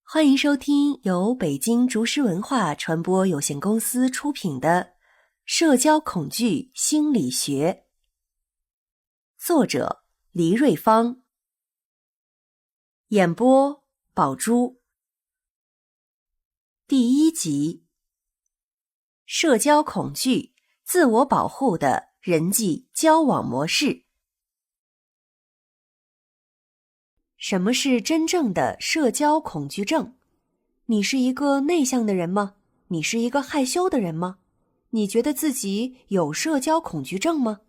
欢迎收听由北京竹诗文化传播有限公司出品的《社交恐惧心理学》，作者黎瑞芳，演播宝珠。第一集：社交恐惧，自我保护的人际交往模式。什么是真正的社交恐惧症？你是一个内向的人吗？你是一个害羞的人吗？你觉得自己有社交恐惧症吗？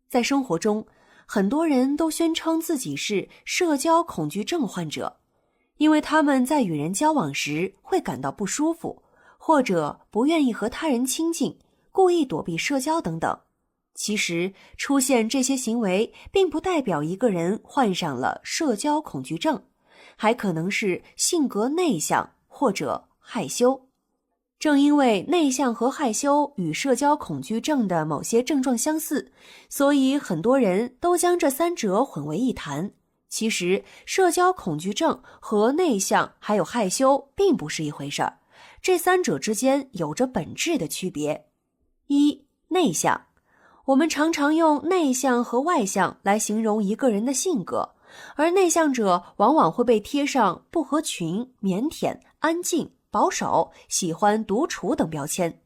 在生活中，很多人都宣称自己是社交恐惧症患者，因为他们在与人交往时会感到不舒服，或者不愿意和他人亲近，故意躲避社交等等。其实，出现这些行为并不代表一个人患上了社交恐惧症，还可能是性格内向或者害羞。正因为内向和害羞与社交恐惧症的某些症状相似，所以很多人都将这三者混为一谈。其实，社交恐惧症和内向还有害羞并不是一回事儿，这三者之间有着本质的区别。一、内向。我们常常用内向和外向来形容一个人的性格，而内向者往往会被贴上不合群、腼腆、安静、保守、喜欢独处等标签。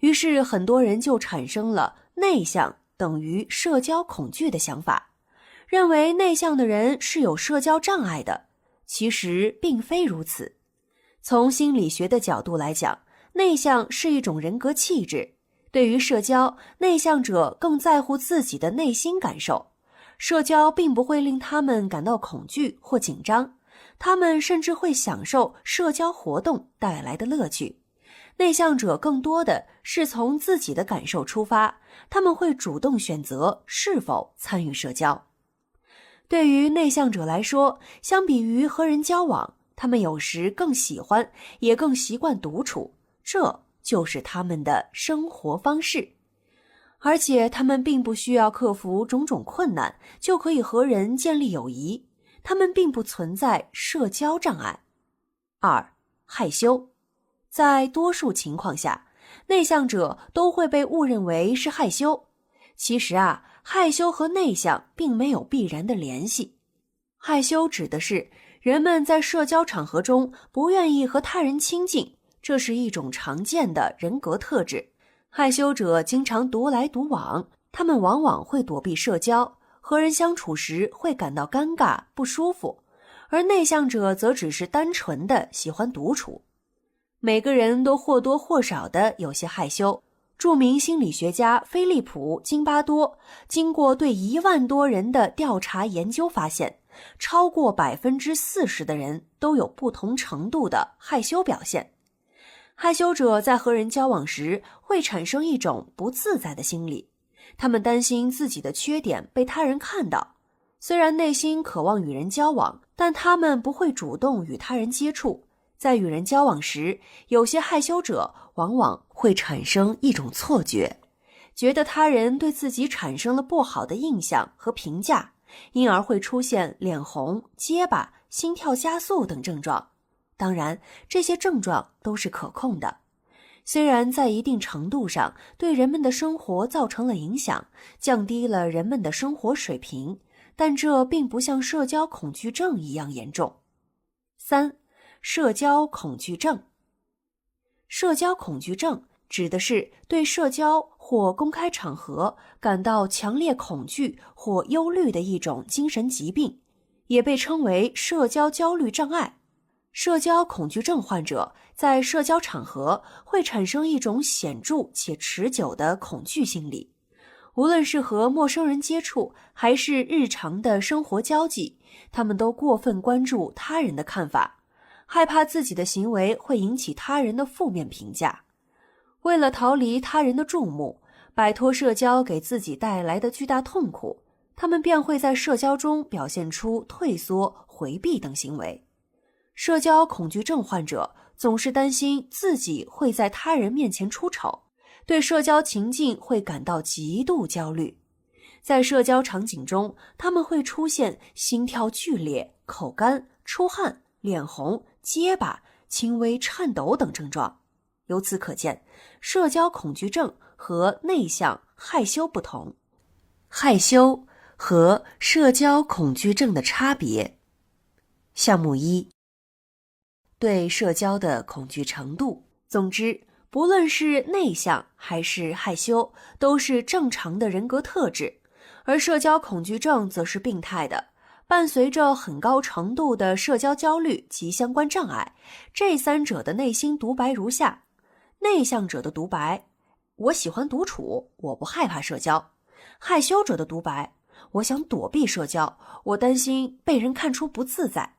于是很多人就产生了内向等于社交恐惧的想法，认为内向的人是有社交障碍的。其实并非如此。从心理学的角度来讲，内向是一种人格气质。对于社交，内向者更在乎自己的内心感受，社交并不会令他们感到恐惧或紧张，他们甚至会享受社交活动带来的乐趣。内向者更多的是从自己的感受出发，他们会主动选择是否参与社交。对于内向者来说，相比于和人交往，他们有时更喜欢也更习惯独处，这就是他们的生活方式，而且他们并不需要克服种种困难就可以和人建立友谊，他们并不存在社交障碍。二、害羞。在多数情况下，内向者都会被误认为是害羞。其实害羞和内向并没有必然的联系。害羞指的是人们在社交场合中不愿意和他人亲近，这是一种常见的人格特质。害羞者经常独来独往，他们往往会躲避社交，和人相处时会感到尴尬不舒服，而内向者则只是单纯的喜欢独处。每个人都或多或少的有些害羞。著名心理学家菲利普·金巴多经过对1万多人的调查研究发现，超过40%的人都有不同程度的害羞表现。害羞者在和人交往时会产生一种不自在的心理，他们担心自己的缺点被他人看到。虽然内心渴望与人交往，但他们不会主动与他人接触。在与人交往时，有些害羞者往往会产生一种错觉，觉得他人对自己产生了不好的印象和评价，因而会出现脸红、结巴、心跳加速等症状。当然，这些症状都是可控的。虽然在一定程度上对人们的生活造成了影响，降低了人们的生活水平，但这并不像社交恐惧症一样严重。三、社交恐惧症。社交恐惧症指的是对社交或公开场合感到强烈恐惧或忧虑的一种精神疾病，也被称为社交焦虑障碍。社交恐惧症患者在社交场合会产生一种显著且持久的恐惧心理，无论是和陌生人接触还是日常的生活交际，他们都过分关注他人的看法，害怕自己的行为会引起他人的负面评价。为了逃离他人的注目，摆脱社交给自己带来的巨大痛苦，他们便会在社交中表现出退缩、回避等行为。社交恐惧症患者总是担心自己会在他人面前出丑，对社交情境会感到极度焦虑。在社交场景中，他们会出现心跳剧烈、口干、出汗、脸红、结巴、轻微颤抖等症状。由此可见，社交恐惧症和内向、害羞不同。害羞和社交恐惧症的差别。项目1，对社交的恐惧程度。总之，不论是内向还是害羞，都是正常的人格特质，而社交恐惧症则是病态的，伴随着很高程度的社交焦虑及相关障碍。这三者的内心独白如下：内向者的独白，我喜欢独处，我不害怕社交；害羞者的独白，我想躲避社交，我担心被人看出不自在；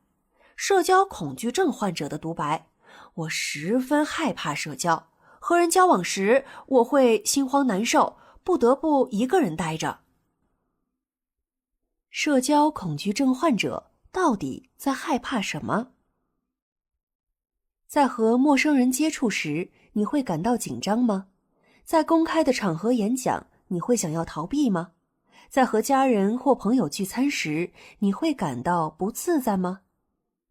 社交恐惧症患者的独白，我十分害怕社交，和人交往时我会心慌难受，不得不一个人待着。社交恐惧症患者到底在害怕什么？在和陌生人接触时，你会感到紧张吗？在公开的场合演讲，你会想要逃避吗？在和家人或朋友聚餐时，你会感到不自在吗？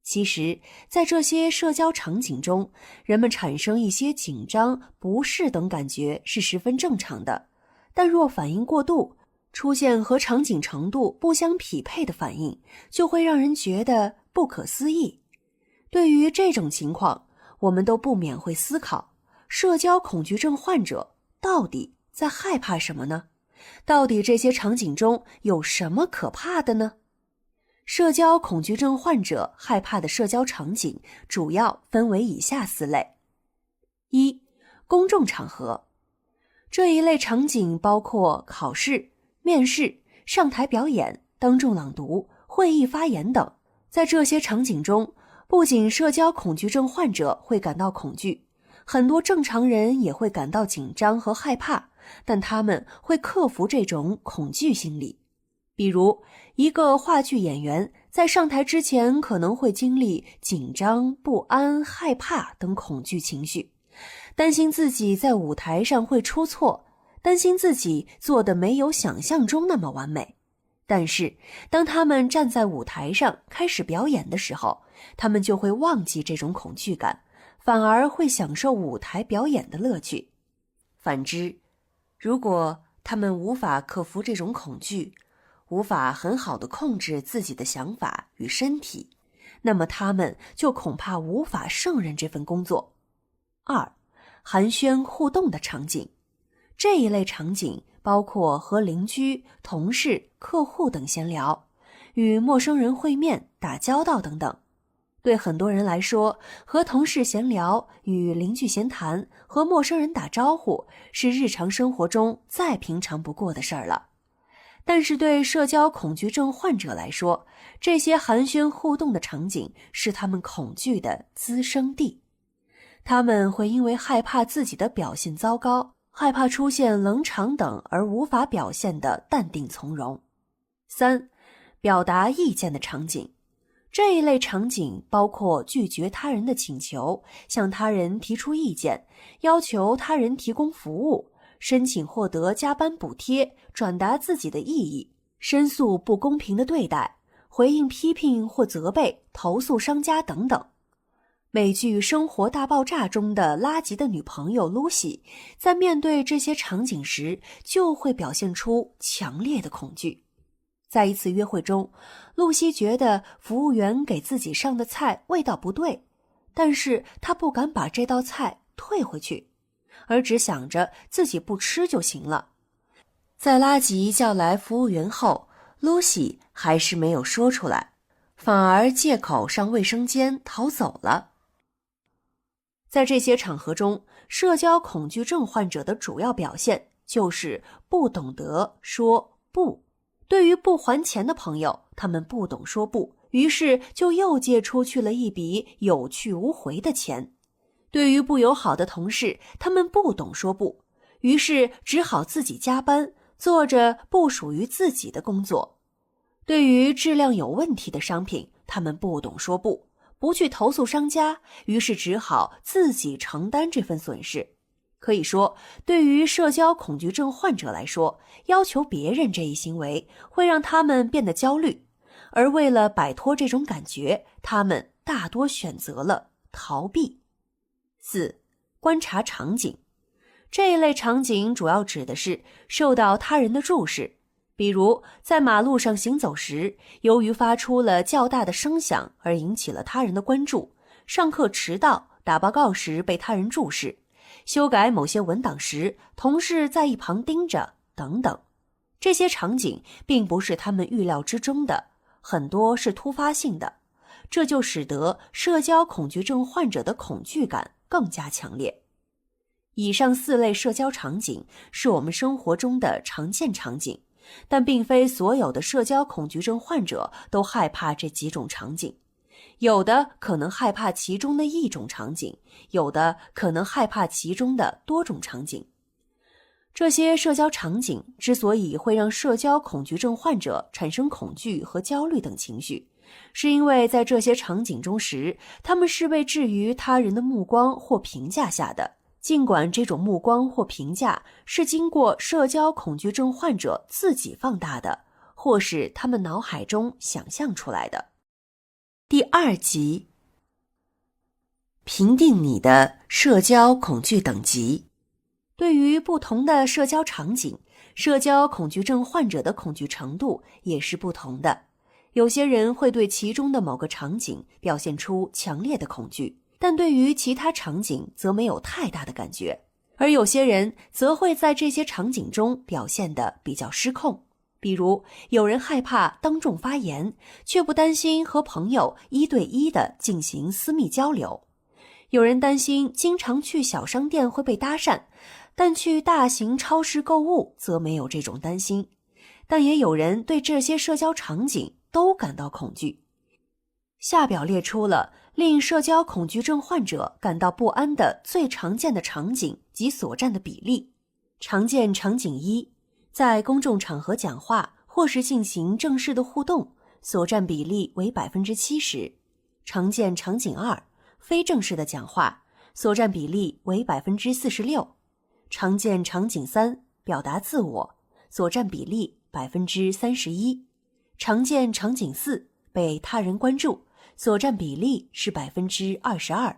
其实，在这些社交场景中，人们产生一些紧张、不适等感觉是十分正常的，但若反应过度，出现和场景程度不相匹配的反应，就会让人觉得不可思议。对于这种情况，我们都不免会思考，社交恐惧症患者到底在害怕什么呢？到底这些场景中有什么可怕的呢？社交恐惧症患者害怕的社交场景主要分为以下4类。1、公众场合。这一类场景包括考试、面试、上台表演、当众朗读、会议发言等。在这些场景中，不仅社交恐惧症患者会感到恐惧，很多正常人也会感到紧张和害怕，但他们会克服这种恐惧心理。比如，一个话剧演员在上台之前可能会经历紧张、不安、害怕等恐惧情绪，担心自己在舞台上会出错，担心自己做得没有想象中那么完美。但是，当他们站在舞台上开始表演的时候，他们就会忘记这种恐惧感，反而会享受舞台表演的乐趣。反之，如果他们无法克服这种恐惧，无法很好地控制自己的想法与身体，那么他们就恐怕无法胜任这份工作。2、寒暄互动的场景。这一类场景包括和邻居、同事、客户等闲聊，与陌生人会面、打交道等等。对很多人来说，和同事闲聊、与邻居闲谈、和陌生人打招呼，是日常生活中再平常不过的事儿了。但是对社交恐惧症患者来说，这些寒暄互动的场景是他们恐惧的滋生地。他们会因为害怕自己的表现糟糕，害怕出现冷场等而无法表现的淡定从容。3、表达意见的场景。这一类场景包括拒绝他人的请求，向他人提出意见，要求他人提供服务，申请获得加班补贴，转达自己的异议，申诉不公平的对待，回应批评或责备，投诉商家等等。美剧《生活大爆炸》中的拉吉的女朋友露西，在面对这些场景时，就会表现出强烈的恐惧。在一次约会中，露西觉得服务员给自己上的菜味道不对，但是她不敢把这道菜退回去，而只想着自己不吃就行了。在拉吉叫来服务员后，露西还是没有说出来，反而借口上卫生间逃走了。在这些场合中，社交恐惧症患者的主要表现就是不懂得说不。对于不还钱的朋友，他们不懂说不，于是就又借出去了一笔有去无回的钱。对于不友好的同事，他们不懂说不，于是只好自己加班，做着不属于自己的工作。对于质量有问题的商品，他们不懂说不，不去投诉商家，于是只好自己承担这份损失。可以说，对于社交恐惧症患者来说，要求别人这一行为会让他们变得焦虑，而为了摆脱这种感觉，他们大多选择了逃避。4. 观察场景。这一类场景主要指的是受到他人的注视，比如在马路上行走时，由于发出了较大的声响而引起了他人的关注，上课迟到、打报告时被他人注视，修改某些文档时，同事在一旁盯着，等等。这些场景并不是他们预料之中的，很多是突发性的，这就使得社交恐惧症患者的恐惧感更加强烈。以上4类社交场景是我们生活中的常见场景，但并非所有的社交恐惧症患者都害怕这几种场景。有的可能害怕其中的一种场景，有的可能害怕其中的多种场景。这些社交场景之所以会让社交恐惧症患者产生恐惧和焦虑等情绪，是因为在这些场景中时，他们是被置于他人的目光或评价下的，尽管这种目光或评价是经过社交恐惧症患者自己放大的，或是他们脑海中想象出来的。第2集，评定你的社交恐惧等级。对于不同的社交场景，社交恐惧症患者的恐惧程度也是不同的。有些人会对其中的某个场景表现出强烈的恐惧，但对于其他场景则没有太大的感觉，而有些人则会在这些场景中表现得比较失控。比如，有人害怕当众发言，却不担心和朋友1对1地进行私密交流；有人担心经常去小商店会被搭讪，但去大型超市购物则没有这种担心。但也有人对这些社交场景都感到恐惧。下表列出了令社交恐惧症患者感到不安的最常见的场景及所占的比例。常见场景1，在公众场合讲话或是进行正式的互动，所占比例为 70%。常见场景2，非正式的讲话，所占比例为 46%。常见场景3，表达自我，所占比例 31%。常见场景4，被他人关注，所占比例是 22%。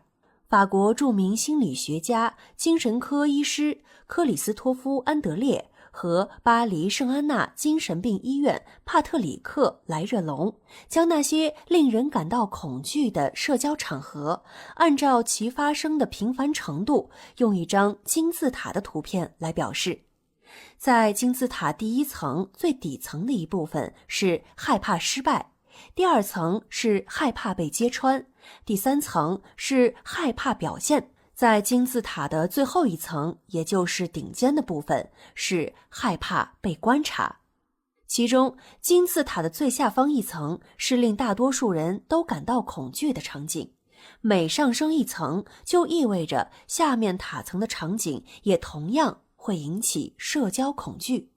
法国著名心理学家、精神科医师克里斯托夫·安德烈和巴黎圣安娜精神病医院帕特里克·莱热隆将那些令人感到恐惧的社交场合，按照其发生的频繁程度，用一张金字塔的图片来表示。在金字塔第1层最底层的一部分是害怕失败，第2层是害怕被揭穿，第3层是害怕表现，在金字塔的最后一层，也就是顶尖的部分，是害怕被观察。其中，金字塔的最下方一层是令大多数人都感到恐惧的场景。每上升一层，就意味着下面塔层的场景也同样会引起社交恐惧。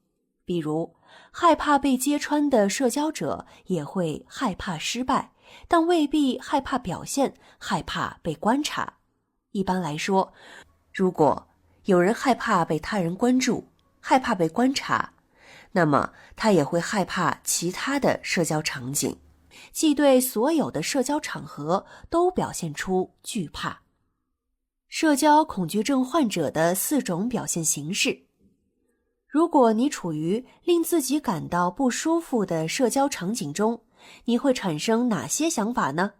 比如，害怕被揭穿的社交者也会害怕失败，但未必害怕表现，害怕被观察。一般来说，如果有人害怕被他人关注，害怕被观察，那么他也会害怕其他的社交场景，即对所有的社交场合都表现出惧怕。社交恐惧症患者的4种表现形式。如果你处于令自己感到不舒服的社交场景中，你会产生哪些想法呢？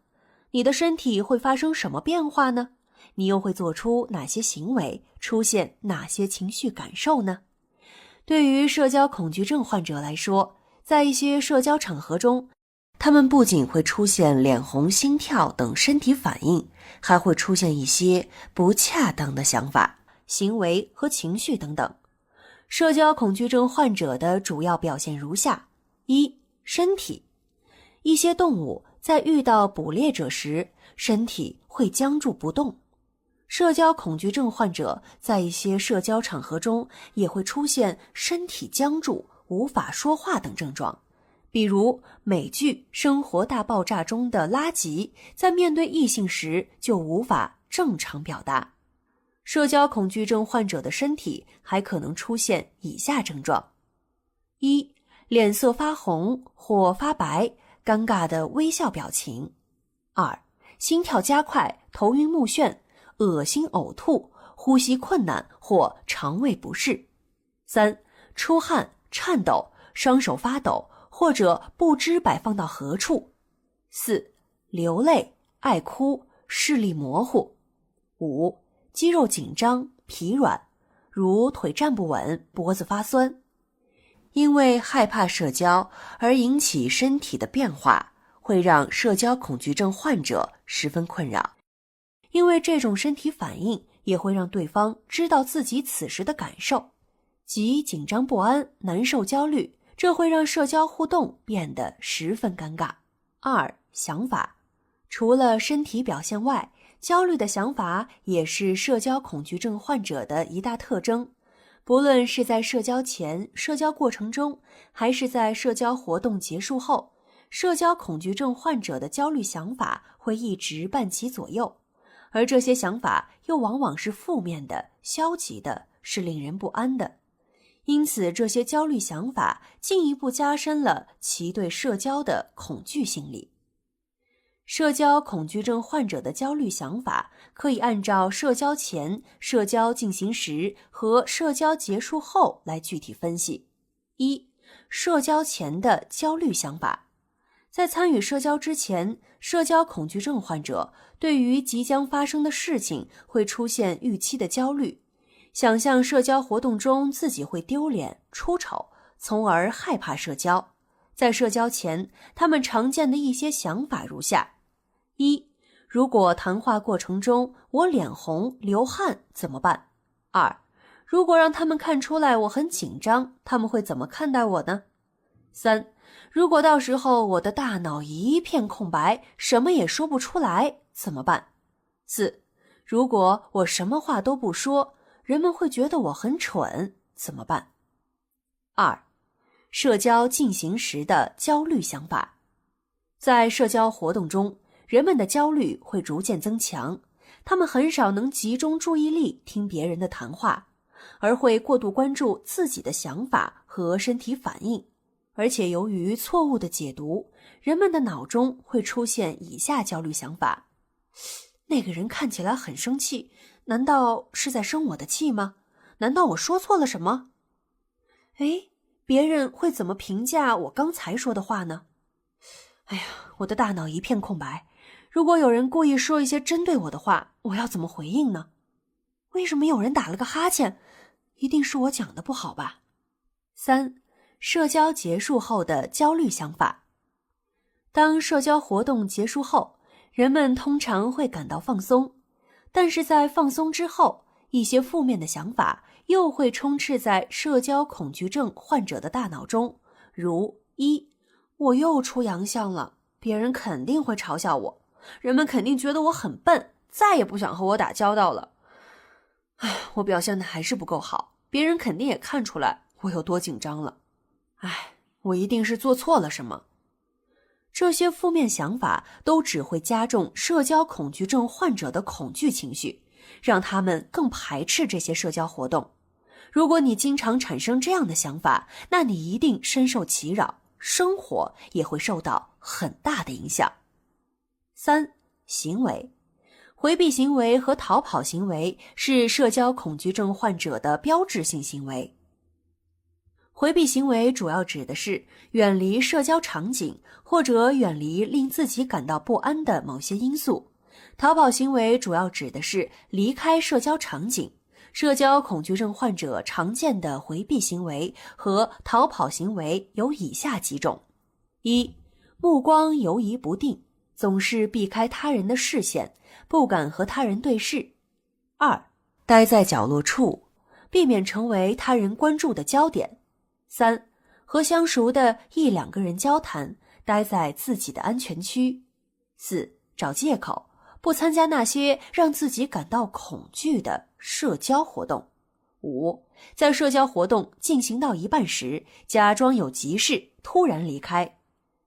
你的身体会发生什么变化呢？你又会做出哪些行为，出现哪些情绪感受呢？对于社交恐惧症患者来说，在一些社交场合中，他们不仅会出现脸红、心跳等身体反应，还会出现一些不恰当的想法、行为和情绪等等。社交恐惧症患者的主要表现如下： 1. 身体。一些动物在遇到捕猎者时，身体会僵住不动。社交恐惧症患者在一些社交场合中也会出现身体僵住、无法说话等症状。比如美剧《生活大爆炸》中的拉吉，在面对异性时就无法正常表达。社交恐惧症患者的身体还可能出现以下症状： 1. 脸色发红或发白，尴尬的微笑表情； 2. 心跳加快、头晕目眩、恶心呕吐、呼吸困难或肠胃不适。3、出汗、颤抖、双手发抖或者不知摆放到何处。4、流泪、爱哭、视力模糊。5、肌肉紧张、疲软，如腿站不稳、脖子发酸。因为害怕社交而引起身体的变化，会让社交恐惧症患者十分困扰。因为这种身体反应也会让对方知道自己此时的感受，即紧张不安、难受、焦虑，这会让社交互动变得十分尴尬。2、想法。除了身体表现外，焦虑的想法也是社交恐惧症患者的一大特征。不论是在社交前、社交过程中，还是在社交活动结束后，社交恐惧症患者的焦虑想法会一直伴其左右，而这些想法又往往是负面的、消极的，是令人不安的。因此，这些焦虑想法进一步加深了其对社交的恐惧心理。社交恐惧症患者的焦虑想法可以按照社交前、社交进行时和社交结束后来具体分析。1、社交前的焦虑想法。在参与社交之前，社交恐惧症患者对于即将发生的事情会出现预期的焦虑，想象社交活动中自己会丢脸、出丑，从而害怕社交。在社交前，他们常见的一些想法如下： 1、如果谈话过程中我脸红、流汗怎么办？ 2、如果让他们看出来我很紧张，他们会怎么看待我呢？ 3、如果到时候我的大脑一片空白，什么也说不出来，怎么办？4、如果我什么话都不说，人们会觉得我很蠢，怎么办？2、社交进行时的焦虑想法。在社交活动中，人们的焦虑会逐渐增强，他们很少能集中注意力听别人的谈话，而会过度关注自己的想法和身体反应。而且由于错误的解读，人们的脑中会出现以下焦虑想法：那个人看起来很生气，难道是在生我的气吗？难道我说错了什么？别人会怎么评价我刚才说的话呢？我的大脑一片空白，如果有人故意说一些针对我的话，我要怎么回应呢？为什么有人打了个哈欠？一定是我讲的不好吧。3、社交结束后的焦虑想法。当社交活动结束后，人们通常会感到放松，但是在放松之后，一些负面的想法又会充斥在社交恐惧症患者的大脑中，如1、我又出洋相了，别人肯定会嘲笑我，人们肯定觉得我很笨，再也不想和我打交道了。我表现的还是不够好，别人肯定也看出来我有多紧张了。我一定是做错了什么。这些负面想法都只会加重社交恐惧症患者的恐惧情绪，让他们更排斥这些社交活动。如果你经常产生这样的想法，那你一定深受其扰，生活也会受到很大的影响。3、行为。回避行为和逃跑行为是社交恐惧症患者的标志性行为。回避行为主要指的是远离社交场景，或者远离令自己感到不安的某些因素。逃跑行为主要指的是离开社交场景。社交恐惧症患者常见的回避行为和逃跑行为有以下几种： 1、目光游移不定，总是避开他人的视线，不敢和他人对视。 2、待在角落处，避免成为他人关注的焦点。 3、和相熟的1-2个人交谈，待在自己的安全区。 4、找借口，不参加那些让自己感到恐惧的社交活动。 5、在社交活动进行到一半时，假装有急事，突然离开。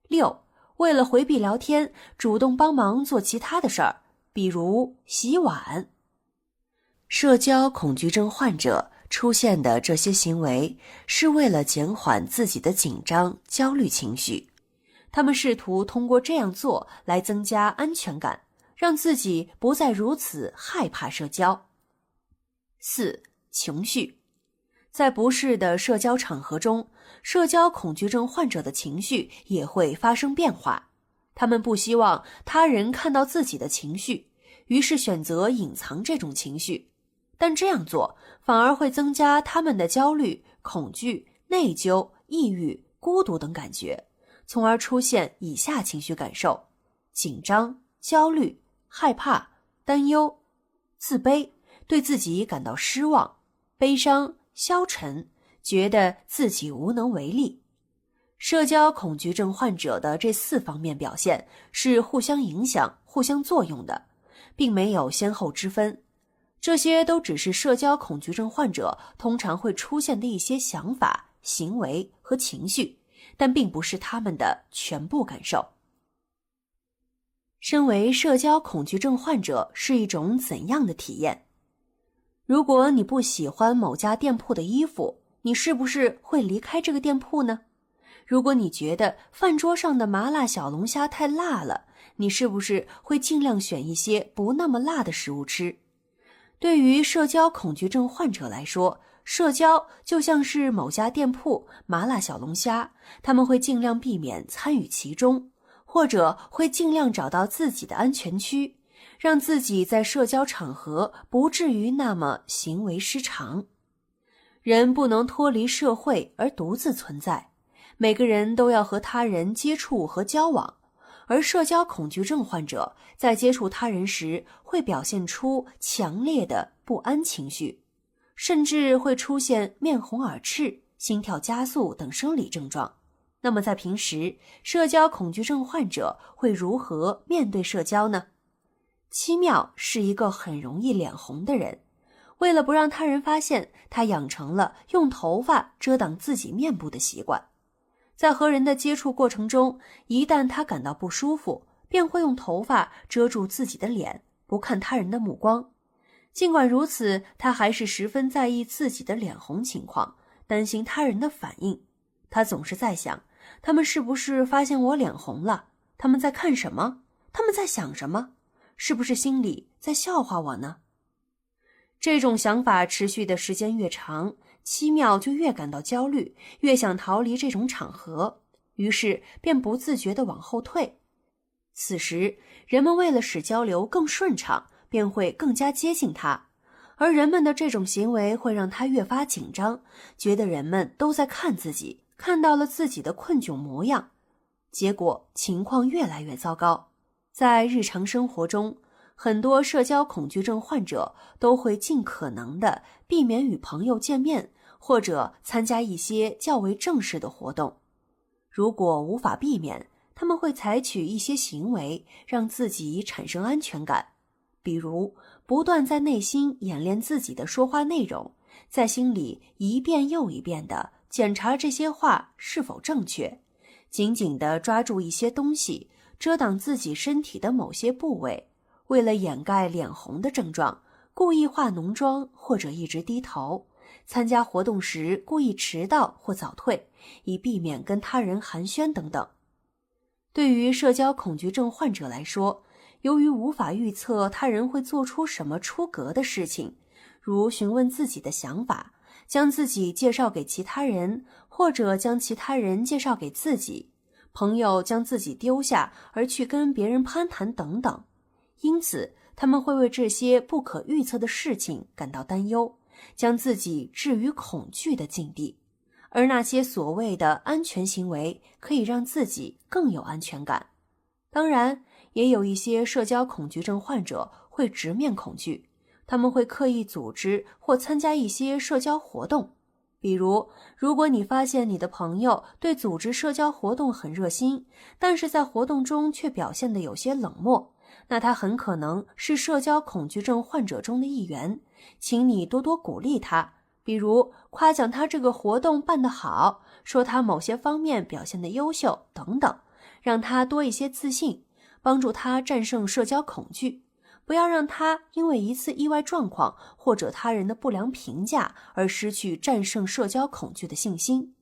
6、为了回避聊天，主动帮忙做其他的事儿，比如洗碗。社交恐惧症患者出现的这些行为是为了减缓自己的紧张、焦虑情绪，他们试图通过这样做来增加安全感，让自己不再如此害怕社交。4. 情绪。在不适的社交场合中，社交恐惧症患者的情绪也会发生变化。他们不希望他人看到自己的情绪，于是选择隐藏这种情绪。但这样做反而会增加他们的焦虑、恐惧、内疚、抑郁、孤独等感觉，从而出现以下情绪感受：紧张、焦虑、害怕、担忧、自卑，对自己感到失望、悲伤、消沉，觉得自己无能为力。社交恐惧症患者的这4方面表现是互相影响、互相作用的，并没有先后之分。这些都只是社交恐惧症患者通常会出现的一些想法、行为和情绪，但并不是他们的全部感受。身为社交恐惧症患者是一种怎样的体验？如果你不喜欢某家店铺的衣服，你是不是会离开这个店铺呢？如果你觉得饭桌上的麻辣小龙虾太辣了，你是不是会尽量选一些不那么辣的食物吃？对于社交恐惧症患者来说，社交就像是某家店铺麻辣小龙虾，他们会尽量避免参与其中，或者会尽量找到自己的安全区，让自己在社交场合不至于那么行为失常。人不能脱离社会而独自存在，每个人都要和他人接触和交往，而社交恐惧症患者在接触他人时会表现出强烈的不安情绪，甚至会出现面红耳赤、心跳加速等生理症状。那么在平时，社交恐惧症患者会如何面对社交呢？七妙是一个很容易脸红的人，为了不让他人发现，他养成了用头发遮挡自己面部的习惯。在和人的接触过程中，一旦他感到不舒服，便会用头发遮住自己的脸，不看他人的目光。尽管如此，他还是十分在意自己的脸红情况，担心他人的反应。他总是在想，他们是不是发现我脸红了？他们在看什么？他们在想什么？是不是心里在笑话我呢？这种想法持续的时间越长，七妙就越感到焦虑，越想逃离这种场合，于是便不自觉地往后退。此时，人们为了使交流更顺畅，便会更加接近他，而人们的这种行为会让他越发紧张，觉得人们都在看自己，看到了自己的困窘模样，结果情况越来越糟糕。在日常生活中，很多社交恐惧症患者都会尽可能地避免与朋友见面，或者参加一些较为正式的活动。如果无法避免，他们会采取一些行为让自己产生安全感，比如不断在内心演练自己的说话内容，在心里一遍又一遍地检查这些话是否正确，紧紧地抓住一些东西，遮挡自己身体的某些部位，为了掩盖脸红的症状，故意化浓妆或者一直低头，参加活动时故意迟到或早退，以避免跟他人寒暄等等。对于社交恐惧症患者来说，由于无法预测他人会做出什么出格的事情，如询问自己的想法，将自己介绍给其他人，或者将其他人介绍给自己，朋友将自己丢下而去跟别人攀谈等等。因此，他们会为这些不可预测的事情感到担忧，将自己置于恐惧的境地。而那些所谓的安全行为可以让自己更有安全感。当然，也有一些社交恐惧症患者会直面恐惧，他们会刻意组织或参加一些社交活动。比如，如果你发现你的朋友对组织社交活动很热心，但是在活动中却表现得有些冷漠，那他很可能是社交恐惧症患者中的一员，请你多多鼓励他，比如夸奖他这个活动办得好，说他某些方面表现得优秀等等，让他多一些自信，帮助他战胜社交恐惧。不要让他因为一次意外状况或者他人的不良评价而失去战胜社交恐惧的信心。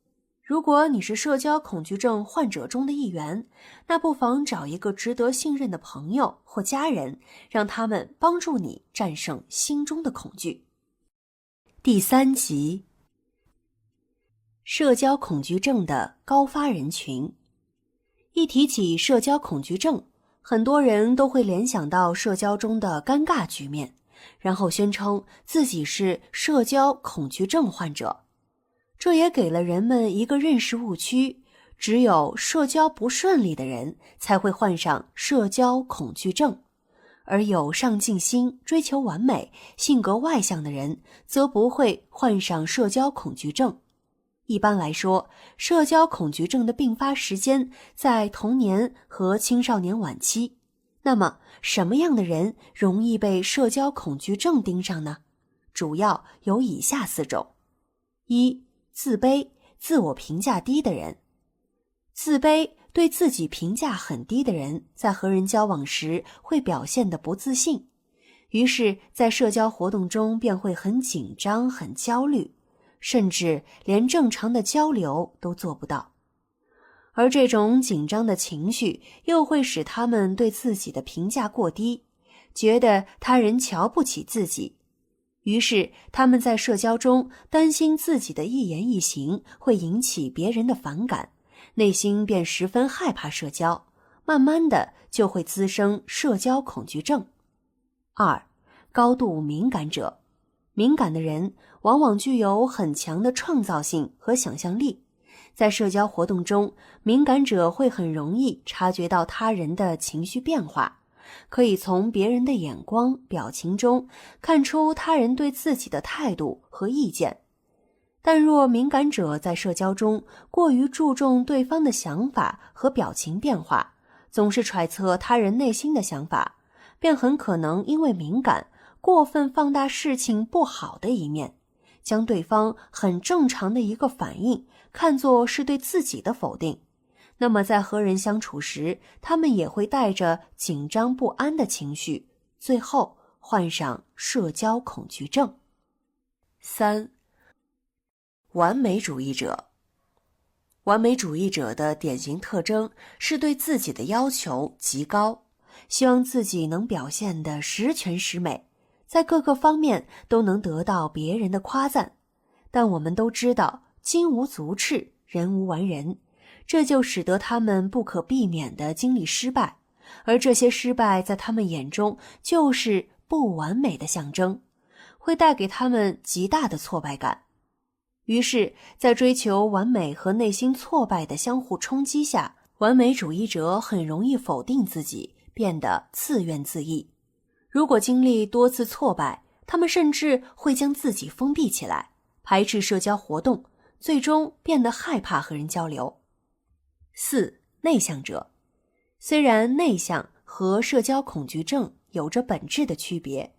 如果你是社交恐惧症患者中的一员，那不妨找一个值得信任的朋友或家人，让他们帮助你战胜心中的恐惧。第3集，社交恐惧症的高发人群。一提起社交恐惧症，很多人都会联想到社交中的尴尬局面，然后宣称自己是社交恐惧症患者。这也给了人们一个认识误区，只有社交不顺利的人才会患上社交恐惧症，而有上进心、追求完美、性格外向的人则不会患上社交恐惧症。一般来说，社交恐惧症的并发时间在童年和青少年晚期。那么，什么样的人容易被社交恐惧症盯上呢？主要有以下4种。1、自卑、自我评价低的人。自卑、对自己评价很低的人，在和人交往时会表现得不自信，于是在社交活动中便会很紧张、很焦虑，甚至连正常的交流都做不到。而这种紧张的情绪又会使他们对自己的评价过低，觉得他人瞧不起自己，于是他们在社交中担心自己的一言一行会引起别人的反感，内心便十分害怕社交，慢慢的就会滋生社交恐惧症。2、高度敏感者。敏感的人往往具有很强的创造性和想象力，在社交活动中，敏感者会很容易察觉到他人的情绪变化，可以从别人的眼光、表情中看出他人对自己的态度和意见。但若敏感者在社交中过于注重对方的想法和表情变化，总是揣测他人内心的想法，便很可能因为敏感，过分放大事情不好的一面，将对方很正常的一个反应看作是对自己的否定。那么在和人相处时，他们也会带着紧张不安的情绪，最后患上社交恐惧症。3、完美主义者。完美主义者的典型特征是对自己的要求极高，希望自己能表现得十全十美，在各个方面都能得到别人的夸赞。但我们都知道，金无足赤，人无完人，这就使得他们不可避免地经历失败，而这些失败在他们眼中就是不完美的象征，会带给他们极大的挫败感。于是，在追求完美和内心挫败的相互冲击下，完美主义者很容易否定自己，变得自怨自艾。如果经历多次挫败，他们甚至会将自己封闭起来，排斥社交活动，最终变得害怕和人交流。4、内向者。虽然内向和社交恐惧症有着本质的区别，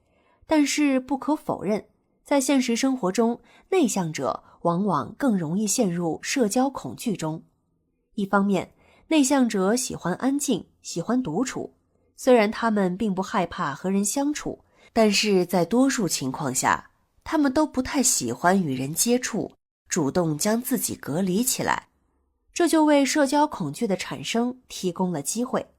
但是不可否认，在现实生活中，内向者往往更容易陷入社交恐惧中。一方面，内向者喜欢安静，喜欢独处，虽然他们并不害怕和人相处，但是在多数情况下，他们都不太喜欢与人接触，主动将自己隔离起来，这就为社交恐惧的产生提供了机会。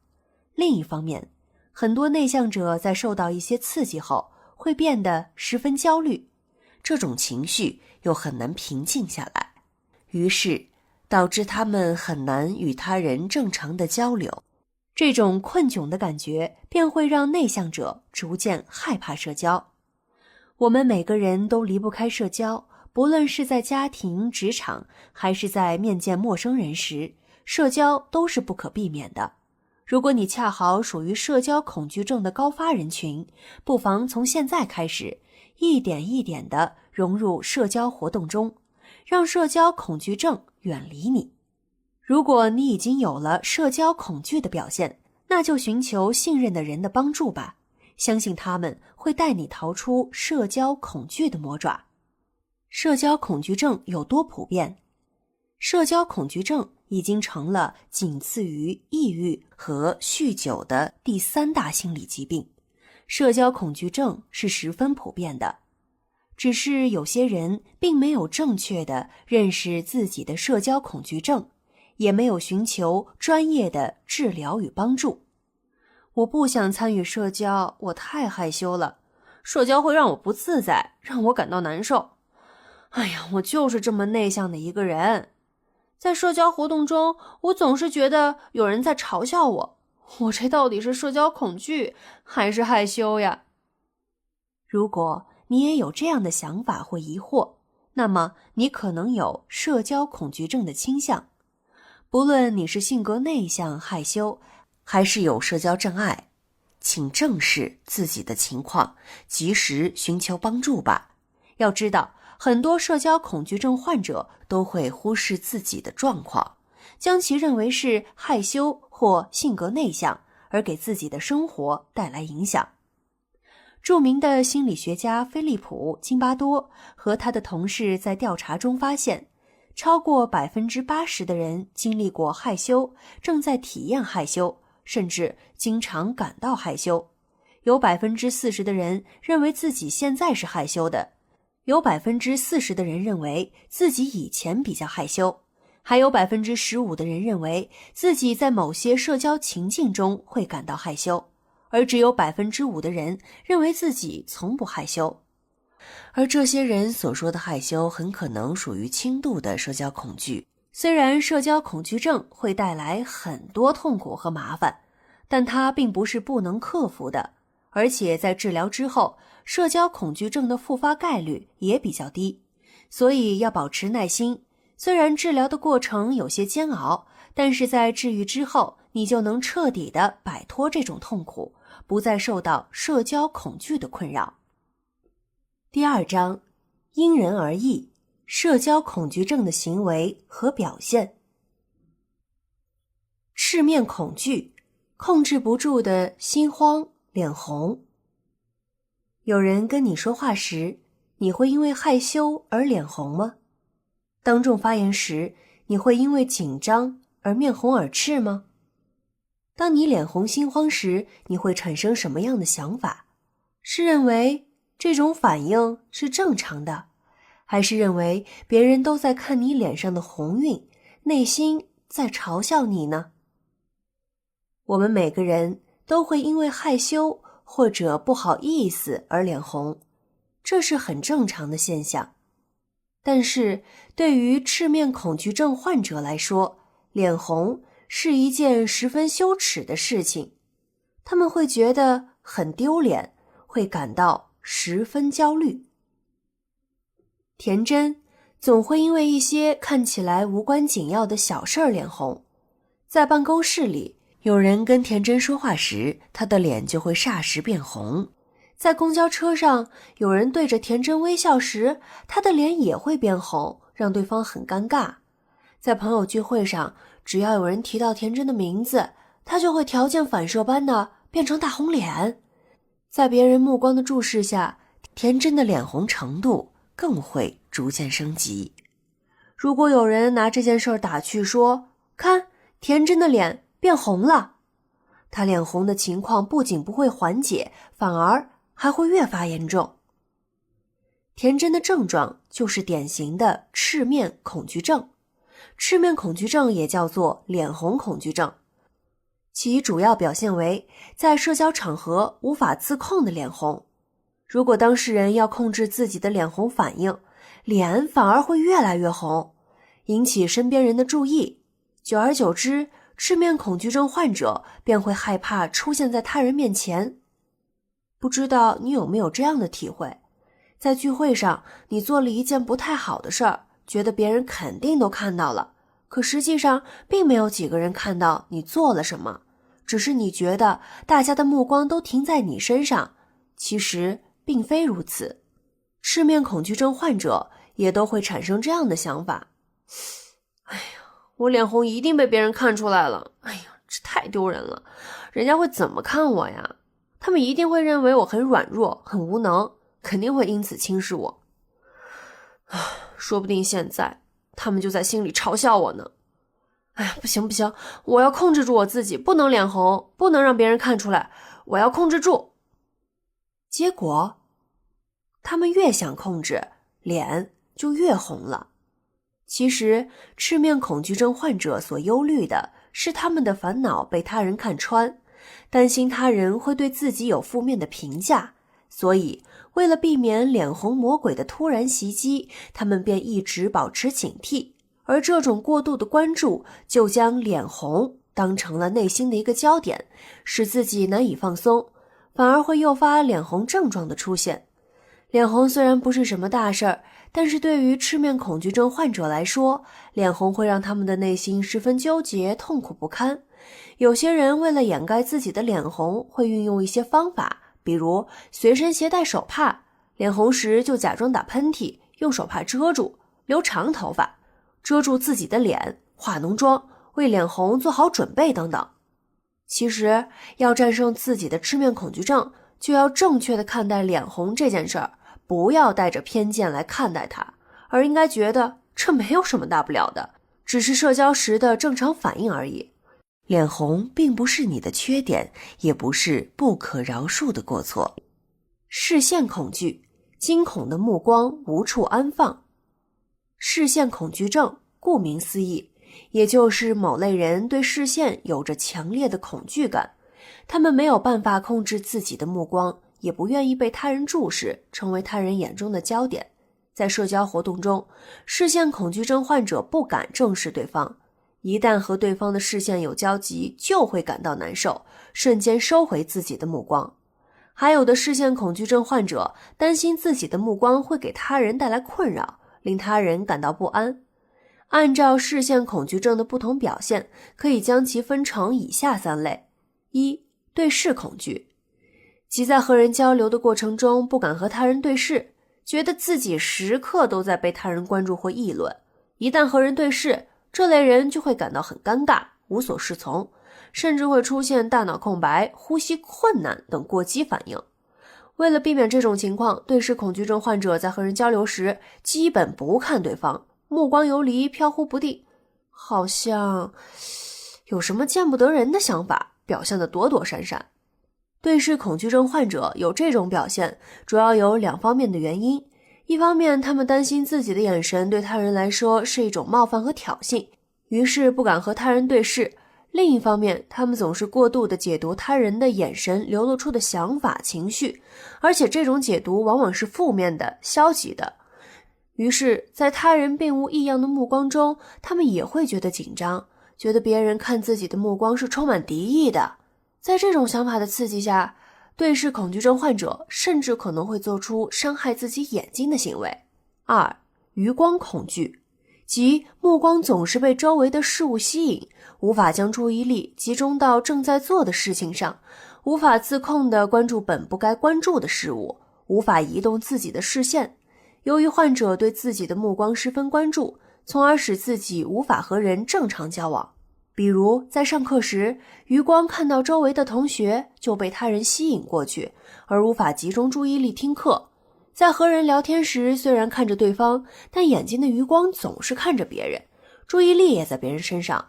另一方面，很多内向者在受到一些刺激后，会变得十分焦虑，这种情绪又很难平静下来，于是导致他们很难与他人正常的交流。这种困窘的感觉便会让内向者逐渐害怕社交。我们每个人都离不开社交，不论是在家庭、职场，还是在面见陌生人时，社交都是不可避免的。如果你恰好属于社交恐惧症的高发人群，不妨从现在开始，一点一点地融入社交活动中，让社交恐惧症远离你。如果你已经有了社交恐惧的表现，那就寻求信任的人的帮助吧，相信他们会带你逃出社交恐惧的魔爪。社交恐惧症有多普遍？社交恐惧症已经成了仅次于抑郁和酗酒的第3大心理疾病。社交恐惧症是十分普遍的。只是有些人并没有正确地认识自己的社交恐惧症，也没有寻求专业的治疗与帮助。我不想参与社交，我太害羞了，社交会让我不自在，让我感到难受。哎呀，我就是这么内向的一个人。在社交活动中，我总是觉得有人在嘲笑我，我这到底是社交恐惧还是害羞呀？如果你也有这样的想法或疑惑，那么你可能有社交恐惧症的倾向。不论你是性格内向害羞，还是有社交障碍，请正视自己的情况，及时寻求帮助吧。要知道，很多社交恐惧症患者都会忽视自己的状况，将其认为是害羞或性格内向，而给自己的生活带来影响。著名的心理学家菲利普·津巴多和他的同事在调查中发现，超过 80% 的人经历过害羞，正在体验害羞，甚至经常感到害羞。有 40% 的人认为自己现在是害羞的，有 40% 的人认为自己以前比较害羞，还有 15% 的人认为自己在某些社交情境中会感到害羞，而只有 5% 的人认为自己从不害羞。而这些人所说的害羞很可能属于轻度的社交恐惧。虽然社交恐惧症会带来很多痛苦和麻烦，但它并不是不能克服的，而且在治疗之后，社交恐惧症的复发概率也比较低。所以要保持耐心，虽然治疗的过程有些煎熬，但是在治愈之后，你就能彻底的摆脱这种痛苦，不再受到社交恐惧的困扰。第2章，因人而异，社交恐惧症的行为和表现。赤面恐惧，控制不住的心慌、脸红。有人跟你说话时，你会因为害羞而脸红吗？当众发言时，你会因为紧张而面红耳赤吗？当你脸红心慌时，你会产生什么样的想法？是认为这种反应是正常的，还是认为别人都在看你脸上的红晕，内心在嘲笑你呢？我们每个人都会因为害羞或者不好意思而脸红，这是很正常的现象。但是对于赤面恐惧症患者来说，脸红是一件十分羞耻的事情，他们会觉得很丢脸，会感到十分焦虑。田真总会因为一些看起来无关紧要的小事儿脸红。在办公室里，有人跟田真说话时，她的脸就会霎时变红。在公交车上，有人对着田真微笑时，她的脸也会变红，让对方很尴尬。在朋友聚会上，只要有人提到田真的名字，她就会条件反射般的变成大红脸。在别人目光的注视下，田真的脸红程度更会逐渐升级。如果有人拿这件事打趣说，看，田真的脸变红了，她脸红的情况不仅不会缓解，反而还会越发严重。田真的症状就是典型的赤面恐惧症。赤面恐惧症也叫做脸红恐惧症，其主要表现为在社交场合无法自控的脸红。如果当事人要控制自己的脸红反应，脸反而会越来越红，引起身边人的注意。久而久之，赤面恐惧症患者便会害怕出现在他人面前。不知道你有没有这样的体会？在聚会上，你做了一件不太好的事儿，觉得别人肯定都看到了，可实际上并没有几个人看到你做了什么，只是你觉得大家的目光都停在你身上，其实并非如此。赤面恐惧症患者也都会产生这样的想法，哎呀，我脸红一定被别人看出来了，哎呀，这太丢人了，人家会怎么看我呀？他们一定会认为我很软弱，很无能，肯定会因此轻视我。说不定现在他们就在心里嘲笑我呢。哎呀，不行不行，我要控制住我自己，不能脸红，不能让别人看出来，我要控制住。结果他们越想控制，脸就越红了。其实，赤面恐惧症患者所忧虑的是他们的烦恼被他人看穿，担心他人会对自己有负面的评价，所以为了避免脸红魔鬼的突然袭击，他们便一直保持警惕，而这种过度的关注就将脸红当成了内心的一个焦点，使自己难以放松，反而会诱发脸红症状的出现。脸红虽然不是什么大事儿，但是对于赤面恐惧症患者来说，脸红会让他们的内心十分纠结，痛苦不堪。有些人为了掩盖自己的脸红，会运用一些方法，比如随身携带手帕，脸红时就假装打喷嚏，用手帕遮住，留长头发，遮住自己的脸，化浓妆，为脸红做好准备等等。其实，要战胜自己的赤面恐惧症，就要正确的看待脸红这件事儿，不要带着偏见来看待它，而应该觉得这没有什么大不了的，只是社交时的正常反应而已。脸红并不是你的缺点，也不是不可饶恕的过错。视线恐惧，惊恐的目光无处安放。视线恐惧症顾名思义，也就是某类人对视线有着强烈的恐惧感，他们没有办法控制自己的目光，也不愿意被他人注视，成为他人眼中的焦点。在社交活动中，视线恐惧症患者不敢正视对方，一旦和对方的视线有交集，就会感到难受，瞬间收回自己的目光。还有的视线恐惧症患者担心自己的目光会给他人带来困扰，令他人感到不安。按照视线恐惧症的不同表现，可以将其分成以下3类。1. 对视恐惧，即在和人交流的过程中不敢和他人对视，觉得自己时刻都在被他人关注或议论。一旦和人对视，这类人就会感到很尴尬，无所适从，甚至会出现大脑空白、呼吸困难等过激反应。为了避免这种情况，对视恐惧症患者在和人交流时基本不看对方，目光游离，飘忽不定，好像有什么见不得人的想法，表现得躲躲闪闪。对视恐惧症患者有这种表现，主要有2方面的原因。一方面，他们担心自己的眼神对他人来说是一种冒犯和挑衅，于是不敢和他人对视。另一方面，他们总是过度地解读他人的眼神流露出的想法、情绪，而且这种解读往往是负面的、消极的。于是，在他人并无异样的目光中，他们也会觉得紧张，觉得别人看自己的目光是充满敌意的。在这种想法的刺激下，对视恐惧症患者甚至可能会做出伤害自己眼睛的行为。2. 余光恐惧，即目光总是被周围的事物吸引，无法将注意力集中到正在做的事情上，无法自控地关注本不该关注的事物，无法移动自己的视线。由于患者对自己的目光十分关注，从而使自己无法和人正常交往。比如在上课时，余光看到周围的同学就被他人吸引过去，而无法集中注意力听课。在和人聊天时，虽然看着对方，但眼睛的余光总是看着别人，注意力也在别人身上。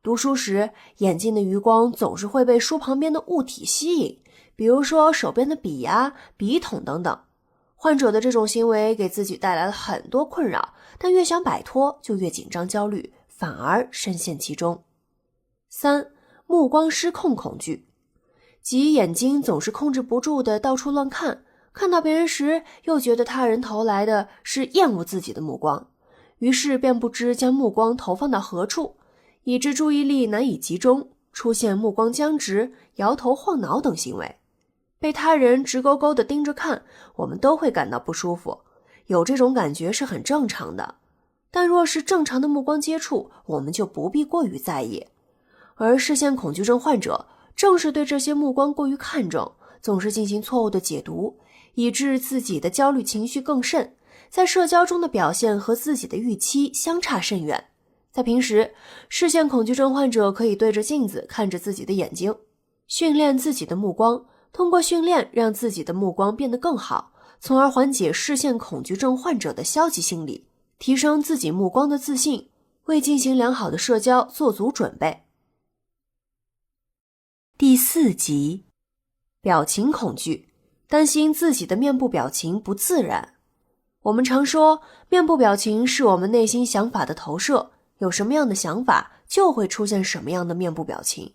读书时，眼睛的余光总是会被书旁边的物体吸引，比如说手边的笔啊、笔筒等等。患者的这种行为给自己带来了很多困扰，但越想摆脱就越紧张焦虑，反而深陷其中。3. 目光失控恐惧，即眼睛总是控制不住的到处乱看，看到别人时又觉得他人投来的是厌恶自己的目光，于是便不知将目光投放到何处，以致注意力难以集中，出现目光僵直、摇头晃脑等行为。被他人直勾勾地盯着看，我们都会感到不舒服，有这种感觉是很正常的。但若是正常的目光接触，我们就不必过于在意。而视线恐惧症患者正是对这些目光过于看重，总是进行错误的解读，以致自己的焦虑情绪更甚，在社交中的表现和自己的预期相差甚远。在平时，视线恐惧症患者可以对着镜子看着自己的眼睛，训练自己的目光，通过训练让自己的目光变得更好，从而缓解视线恐惧症患者的消极心理，提升自己目光的自信，为进行良好的社交做足准备。第4集，表情恐惧，担心自己的面部表情不自然。我们常说，面部表情是我们内心想法的投射，有什么样的想法，就会出现什么样的面部表情。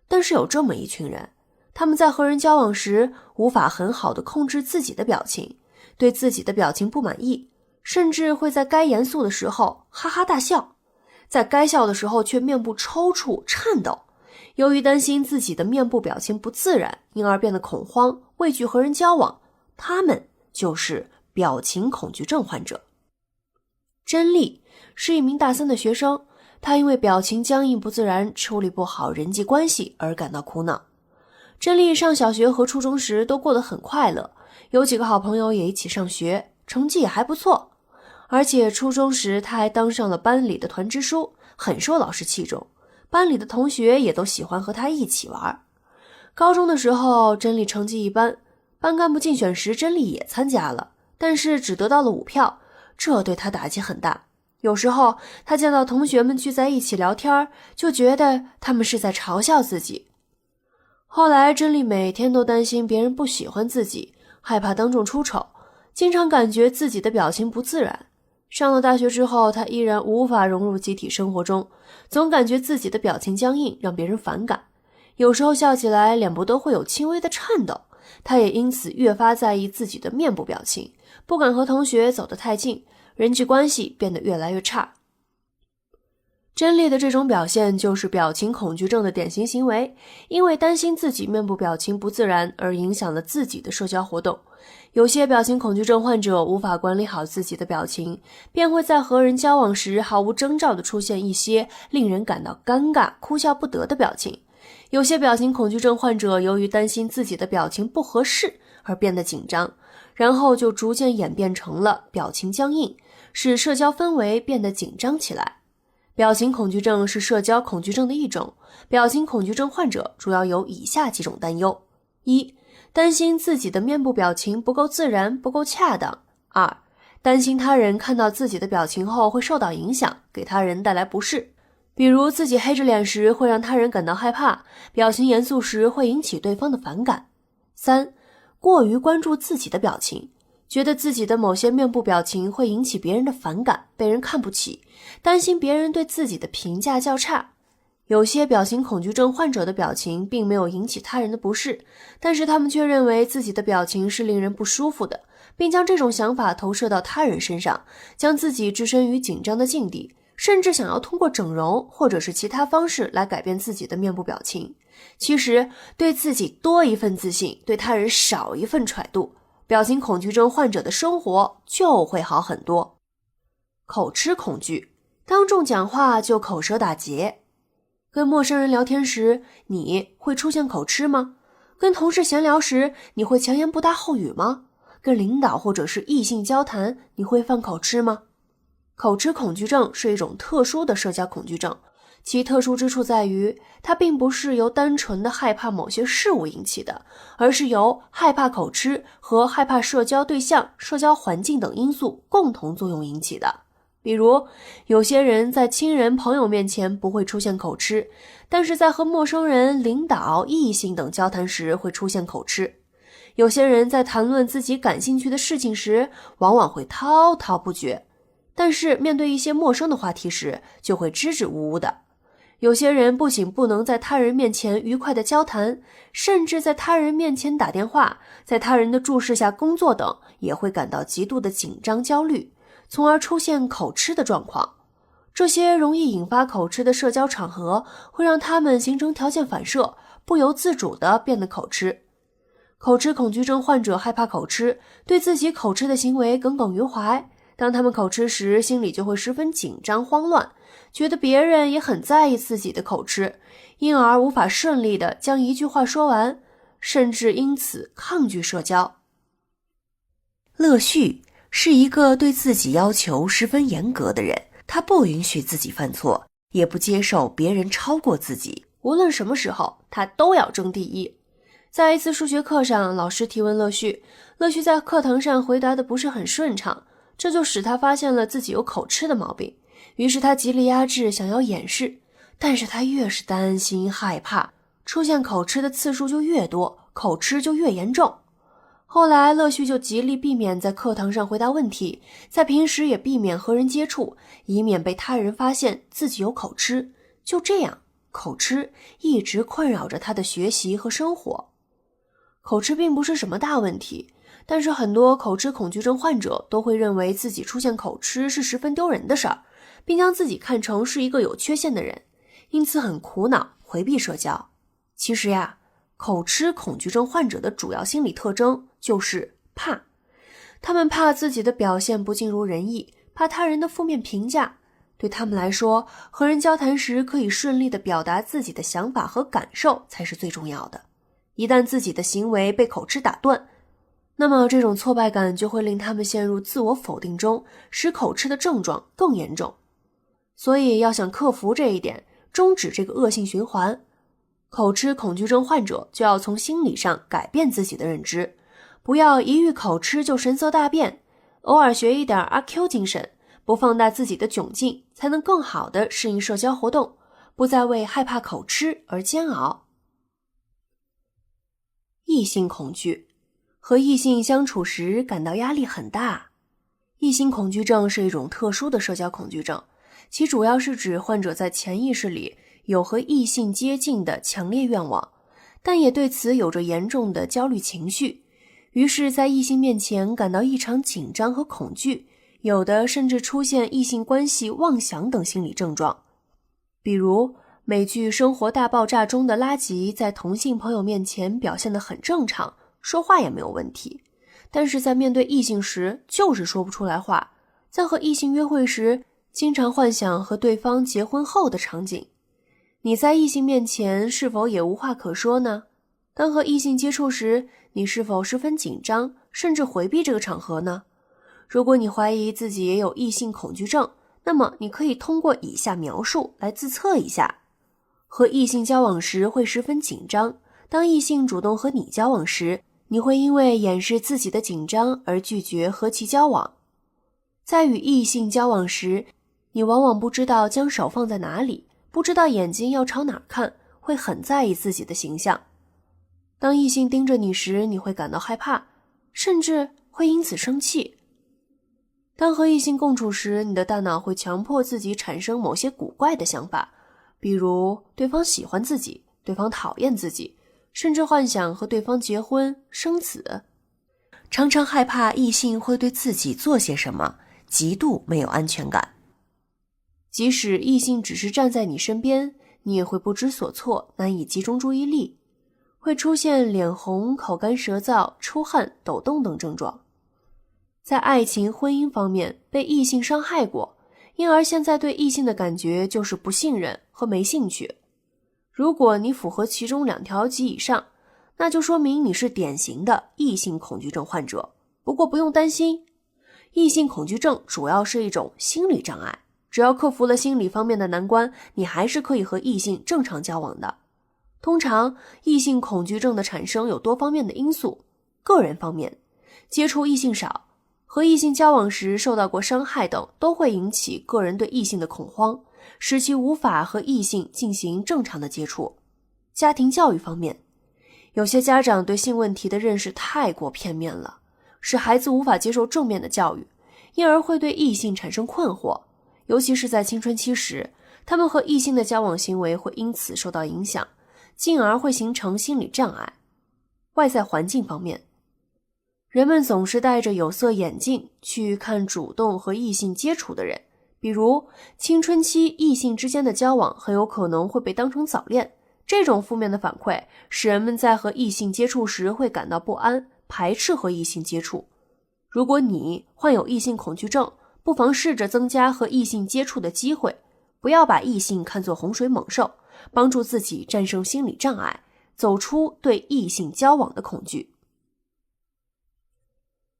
但是有这么一群人，他们在和人交往时，无法很好地控制自己的表情，对自己的表情不满意，甚至会在该严肃的时候哈哈大笑，在该笑的时候却面部抽搐颤抖。由于担心自己的面部表情不自然，因而变得恐慌畏惧和人交往，他们就是表情恐惧症患者。甄丽是一名大3的学生，她因为表情僵硬不自然，处理不好人际关系而感到苦恼。甄丽上小学和初中时都过得很快乐，有几个好朋友也一起上学，成绩也还不错。而且初中时她还当上了班里的团支书，很受老师器重，班里的同学也都喜欢和她一起玩。高中的时候，甄丽成绩一般，班干部竞选时甄丽也参加了，但是只得到了5票，这对她打击很大。有时候她见到同学们聚在一起聊天，就觉得他们是在嘲笑自己。后来甄丽每天都担心别人不喜欢自己，害怕当众出丑，经常感觉自己的表情不自然。上了大学之后，她依然无法融入集体生活中，总感觉自己的表情僵硬，让别人反感。有时候笑起来脸部都会有轻微的颤抖，她也因此越发在意自己的面部表情，不敢和同学走得太近，人际关系变得越来越差。甄丽的这种表现就是表情恐惧症的典型行为，因为担心自己面部表情不自然而影响了自己的社交活动。有些表情恐惧症患者无法管理好自己的表情，便会在和人交往时毫无征兆地出现一些令人感到尴尬、哭笑不得的表情。有些表情恐惧症患者由于担心自己的表情不合适而变得紧张，然后就逐渐演变成了表情僵硬，使社交氛围变得紧张起来。表情恐惧症是社交恐惧症的一种，表情恐惧症患者主要有以下几种担忧： 1. 担心自己的面部表情不够自然、不够恰当； 2. 担心他人看到自己的表情后会受到影响，给他人带来不适，比如自己黑着脸时会让他人感到害怕，表情严肃时会引起对方的反感。 3. 过于关注自己的表情，觉得自己的某些面部表情会引起别人的反感，被人看不起，担心别人对自己的评价较差。有些表情恐惧症患者的表情并没有引起他人的不适，但是他们却认为自己的表情是令人不舒服的，并将这种想法投射到他人身上，将自己置身于紧张的境地，甚至想要通过整容或者是其他方式来改变自己的面部表情。其实，对自己多一份自信，对他人少一份揣度，表情恐惧症患者的生活就会好很多。口吃恐惧，当众讲话就口舌打结。跟陌生人聊天时，你会出现口吃吗？跟同事闲聊时，你会前言不搭后语吗？跟领导或者是异性交谈，你会犯口吃吗？口吃恐惧症是一种特殊的社交恐惧症，其特殊之处在于，它并不是由单纯的害怕某些事物引起的，而是由害怕口吃和害怕社交对象、社交环境等因素共同作用引起的。比如，有些人在亲人、朋友面前不会出现口吃，但是在和陌生人、领导、异性等交谈时会出现口吃。有些人在谈论自己感兴趣的事情时，往往会滔滔不绝，但是面对一些陌生的话题时，就会支支吾吾的。有些人不仅不能在他人面前愉快的交谈，甚至在他人面前打电话，在他人的注视下工作等，也会感到极度的紧张焦虑，从而出现口吃的状况。这些容易引发口吃的社交场合，会让他们形成条件反射，不由自主地变得口吃。口吃恐惧症患者害怕口吃，对自己口吃的行为耿耿于怀。当他们口吃时，心里就会十分紧张慌乱，觉得别人也很在意自己的口吃，因而无法顺利地将一句话说完，甚至因此抗拒社交。乐旭是一个对自己要求十分严格的人，他不允许自己犯错，也不接受别人超过自己，无论什么时候他都要争第一。在一次数学课上，老师提问乐旭，乐旭在课堂上回答的不是很顺畅，这就使他发现了自己有口吃的毛病，于是他极力压制，想要掩饰，但是他越是担心害怕，出现口吃的次数就越多，口吃就越严重。后来乐旭就极力避免在课堂上回答问题，在平时也避免和人接触，以免被他人发现自己有口吃。就这样，口吃一直困扰着他的学习和生活。口吃并不是什么大问题，但是很多口吃恐惧症患者都会认为自己出现口吃是十分丢人的事儿，并将自己看成是一个有缺陷的人，因此很苦恼，回避社交。其实呀，口吃恐惧症患者的主要心理特征就是怕。他们怕自己的表现不尽如人意，怕他人的负面评价。对他们来说，和人交谈时可以顺利地表达自己的想法和感受才是最重要的。一旦自己的行为被口吃打断，那么这种挫败感就会令他们陷入自我否定中，使口吃的症状更严重。所以要想克服这一点，终止这个恶性循环，口吃恐惧症患者就要从心理上改变自己的认知，不要一遇口吃就神色大变，偶尔学一点阿 Q 精神，不放大自己的窘境，才能更好地适应社交活动，不再为害怕口吃而煎熬。异性恐惧，和异性相处时感到压力很大。异性恐惧症是一种特殊的社交恐惧症，其主要是指患者在潜意识里有和异性接近的强烈愿望，但也对此有着严重的焦虑情绪，于是在异性面前感到异常紧张和恐惧，有的甚至出现异性关系妄想等心理症状。比如美剧《生活大爆炸》中的拉吉在同性朋友面前表现得很正常，说话也没有问题，但是在面对异性时就是说不出来话，在和异性约会时经常幻想和对方结婚后的场景。你在异性面前是否也无话可说呢？当和异性接触时，你是否十分紧张，甚至回避这个场合呢？如果你怀疑自己也有异性恐惧症，那么你可以通过以下描述来自测一下。和异性交往时会十分紧张，当异性主动和你交往时，你会因为掩饰自己的紧张而拒绝和其交往。在与异性交往时，你往往不知道将手放在哪里，不知道眼睛要朝哪儿看，会很在意自己的形象。当异性盯着你时，你会感到害怕，甚至会因此生气。当和异性共处时，你的大脑会强迫自己产生某些古怪的想法，比如对方喜欢自己，对方讨厌自己，甚至幻想和对方结婚生子。常常害怕异性会对自己做些什么，极度没有安全感。即使异性只是站在你身边，你也会不知所措，难以集中注意力，会出现脸红、口干舌燥、出汗、抖动等症状。在爱情、婚姻方面被异性伤害过，因而现在对异性的感觉就是不信任和没兴趣。如果你符合其中2条及以上，那就说明你是典型的异性恐惧症患者。不过不用担心，异性恐惧症主要是一种心理障碍，只要克服了心理方面的难关，你还是可以和异性正常交往的。通常，异性恐惧症的产生有多方面的因素。个人方面，接触异性少，和异性交往时受到过伤害等，都会引起个人对异性的恐慌，使其无法和异性进行正常的接触。家庭教育方面，有些家长对性问题的认识太过片面了，使孩子无法接受正面的教育，因而会对异性产生困惑，尤其是在青春期时，他们和异性的交往行为会因此受到影响，进而会形成心理障碍。外在环境方面，人们总是戴着有色眼镜去看主动和异性接触的人，比如青春期异性之间的交往很有可能会被当成早恋，这种负面的反馈使人们在和异性接触时会感到不安，排斥和异性接触。如果你患有异性恐惧症，不妨试着增加和异性接触的机会，不要把异性看作洪水猛兽，帮助自己战胜心理障碍，走出对异性交往的恐惧。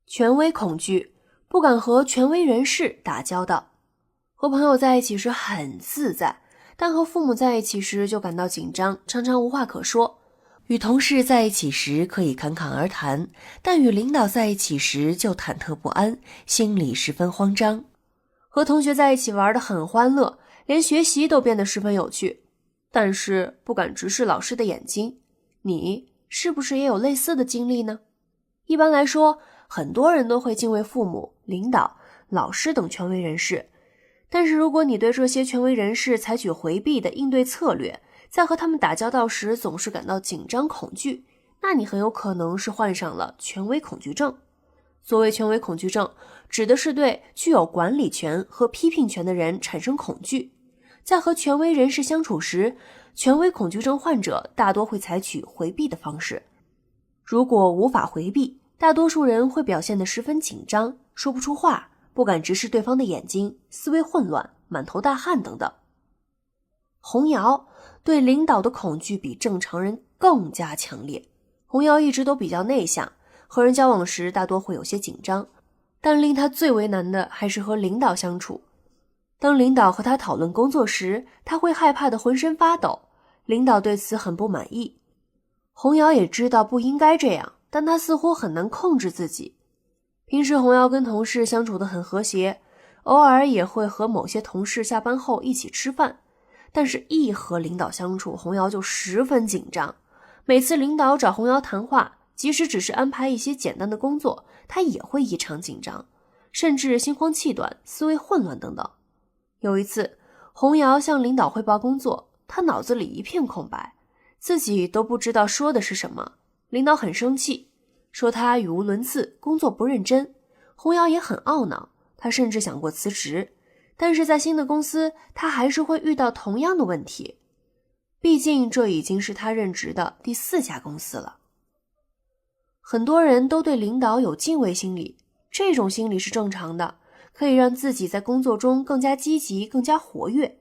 权威恐惧，不敢和权威人士打交道。和朋友在一起时很自在，但和父母在一起时就感到紧张，常常无话可说。与同事在一起时可以侃侃而谈，但与领导在一起时就忐忑不安，心里十分慌张。和同学在一起玩得很欢乐，连学习都变得十分有趣，但是不敢直视老师的眼睛。你是不是也有类似的经历呢？一般来说，很多人都会敬畏父母、领导、老师等权威人士。但是如果你对这些权威人士采取回避的应对策略，在和他们打交道时总是感到紧张恐惧，那你很有可能是患上了权威恐惧症。所谓权威恐惧症，指的是对具有管理权和批评权的人产生恐惧。在和权威人士相处时，权威恐惧症患者大多会采取回避的方式。如果无法回避，大多数人会表现得十分紧张，说不出话，不敢直视对方的眼睛，思维混乱，满头大汗等等。洪瑶对领导的恐惧比正常人更加强烈。洪瑶一直都比较内向，和人交往时大多会有些紧张，但令他最为难的还是和领导相处。当领导和他讨论工作时，他会害怕得浑身发抖，领导对此很不满意。洪瑶也知道不应该这样，但他似乎很难控制自己。平时洪瑶跟同事相处得很和谐，偶尔也会和某些同事下班后一起吃饭，但是一和领导相处，洪瑶就十分紧张。每次领导找洪瑶谈话，即使只是安排一些简单的工作，他也会异常紧张，甚至心慌气短、思维混乱等等。有一次，洪瑶向领导汇报工作，他脑子里一片空白，自己都不知道说的是什么。领导很生气，说他语无伦次，工作不认真。洪瑶也很懊恼，他甚至想过辞职，但是在新的公司，他还是会遇到同样的问题。毕竟这已经是他任职的第4家公司了。很多人都对领导有敬畏心理，这种心理是正常的，可以让自己在工作中更加积极、更加活跃。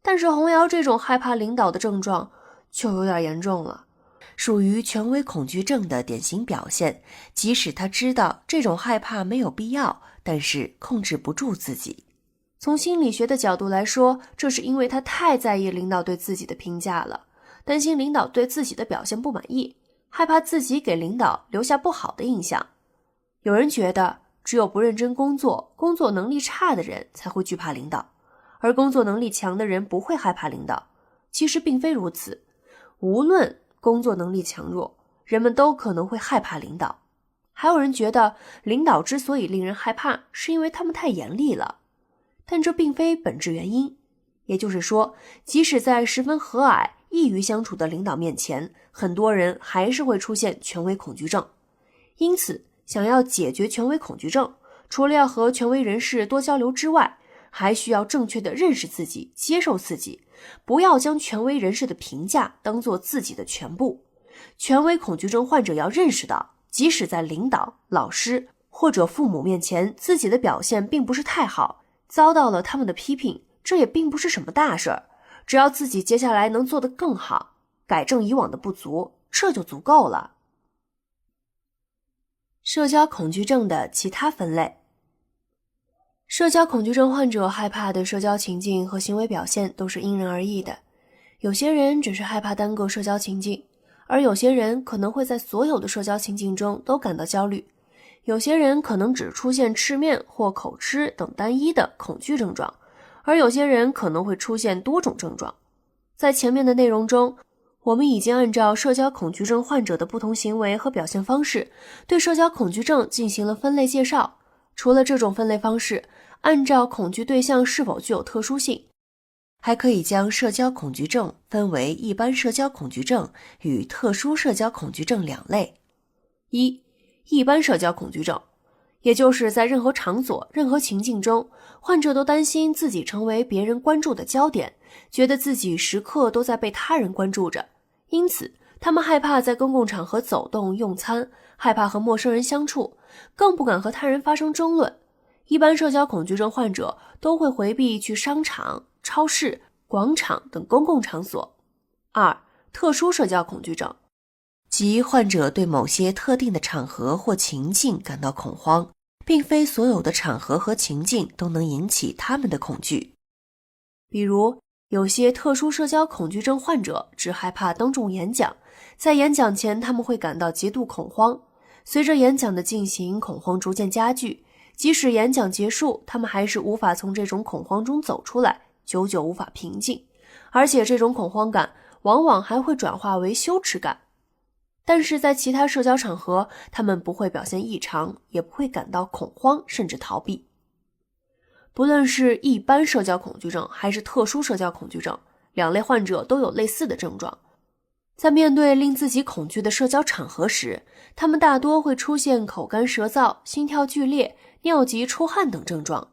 但是洪瑶这种害怕领导的症状就有点严重了，属于权威恐惧症的典型表现。即使他知道这种害怕没有必要，但是控制不住自己。从心理学的角度来说，这是因为他太在意领导对自己的评价了，担心领导对自己的表现不满意，害怕自己给领导留下不好的印象。有人觉得只有不认真工作、工作能力差的人才会惧怕领导，而工作能力强的人不会害怕领导。其实并非如此，无论工作能力强弱，人们都可能会害怕领导。还有人觉得领导之所以令人害怕，是因为他们太严厉了，但这并非本质原因。也就是说，即使在十分和蔼、易于相处的领导面前，很多人还是会出现权威恐惧症。因此，想要解决权威恐惧症，除了要和权威人士多交流之外，还需要正确的认识自己，接受自己，不要将权威人士的评价当作自己的全部。权威恐惧症患者要认识到，即使在领导、老师或者父母面前，自己的表现并不是太好，遭到了他们的批评，这也并不是什么大事儿。只要自己接下来能做得更好，改正以往的不足，这就足够了。社交恐惧症的其他分类。社交恐惧症患者害怕的社交情境和行为表现都是因人而异的。有些人只是害怕单个社交情境，而有些人可能会在所有的社交情境中都感到焦虑。有些人可能只出现吃面或口吃等单一的恐惧症状，而有些人可能会出现多种症状。在前面的内容中，我们已经按照社交恐惧症患者的不同行为和表现方式，对社交恐惧症进行了分类介绍。除了这种分类方式，按照恐惧对象是否具有特殊性，还可以将社交恐惧症分为一般社交恐惧症与特殊社交恐惧症2类。一般社交恐惧症，也就是在任何场所、任何情境中，患者都担心自己成为别人关注的焦点，觉得自己时刻都在被他人关注着，因此他们害怕在公共场合走动、用餐，害怕和陌生人相处，更不敢和他人发生争论。一般社交恐惧症患者都会回避去商场、超市、广场等公共场所。特殊社交恐惧症，即患者对某些特定的场合或情境感到恐慌，并非所有的场合和情境都能引起他们的恐惧。比如，有些特殊社交恐惧症患者只害怕当众演讲，在演讲前他们会感到极度恐慌，随着演讲的进行，恐慌逐渐加剧，即使演讲结束，他们还是无法从这种恐慌中走出来，久久无法平静，而且这种恐慌感往往还会转化为羞耻感。但是在其他社交场合，他们不会表现异常，也不会感到恐慌，甚至逃避。不论是一般社交恐惧症还是特殊社交恐惧症，两类患者都有类似的症状。在面对令自己恐惧的社交场合时，他们大多会出现口干舌燥、心跳剧烈、尿急出汗等症状。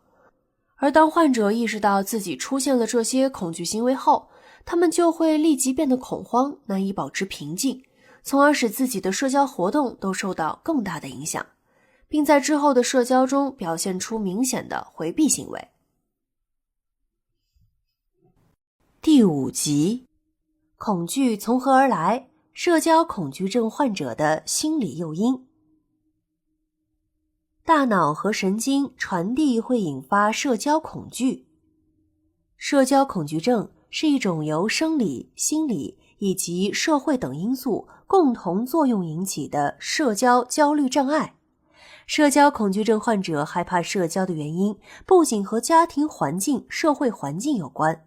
而当患者意识到自己出现了这些恐惧行为后，他们就会立即变得恐慌，难以保持平静，从而使自己的社交活动都受到更大的影响，并在之后的社交中表现出明显的回避行为。第5集，恐惧从何而来？社交恐惧症患者的心理诱因。大脑和神经传递会引发社交恐惧。社交恐惧症是一种由生理、心理以及社会等因素共同作用引起的社交焦虑障碍。社交恐惧症患者害怕社交的原因不仅和家庭环境、社会环境有关，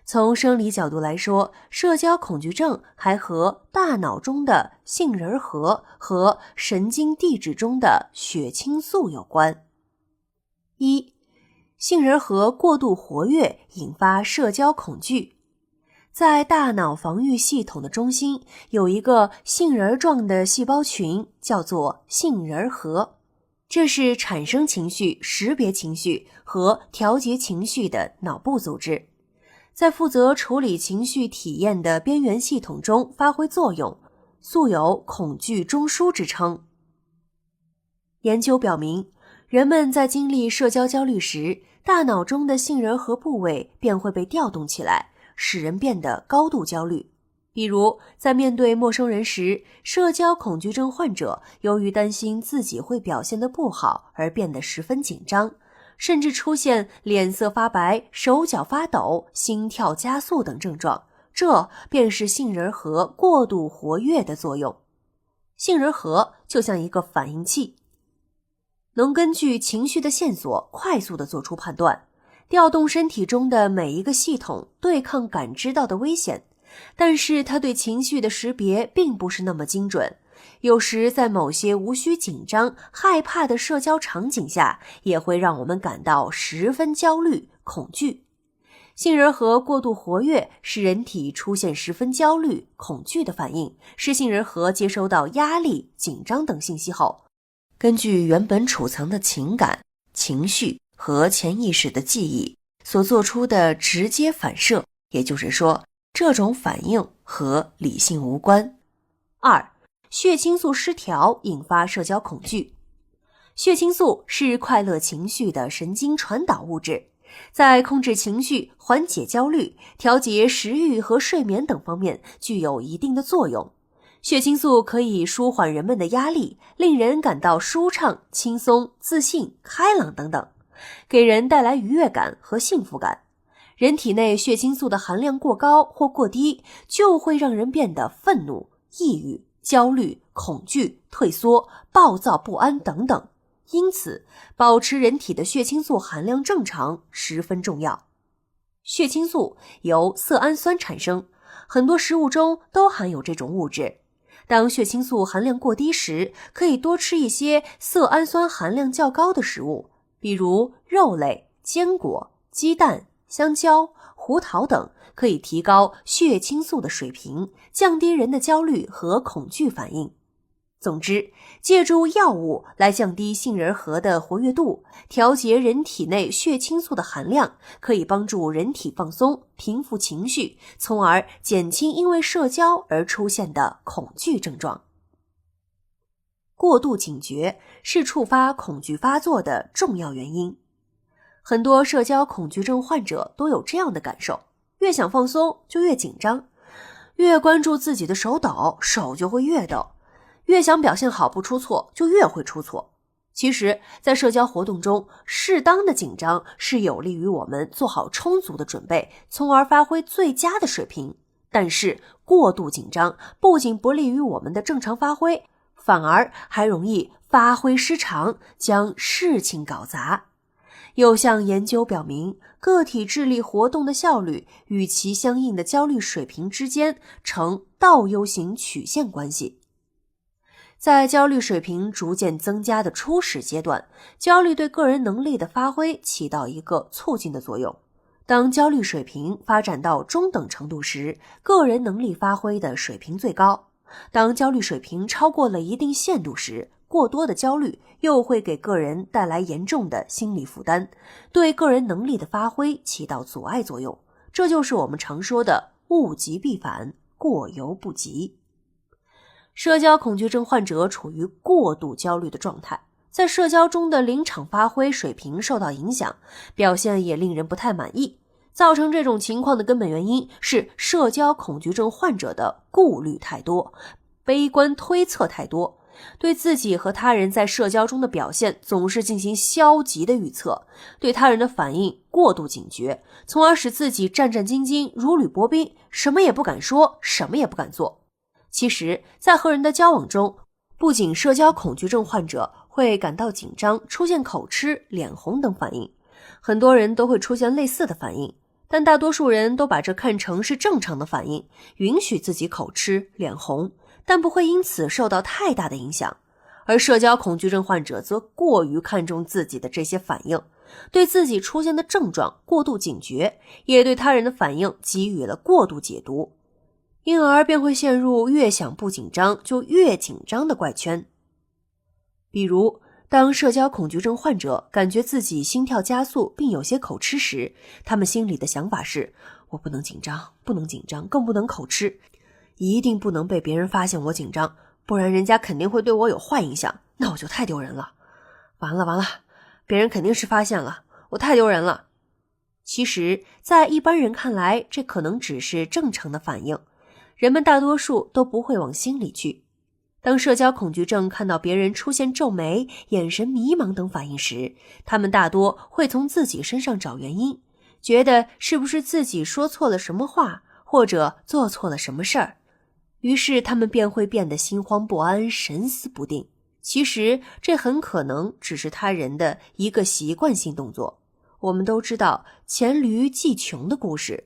从生理角度来说，社交恐惧症还和大脑中的杏仁核和神经递质中的血清素有关。1. 杏仁核过度活跃引发社交恐惧。在大脑防御系统的中心有一个杏仁状的细胞群，叫做杏仁核。这是产生情绪、识别情绪和调节情绪的脑部组织，在负责处理情绪体验的边缘系统中发挥作用，素有恐惧中枢之称。研究表明，人们在经历社交焦虑时，大脑中的杏仁核部位便会被调动起来，使人变得高度焦虑。比如，在面对陌生人时，社交恐惧症患者由于担心自己会表现得不好而变得十分紧张，甚至出现脸色发白、手脚发抖、心跳加速等症状，这便是杏仁核过度活跃的作用。杏仁核就像一个反应器，能根据情绪的线索快速地做出判断，调动身体中的每一个系统对抗感知到的危险，但是它对情绪的识别并不是那么精准，有时在某些无需紧张、害怕的社交场景下，也会让我们感到十分焦虑、恐惧。杏仁核过度活跃使人体出现十分焦虑、恐惧的反应，是杏仁核接收到压力、紧张等信息后，根据原本储藏的情感、情绪和潜意识的记忆所做出的直接反射，也就是说，这种反应和理性无关。2. 血清素失调引发社交恐惧。血清素是快乐情绪的神经传导物质，在控制情绪、缓解焦虑、调节食欲和睡眠等方面具有一定的作用。血清素可以舒缓人们的压力，令人感到舒畅、轻松、自信、开朗等等，给人带来愉悦感和幸福感。人体内血清素的含量过高或过低，就会让人变得愤怒、抑郁、焦虑、恐惧、退缩、暴躁不安等等。因此，保持人体的血清素含量正常十分重要。血清素由色氨酸产生，很多食物中都含有这种物质。当血清素含量过低时，可以多吃一些色氨酸含量较高的食物，比如肉类、坚果、鸡蛋、香蕉、胡桃等，可以提高血清素的水平，降低人的焦虑和恐惧反应。总之，借助药物来降低杏仁核的活跃度，调节人体内血清素的含量，可以帮助人体放松、平复情绪，从而减轻因为社交而出现的恐惧症状。过度警觉是触发恐惧发作的重要原因。很多社交恐惧症患者都有这样的感受，越想放松就越紧张，越关注自己的手抖，手就会越抖，越想表现好不出错，就越会出错。其实，在社交活动中，适当的紧张是有利于我们做好充足的准备，从而发挥最佳的水平。但是，过度紧张不仅不利于我们的正常发挥，反而还容易发挥失常，将事情搞砸。有项研究表明，个体智力活动的效率与其相应的焦虑水平之间呈倒 U 型曲线关系。在焦虑水平逐渐增加的初始阶段，焦虑对个人能力的发挥起到一个促进的作用。当焦虑水平发展到中等程度时，个人能力发挥的水平最高。当焦虑水平超过了一定限度时，过多的焦虑又会给个人带来严重的心理负担，对个人能力的发挥起到阻碍作用。这就是我们常说的物极必反，过犹不及。社交恐惧症患者处于过度焦虑的状态，在社交中的临场发挥水平受到影响，表现也令人不太满意。造成这种情况的根本原因是社交恐惧症患者的顾虑太多，悲观推测太多，对自己和他人在社交中的表现总是进行消极的预测，对他人的反应过度警觉，从而使自己战战兢兢，如履薄冰，什么也不敢说，什么也不敢做。其实，在和人的交往中，不仅社交恐惧症患者会感到紧张，出现口吃、脸红等反应，很多人都会出现类似的反应，但大多数人都把这看成是正常的反应，允许自己口吃、脸红，但不会因此受到太大的影响。而社交恐惧症患者则过于看重自己的这些反应，对自己出现的症状过度警觉，也对他人的反应给予了过度解读，因而便会陷入越想不紧张就越紧张的怪圈。比如，当社交恐惧症患者感觉自己心跳加速并有些口吃时，他们心里的想法是：我不能紧张，不能紧张，更不能口吃，一定不能被别人发现我紧张，不然人家肯定会对我有坏印象，那我就太丢人了。完了，别人肯定是发现了，我太丢人了。其实，在一般人看来，这可能只是正常的反应，人们大多数都不会往心里去。当社交恐惧症看到别人出现皱眉、眼神迷茫等反应时，他们大多会从自己身上找原因，觉得是不是自己说错了什么话，或者做错了什么事儿，于是他们便会变得心慌不安、神思不定。其实这很可能只是他人的一个习惯性动作。我们都知道黔驴技穷的故事。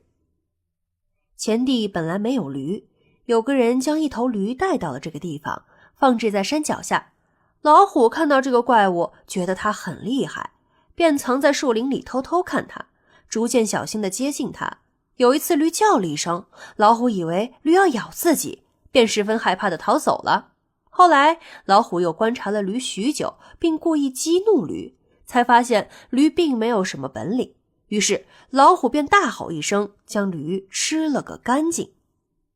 前地本来没有驴，有个人将一头驴带到了这个地方，放置在山脚下。老虎看到这个怪物，觉得它很厉害，便藏在树林里偷偷看它，逐渐小心地接近它。有一次驴叫了一声，老虎以为驴要咬自己，便十分害怕地逃走了。后来老虎又观察了驴许久，并故意激怒驴，才发现驴并没有什么本领，于是老虎便大吼一声，将驴吃了个干净。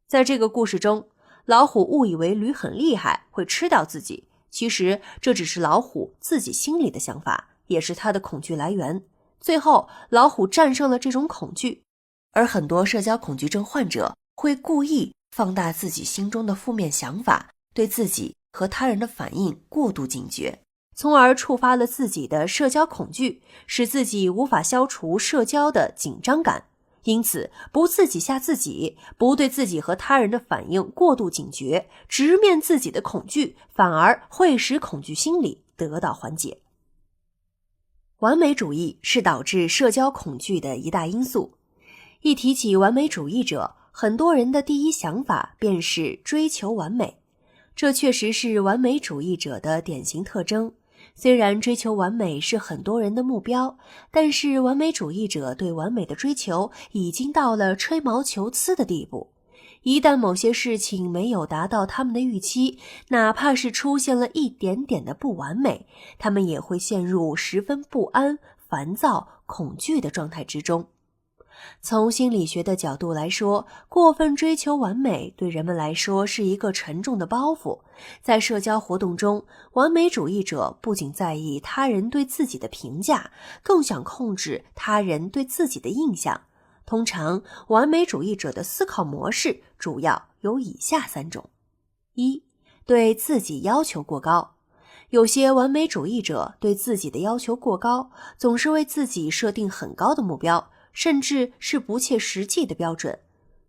在这个故事中，老虎误以为驴很厉害，会吃掉自己，其实这只是老虎自己心里的想法，也是他的恐惧来源。最后老虎战胜了这种恐惧。而很多社交恐惧症患者会故意放大自己心中的负面想法，对自己和他人的反应过度警觉，从而触发了自己的社交恐惧，使自己无法消除社交的紧张感。因此，不自己吓自己，不对自己和他人的反应过度警觉，直面自己的恐惧，反而会使恐惧心理得到缓解。完美主义是导致社交恐惧的一大因素。一提起完美主义者，很多人的第一想法便是追求完美。这确实是完美主义者的典型特征。虽然追求完美是很多人的目标，但是完美主义者对完美的追求已经到了吹毛求疵的地步。一旦某些事情没有达到他们的预期，哪怕是出现了一点点的不完美，他们也会陷入十分不安、烦躁、恐惧的状态之中。从心理学的角度来说，过分追求完美对人们来说是一个沉重的包袱。在社交活动中，完美主义者不仅在意他人对自己的评价，更想控制他人对自己的印象。通常，完美主义者的思考模式主要有以下3种。1. 对自己要求过高。有些完美主义者对自己的要求过高，总是为自己设定很高的目标，甚至是不切实际的标准。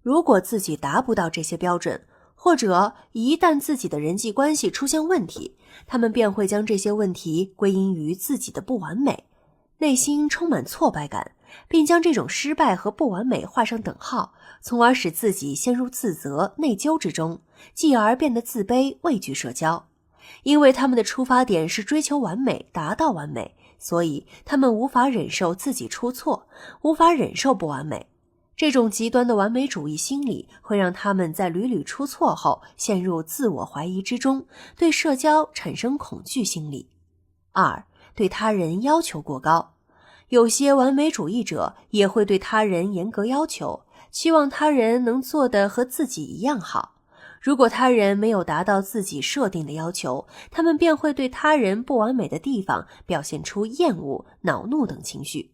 如果自己达不到这些标准，或者一旦自己的人际关系出现问题，他们便会将这些问题归因于自己的不完美，内心充满挫败感，并将这种失败和不完美画上等号，从而使自己陷入自责、内疚之中，继而变得自卑、畏惧社交。因为他们的出发点是追求完美，达到完美，所以他们无法忍受自己出错，无法忍受不完美。这种极端的完美主义心理会让他们在屡屡出错后陷入自我怀疑之中，对社交产生恐惧心理。2. 对他人要求过高。有些完美主义者也会对他人严格要求，期望他人能做得和自己一样好。如果他人没有达到自己设定的要求，他们便会对他人不完美的地方表现出厌恶、恼怒等情绪。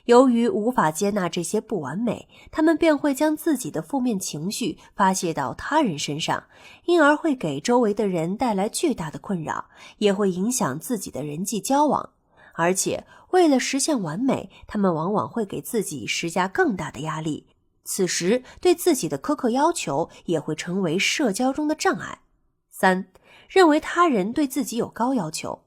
由于无法接纳这些不完美，他们便会将自己的负面情绪发泄到他人身上，因而会给周围的人带来巨大的困扰，也会影响自己的人际交往。而且，为了实现完美，他们往往会给自己施加更大的压力。此时，对自己的苛刻要求也会成为社交中的障碍。3. 认为他人对自己有高要求。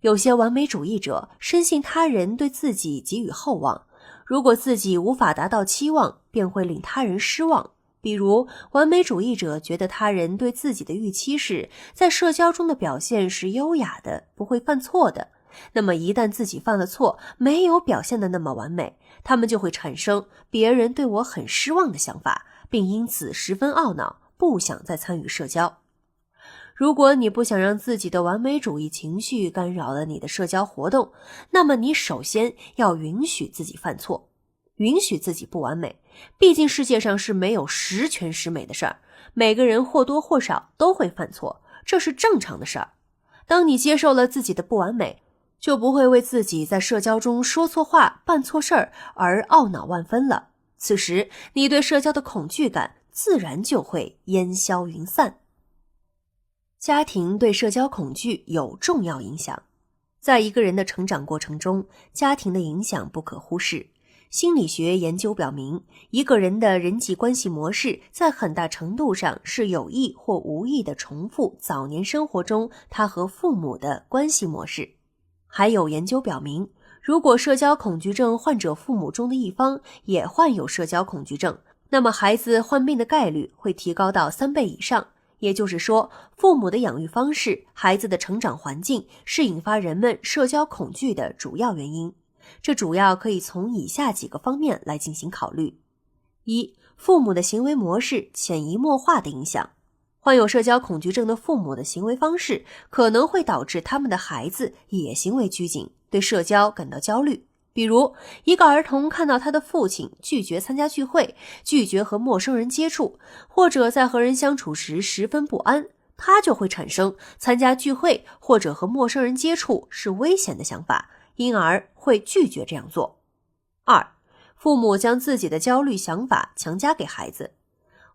有些完美主义者深信他人对自己给予厚望，如果自己无法达到期望，便会令他人失望。比如，完美主义者觉得他人对自己的预期是在社交中的表现是优雅的，不会犯错的。那么一旦自己犯了错，没有表现得那么完美，他们就会产生别人对我很失望的想法，并因此十分懊恼，不想再参与社交。如果你不想让自己的完美主义情绪干扰了你的社交活动，那么你首先要允许自己犯错，允许自己不完美。毕竟世界上是没有十全十美的事儿，每个人或多或少都会犯错，这是正常的事儿。当你接受了自己的不完美，就不会为自己在社交中说错话、办错事儿而懊恼万分了。此时，你对社交的恐惧感自然就会烟消云散。家庭对社交恐惧有重要影响。在一个人的成长过程中，家庭的影响不可忽视。心理学研究表明，一个人的人际关系模式在很大程度上是有意或无意地重复早年生活中他和父母的关系模式。还有研究表明，如果社交恐惧症患者父母中的一方也患有社交恐惧症，那么孩子患病的概率会提高到3倍以上。也就是说，父母的养育方式、孩子的成长环境是引发人们社交恐惧的主要原因。这主要可以从以下几个方面来进行考虑。1. 父母的行为模式潜移默化的影响。患有社交恐惧症的父母的行为方式可能会导致他们的孩子也行为拘谨，对社交感到焦虑。比如，一个儿童看到他的父亲拒绝参加聚会，拒绝和陌生人接触，或者在和人相处时十分不安，他就会产生参加聚会或者和陌生人接触是危险的想法，因而会拒绝这样做。2. 父母将自己的焦虑想法强加给孩子。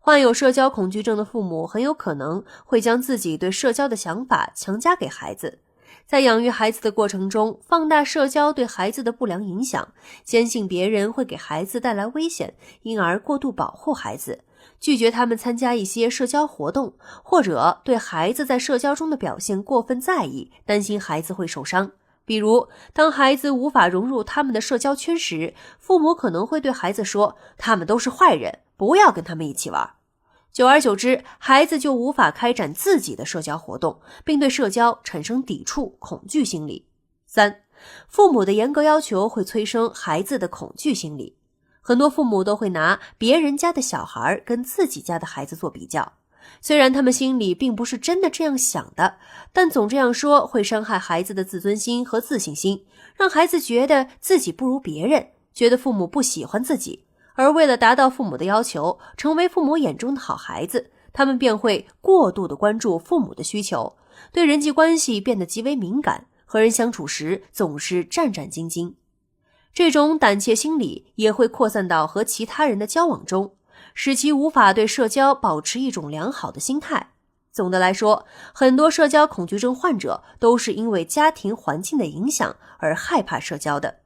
患有社交恐惧症的父母很有可能会将自己对社交的想法强加给孩子，在养育孩子的过程中，放大社交对孩子的不良影响，坚信别人会给孩子带来危险，因而过度保护孩子，拒绝他们参加一些社交活动，或者对孩子在社交中的表现过分在意，担心孩子会受伤。比如，当孩子无法融入他们的社交圈时，父母可能会对孩子说，他们都是坏人，不要跟他们一起玩。久而久之，孩子就无法开展自己的社交活动，并对社交产生抵触、恐惧心理。3. 父母的严格要求会催生孩子的恐惧心理。很多父母都会拿别人家的小孩跟自己家的孩子做比较，虽然他们心里并不是真的这样想的，但总这样说会伤害孩子的自尊心和自信心，让孩子觉得自己不如别人，觉得父母不喜欢自己。而为了达到父母的要求，成为父母眼中的好孩子，他们便会过度地关注父母的需求，对人际关系变得极为敏感，和人相处时总是战战兢兢。这种胆怯心理也会扩散到和其他人的交往中，使其无法对社交保持一种良好的心态。总的来说，很多社交恐惧症患者都是因为家庭环境的影响而害怕社交的。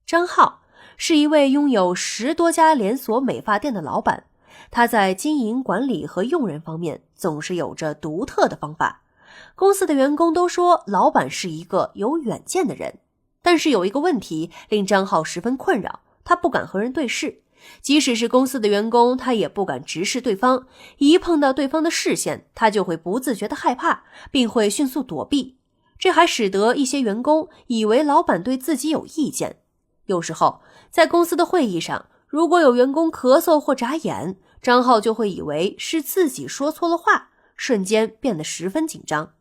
张浩是一位拥有10多家连锁美发店的老板，他在经营管理和用人方面总是有着独特的方法。公司的员工都说老板是一个有远见的人，但是有一个问题令张浩十分困扰，他不敢和人对视，即使是公司的员工，他也不敢直视对方，一碰到对方的视线，他就会不自觉地害怕，并会迅速躲避。这还使得一些员工以为老板对自己有意见。有时候，在公司的会议上，如果有员工咳嗽或眨眼，张浩就会以为是自己说错了话，瞬间变得十分紧张。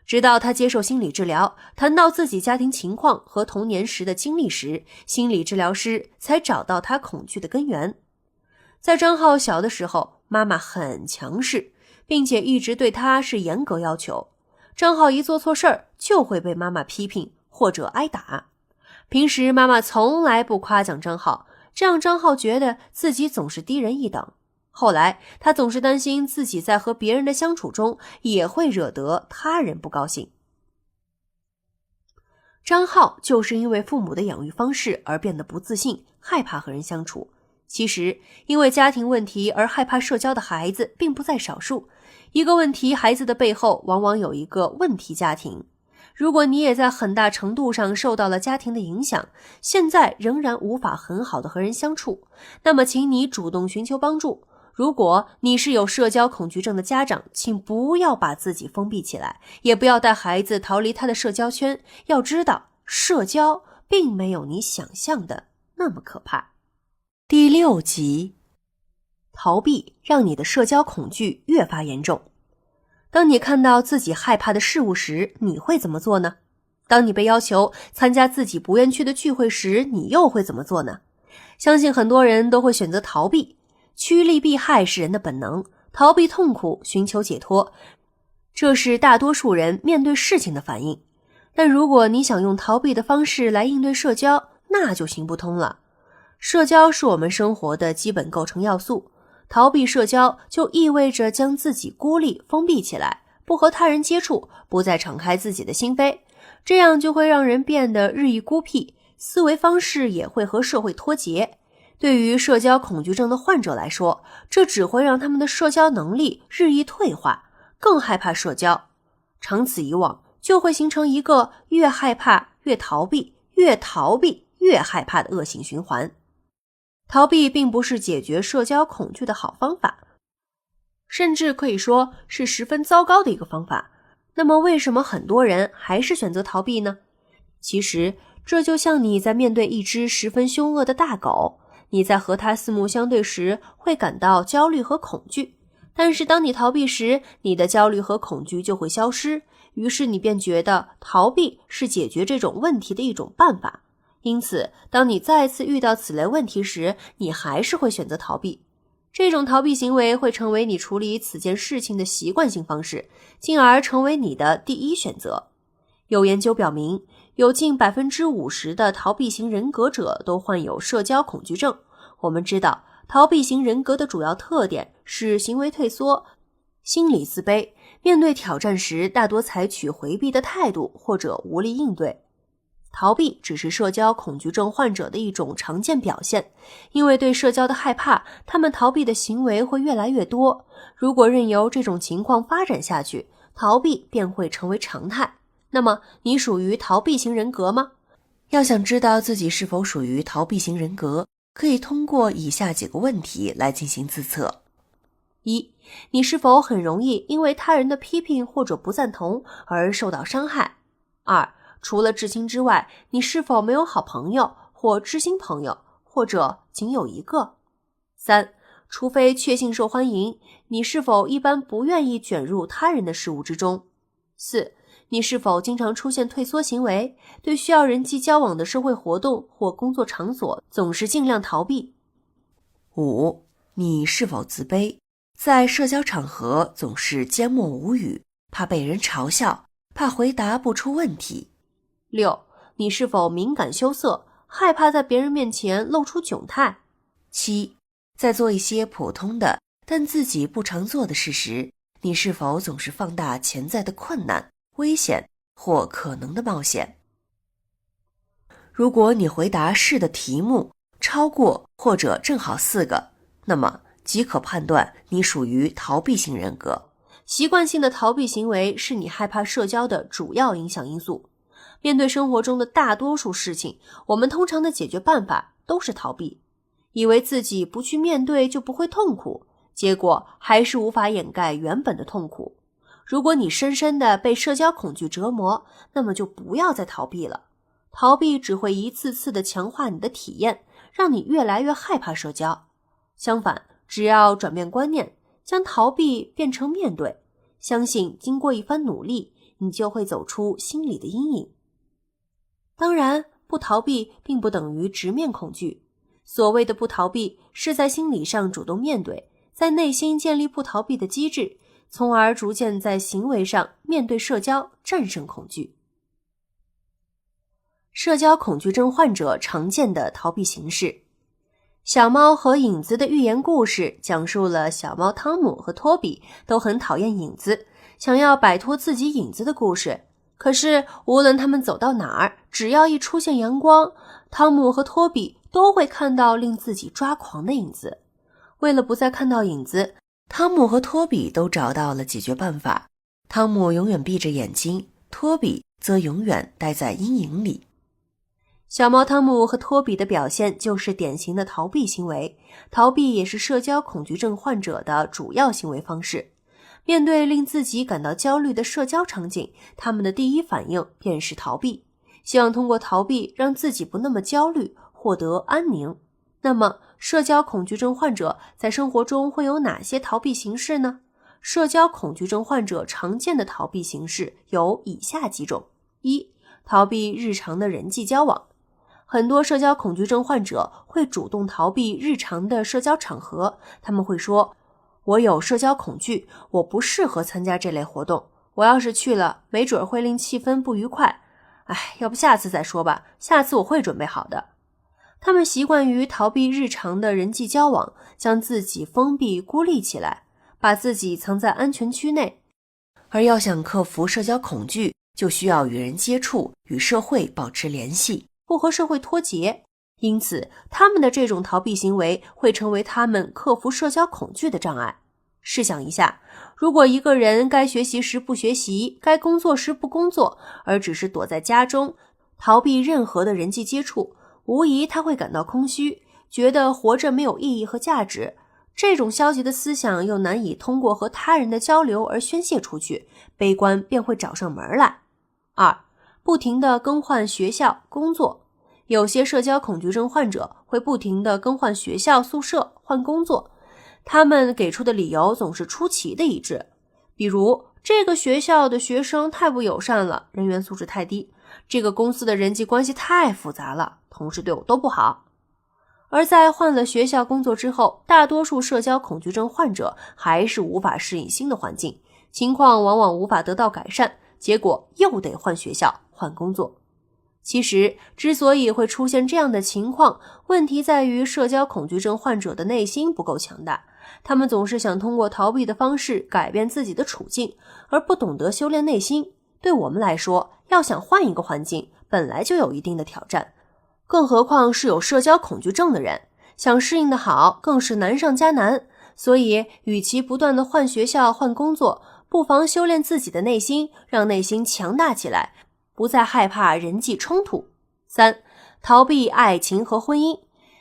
直到他接受心理治疗，谈到自己家庭情况和童年时的经历时，心理治疗师才找到他恐惧的根源。在张浩小的时候，妈妈很强势，并且一直对他是严格要求。张浩一做错事儿，就会被妈妈批评或者挨打。平时妈妈从来不夸奖张浩，这让张浩觉得自己总是低人一等。后来他总是担心自己在和别人的相处中也会惹得他人不高兴。张浩就是因为父母的养育方式而变得不自信，害怕和人相处。其实因为家庭问题而害怕社交的孩子并不在少数，一个问题孩子的背后往往有一个问题家庭。如果你也在很大程度上受到了家庭的影响，现在仍然无法很好的和人相处，那么请你主动寻求帮助。如果你是有社交恐惧症的家长，请不要把自己封闭起来，也不要带孩子逃离他的社交圈。要知道，社交并没有你想象的那么可怕。第6集，逃避让你的社交恐惧越发严重。当你看到自己害怕的事物时，你会怎么做呢？当你被要求参加自己不愿去的聚会时，你又会怎么做呢？相信很多人都会选择逃避。趋利避害是人的本能，逃避痛苦，寻求解脱，这是大多数人面对事情的反应。但如果你想用逃避的方式来应对社交，那就行不通了。社交是我们生活的基本构成要素，逃避社交就意味着将自己孤立封闭起来，不和他人接触，不再敞开自己的心扉，这样就会让人变得日益孤僻，思维方式也会和社会脱节。对于社交恐惧症的患者来说，这只会让他们的社交能力日益退化，更害怕社交。长此以往，就会形成一个越害怕越逃避，越逃避越害怕的恶性循环。逃避并不是解决社交恐惧的好方法，甚至可以说是十分糟糕的一个方法。那么为什么很多人还是选择逃避呢？其实这就像你在面对一只十分凶恶的大狗，你在和它四目相对时会感到焦虑和恐惧，但是当你逃避时，你的焦虑和恐惧就会消失，于是你便觉得逃避是解决这种问题的一种办法。因此，当你再次遇到此类问题时，你还是会选择逃避。这种逃避行为会成为你处理此件事情的习惯性方式，进而成为你的第一选择。有研究表明，有近 50% 的逃避型人格者都患有社交恐惧症。我们知道，逃避型人格的主要特点是行为退缩、心理自卑，面对挑战时大多采取回避的态度或者无力应对。逃避只是社交恐惧症患者的一种常见表现，因为对社交的害怕，他们逃避的行为会越来越多。如果任由这种情况发展下去，逃避便会成为常态。那么，你属于逃避型人格吗？要想知道自己是否属于逃避型人格，可以通过以下几个问题来进行自测。1. 你是否很容易因为他人的批评或者不赞同而受到伤害？ 2. 除了至亲之外，你是否没有好朋友或知心朋友，或者仅有一个？ 3. 除非确信受欢迎，你是否一般不愿意卷入他人的事物之中？ 4. 你是否经常出现退缩行为，对需要人际交往的社会活动或工作场所总是尽量逃避？ 5. 你是否自卑，在社交场合总是缄默无语，怕被人嘲笑，怕回答不出问题？ 6. 你是否敏感羞涩，害怕在别人面前露出窘态？ 7. 在做一些普通的但自己不常做的事时，你是否总是放大潜在的困难、危险或可能的冒险？如果你回答是的题目超过或者正好4个，那么即可判断你属于逃避型人格。习惯性的逃避行为是你害怕社交的主要影响因素。面对生活中的大多数事情，我们通常的解决办法都是逃避。以为自己不去面对就不会痛苦，结果还是无法掩盖原本的痛苦。如果你深深地被社交恐惧折磨，那么就不要再逃避了。逃避只会一次次地强化你的体验，让你越来越害怕社交。相反，只要转变观念，将逃避变成面对，相信经过一番努力，你就会走出心理的阴影。当然，不逃避并不等于直面恐惧。所谓的不逃避，是在心理上主动面对，在内心建立不逃避的机制，从而逐渐在行为上面对社交，战胜恐惧。社交恐惧症患者常见的逃避形式。小猫和影子的寓言故事讲述了小猫汤姆和托比都很讨厌影子，想要摆脱自己影子的故事。可是无论他们走到哪儿，只要一出现阳光，汤姆和托比都会看到令自己抓狂的影子。为了不再看到影子，汤姆和托比都找到了解决办法。汤姆永远闭着眼睛，托比则永远待在阴影里。小猫汤姆和托比的表现就是典型的逃避行为，逃避也是社交恐惧症患者的主要行为方式。面对令自己感到焦虑的社交场景，他们的第一反应便是逃避，希望通过逃避让自己不那么焦虑，获得安宁。那么，社交恐惧症患者在生活中会有哪些逃避形式呢？社交恐惧症患者常见的逃避形式有以下几种：一、逃避日常的人际交往。很多社交恐惧症患者会主动逃避日常的社交场合，他们会说，我有社交恐惧，我不适合参加这类活动，我要是去了，没准会令气氛不愉快。要不下次再说吧，下次我会准备好的。他们习惯于逃避日常的人际交往，将自己封闭孤立起来，把自己藏在安全区内。而要想克服社交恐惧，就需要与人接触，与社会保持联系，不和社会脱节。因此，他们的这种逃避行为会成为他们克服社交恐惧的障碍。试想一下，如果一个人该学习时不学习，该工作时不工作，而只是躲在家中，逃避任何的人际接触，无疑他会感到空虚，觉得活着没有意义和价值。这种消极的思想又难以通过和他人的交流而宣泄出去，悲观便会找上门来。二、不停地更换学校、工作。有些社交恐惧症患者会不停地更换学校、宿舍、换工作，他们给出的理由总是出奇的一致。比如，这个学校的学生太不友善了，人员素质太低；这个公司的人际关系太复杂了，同事对我都不好。而在换了学校工作之后，大多数社交恐惧症患者还是无法适应新的环境，情况往往无法得到改善，结果又得换学校、换工作。其实，之所以会出现这样的情况，问题在于社交恐惧症患者的内心不够强大，他们总是想通过逃避的方式改变自己的处境，而不懂得修炼内心。对我们来说，要想换一个环境，本来就有一定的挑战，更何况是有社交恐惧症的人，想适应的好，更是难上加难。所以，与其不断的换学校、换工作，不妨修炼自己的内心，让内心强大起来，不再害怕人际冲突。三、逃避爱情和婚姻。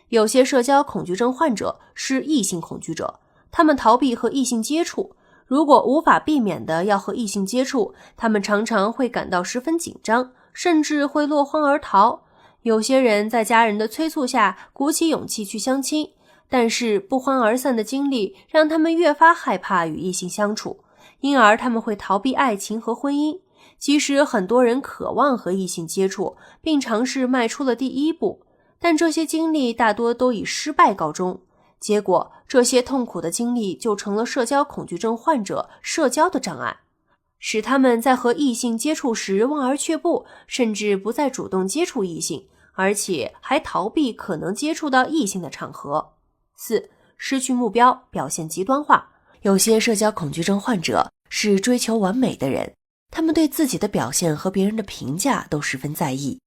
有些社交恐惧症患者是异性恐惧者，他们逃避和异性接触，如果无法避免的要和异性接触，他们常常会感到十分紧张，甚至会落荒而逃。有些人在家人的催促下鼓起勇气去相亲，但是不欢而散的经历让他们越发害怕与异性相处，因而他们会逃避爱情和婚姻。即使很多人渴望和异性接触，并尝试迈出了第一步，但这些经历大多都以失败告终。结果，这些痛苦的经历就成了社交恐惧症患者社交的障碍，使他们在和异性接触时望而却步，甚至不再主动接触异性，而且还逃避可能接触到异性的场合。四、失去目标，表现极端化。有些社交恐惧症患者是追求完美的人，他们对自己的表现和别人的评价都十分在意。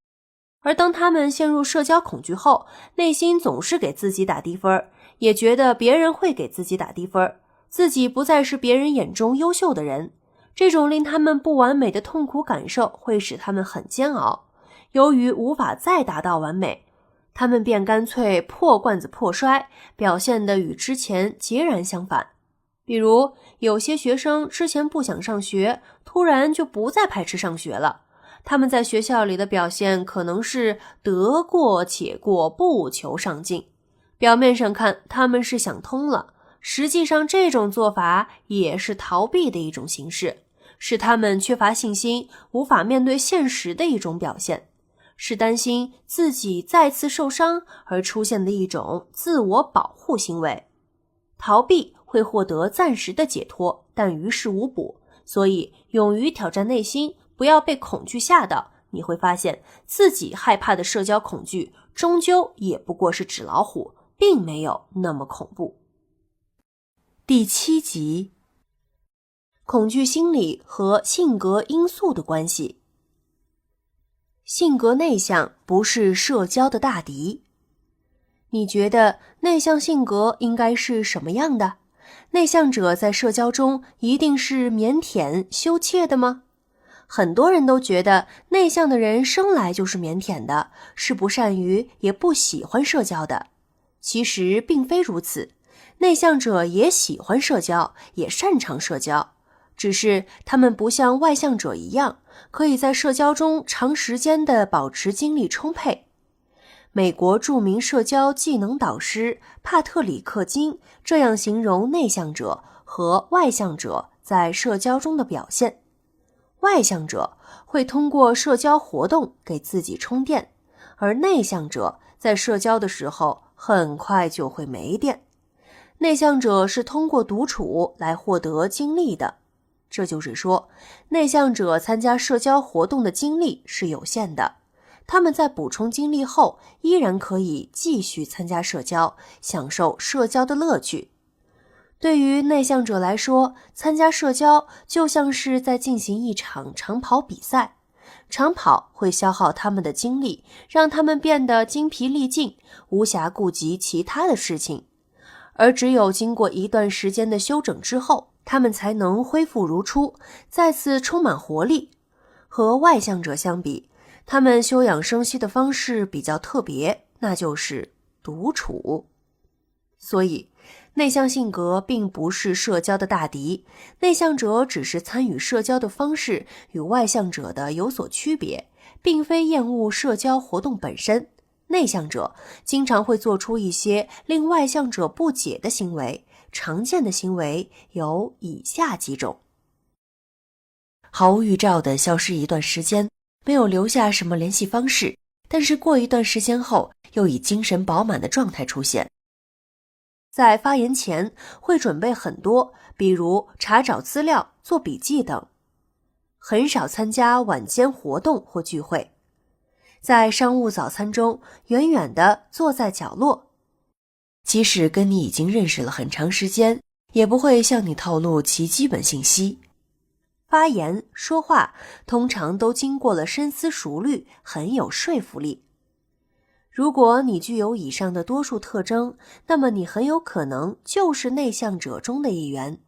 而当他们陷入社交恐惧后，内心总是给自己打低分，也觉得别人会给自己打低分，自己不再是别人眼中优秀的人。这种令他们不完美的痛苦感受会使他们很煎熬。由于无法再达到完美，他们便干脆破罐子破摔，表现得与之前截然相反。比如，有些学生之前不想上学，突然就不再排斥上学了。他们在学校里的表现可能是得过且过，不求上进。表面上看，他们是想通了，实际上这种做法也是逃避的一种形式，是他们缺乏信心，无法面对现实的一种表现，是担心自己再次受伤而出现的一种自我保护行为。逃避会获得暂时的解脱，但于事无补，所以勇于挑战内心，不要被恐惧吓到，你会发现自己害怕的社交恐惧终究也不过是纸老虎，并没有那么恐怖。第7集，恐惧心理和性格因素的关系。性格内向不是社交的大敌。你觉得内向性格应该是什么样的？内向者在社交中一定是腼腆羞怯的吗？很多人都觉得内向的人生来就是腼腆的，是不善于也不喜欢社交的。其实并非如此，内向者也喜欢社交，也擅长社交，只是他们不像外向者一样，可以在社交中长时间地保持精力充沛。美国著名社交技能导师帕特里克金这样形容内向者和外向者在社交中的表现：外向者会通过社交活动给自己充电，而内向者在社交的时候很快就会没电。内向者是通过独处来获得精力的，这就是说，内向者参加社交活动的精力是有限的，他们在补充精力后依然可以继续参加社交，享受社交的乐趣。对于内向者来说，参加社交就像是在进行一场长跑比赛，长跑会消耗他们的精力，让他们变得精疲力尽，无暇顾及其他的事情。而只有经过一段时间的休整之后，他们才能恢复如初，再次充满活力。和外向者相比，他们休养生息的方式比较特别，那就是独处。所以，内向性格并不是社交的大敌，内向者只是参与社交的方式与外向者的有所区别，并非厌恶社交活动本身。内向者经常会做出一些令外向者不解的行为，常见的行为有以下几种：毫无预兆地消失一段时间，没有留下什么联系方式，但是过一段时间后又以精神饱满的状态出现。在发言前会准备很多，比如查找资料、做笔记等。很少参加晚间活动或聚会。在商务早餐中远远地坐在角落。即使跟你已经认识了很长时间，也不会向你透露其基本信息。发言、说话通常都经过了深思熟虑，很有说服力。如果你具有以上的多数特征，那么你很有可能就是内向者中的一员。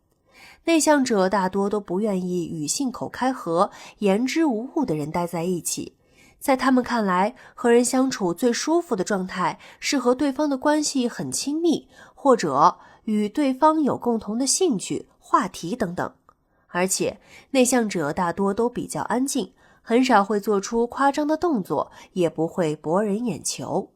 内向者大多都不愿意与信口开河、言之无物的人待在一起。在他们看来，和人相处最舒服的状态是和对方的关系很亲密，或者与对方有共同的兴趣、话题等等。而且，内向者大多都比较安静，很少会做出夸张的动作，也不会博人眼球。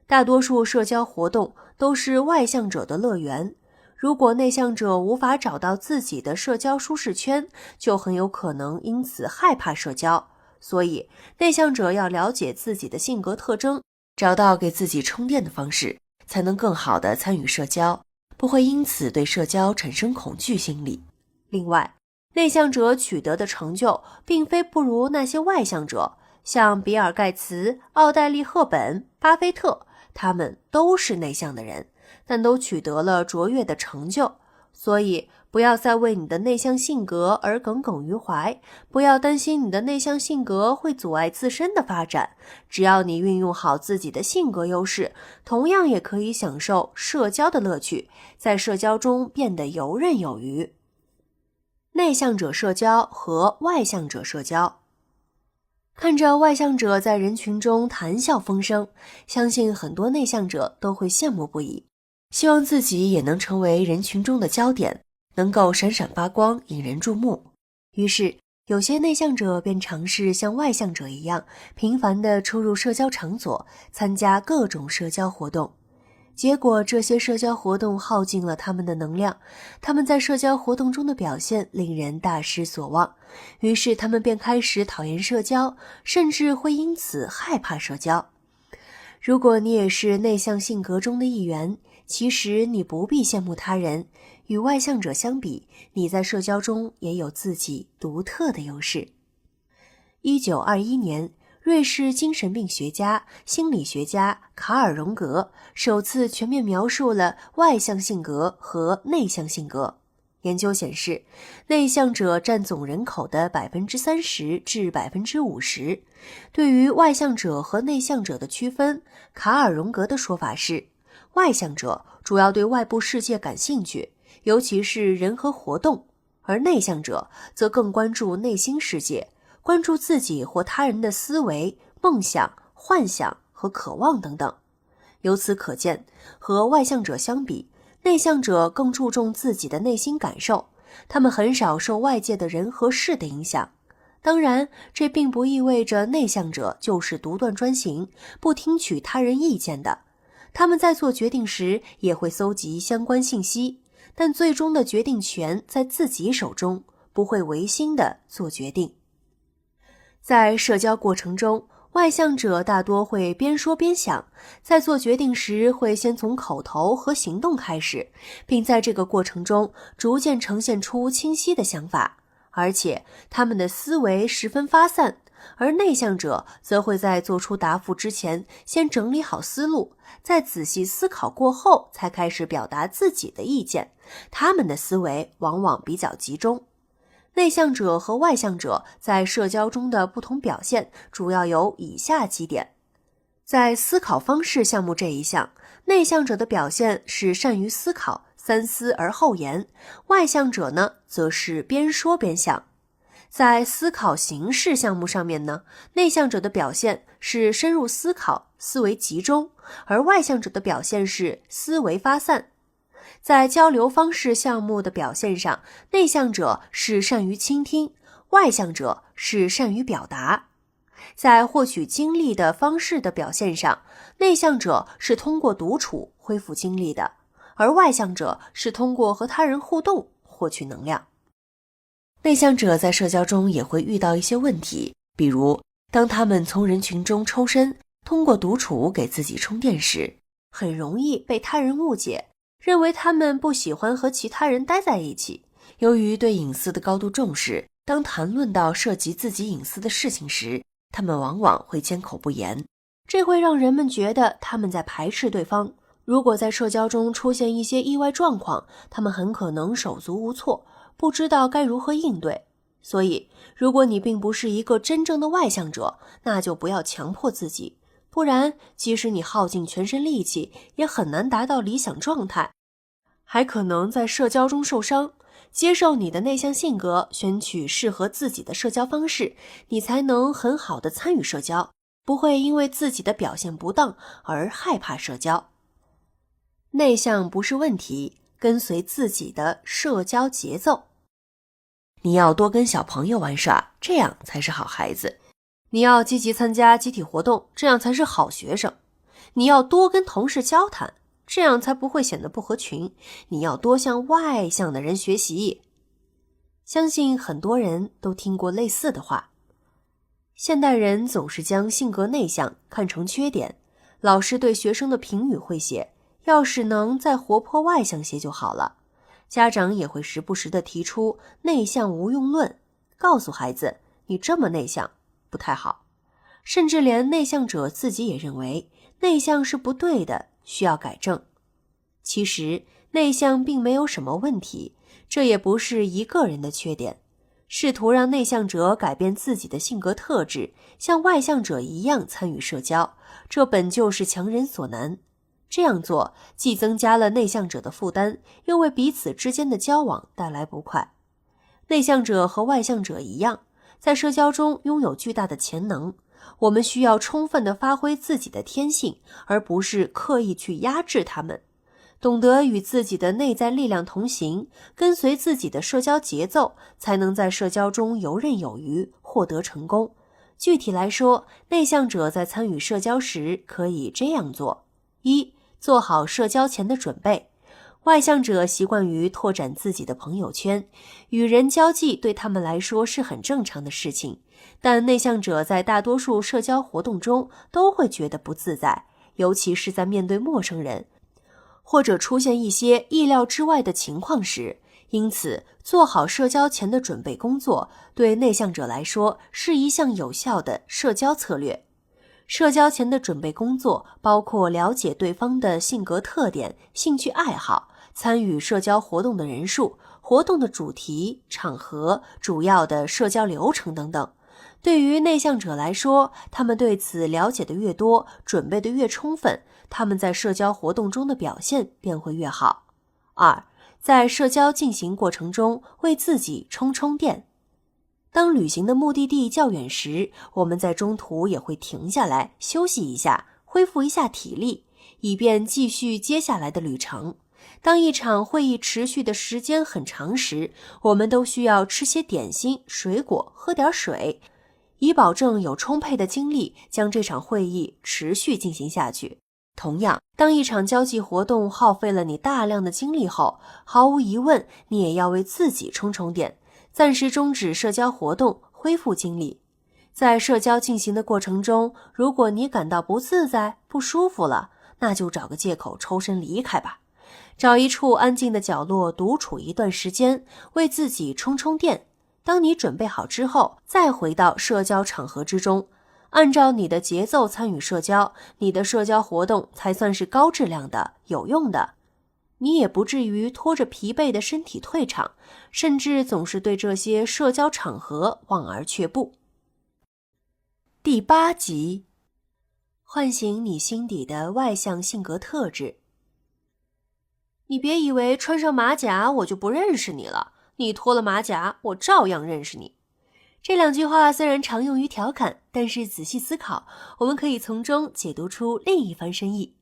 大多数社交活动都是外向者的乐园。如果内向者无法找到自己的社交舒适圈，就很有可能因此害怕社交。所以，内向者要了解自己的性格特征，找到给自己充电的方式，才能更好地参与社交，不会因此对社交产生恐惧心理。另外，内向者取得的成就并非不如那些外向者，像比尔·盖茨、奥黛丽·赫本、巴菲特，他们都是内向的人，但都取得了卓越的成就。所以，不要再为你的内向性格而耿耿于怀，不要担心你的内向性格会阻碍自身的发展。只要你运用好自己的性格优势，同样也可以享受社交的乐趣，在社交中变得游刃有余。内向者社交和外向者社交。看着外向者在人群中谈笑风生，相信很多内向者都会羡慕不已，希望自己也能成为人群中的焦点，能够闪闪发光，引人注目。于是有些内向者便尝试像外向者一样，频繁地出入社交场所，参加各种社交活动。结果这些社交活动耗尽了他们的能量，他们在社交活动中的表现令人大失所望，于是他们便开始讨厌社交，甚至会因此害怕社交。如果你也是内向性格中的一员，其实你不必羡慕他人，与外向者相比，你在社交中也有自己独特的优势。1921年，瑞士精神病学家、心理学家卡尔·荣格首次全面描述了外向性格和内向性格。研究显示，内向者占总人口的 30% 至 50%。对于外向者和内向者的区分，卡尔·荣格的说法是，外向者主要对外部世界感兴趣，尤其是人和活动，而内向者则更关注内心世界，关注自己或他人的思维、梦想、幻想和渴望等等。由此可见，和外向者相比，内向者更注重自己的内心感受，他们很少受外界的人和事的影响。当然，这并不意味着内向者就是独断专行，不听取他人意见的。他们在做决定时也会搜集相关信息，但最终的决定权在自己手中，不会违心地做决定。在社交过程中，外向者大多会边说边想，在做决定时会先从口头和行动开始，并在这个过程中逐渐呈现出清晰的想法，而且他们的思维十分发散。而内向者则会在做出答复之前先整理好思路，在仔细思考过后才开始表达自己的意见，他们的思维往往比较集中。内向者和外向者在社交中的不同表现主要有以下几点。在思考方式项目这一项，内向者的表现是善于思考，三思而后言，外向者呢，则是边说边想。在思考形式项目上面呢，内向者的表现是深入思考，思维集中，而外向者的表现是思维发散。在交流方式项目的表现上，内向者是善于倾听，外向者是善于表达。在获取精力的方式的表现上，内向者是通过独处恢复精力的，而外向者是通过和他人互动获取能量。内向者在社交中也会遇到一些问题，比如当他们从人群中抽身，通过独处给自己充电时，很容易被他人误解，认为他们不喜欢和其他人待在一起。由于对隐私的高度重视，当谈论到涉及自己隐私的事情时，他们往往会缄口不言，这会让人们觉得他们在排斥对方。如果在社交中出现一些意外状况，他们很可能手足无措，不知道该如何应对。所以，如果你并不是一个真正的外向者，那就不要强迫自己，不然即使你耗尽全身力气，也很难达到理想状态，还可能在社交中受伤。接受你的内向性格，选取适合自己的社交方式，你才能很好的参与社交，不会因为自己的表现不当而害怕社交。内向不是问题，跟随自己的社交节奏。你要多跟小朋友玩耍，这样才是好孩子。你要积极参加集体活动，这样才是好学生。你要多跟同事交谈，这样才不会显得不合群。你要多向外向的人学习。相信很多人都听过类似的话。现代人总是将性格内向看成缺点，老师对学生的评语会写，要是能再活泼外向些就好了。家长也会时不时地提出内向无用论，告诉孩子，你这么内向不太好。甚至连内向者自己也认为内向是不对的，需要改正。其实内向并没有什么问题，这也不是一个人的缺点。试图让内向者改变自己的性格特质，像外向者一样参与社交，这本就是强人所难。这样做既增加了内向者的负担，又为彼此之间的交往带来不快。内向者和外向者一样，在社交中拥有巨大的潜能。我们需要充分地发挥自己的天性，而不是刻意去压制它们。懂得与自己的内在力量同行，跟随自己的社交节奏，才能在社交中游刃有余，获得成功。具体来说，内向者在参与社交时可以这样做：一、做好社交前的准备。外向者习惯于拓展自己的朋友圈，与人交际对他们来说是很正常的事情，但内向者在大多数社交活动中都会觉得不自在，尤其是在面对陌生人，或者出现一些意料之外的情况时。因此，做好社交前的准备工作，对内向者来说是一项有效的社交策略。社交前的准备工作包括了解对方的性格特点、兴趣爱好、参与社交活动的人数、活动的主题、场合、主要的社交流程等等。对于内向者来说，他们对此了解的越多，准备的越充分，他们在社交活动中的表现便会越好。二、在社交进行过程中为自己充电。当旅行的目的地较远时，我们在中途也会停下来休息一下，恢复一下体力，以便继续接下来的旅程。当一场会议持续的时间很长时，我们都需要吃些点心、水果，喝点水，以保证有充沛的精力将这场会议持续进行下去。同样，当一场交际活动耗费了你大量的精力后，毫无疑问，你也要为自己充电，暂时终止社交活动，恢复精力。在社交进行的过程中，如果你感到不自在、不舒服了，那就找个借口抽身离开吧。找一处安静的角落独处一段时间，为自己充电。当你准备好之后，再回到社交场合之中，按照你的节奏参与社交，你的社交活动才算是高质量的、有用的。你也不至于拖着疲惫的身体退场，甚至总是对这些社交场合望而却步。第8集，唤醒你心底的外向性格特质。你别以为穿上马甲我就不认识你了，你脱了马甲我照样认识你。这两句话虽然常用于调侃，但是仔细思考，我们可以从中解读出另一番深意。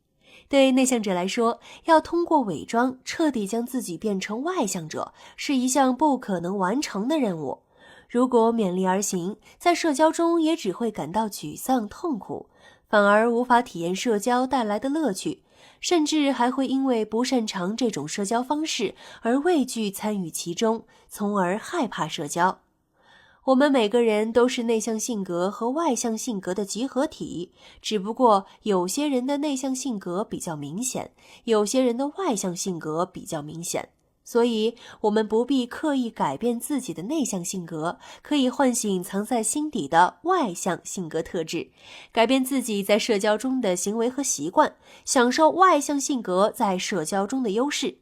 对内向者来说，要通过伪装彻底将自己变成外向者，是一项不可能完成的任务。如果勉力而行，在社交中也只会感到沮丧痛苦，反而无法体验社交带来的乐趣，甚至还会因为不擅长这种社交方式而畏惧参与其中，从而害怕社交。我们每个人都是内向性格和外向性格的集合体，只不过有些人的内向性格比较明显，有些人的外向性格比较明显。所以我们不必刻意改变自己的内向性格，可以唤醒藏在心底的外向性格特质，改变自己在社交中的行为和习惯，享受外向性格在社交中的优势。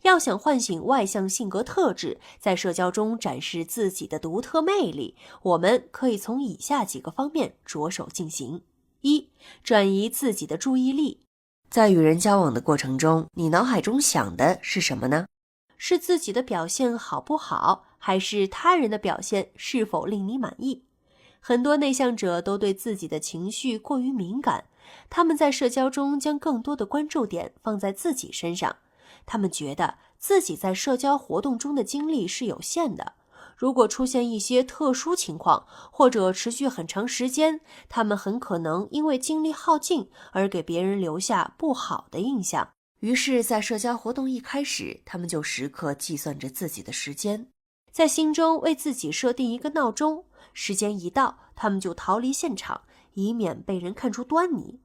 要想唤醒外向性格特质，在社交中展示自己的独特魅力，我们可以从以下几个方面着手进行。一、转移自己的注意力。在与人交往的过程中，你脑海中想的是什么呢？是自己的表现好不好，还是他人的表现是否令你满意？很多内向者都对自己的情绪过于敏感，他们在社交中将更多的关注点放在自己身上。他们觉得自己在社交活动中的精力是有限的，如果出现一些特殊情况，或者持续很长时间，他们很可能因为精力耗尽而给别人留下不好的印象。于是在社交活动一开始，他们就时刻计算着自己的时间，在心中为自己设定一个闹钟，时间一到，他们就逃离现场，以免被人看出端倪。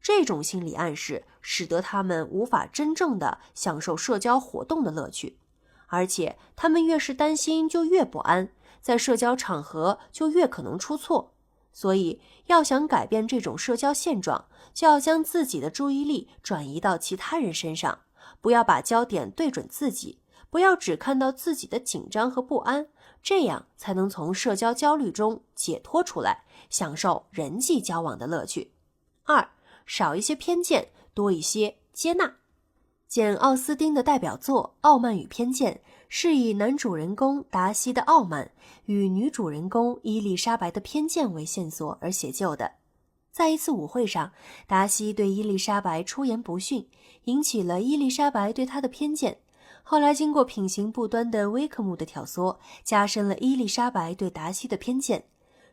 这种心理暗示使得他们无法真正的享受社交活动的乐趣，而且他们越是担心就越不安，在社交场合就越可能出错。所以要想改变这种社交现状，就要将自己的注意力转移到其他人身上，不要把焦点对准自己，不要只看到自己的紧张和不安，这样才能从社交焦虑中解脱出来，享受人际交往的乐趣。二、少一些偏见，多一些接纳。简·奥斯汀的代表作《傲慢与偏见》是以男主人公达西的傲慢与女主人公伊丽莎白的偏见为线索而写就的。在一次舞会上，达西对伊丽莎白出言不逊，引起了伊丽莎白对他的偏见。后来经过品行不端的威克姆的挑唆，加深了伊丽莎白对达西的偏见。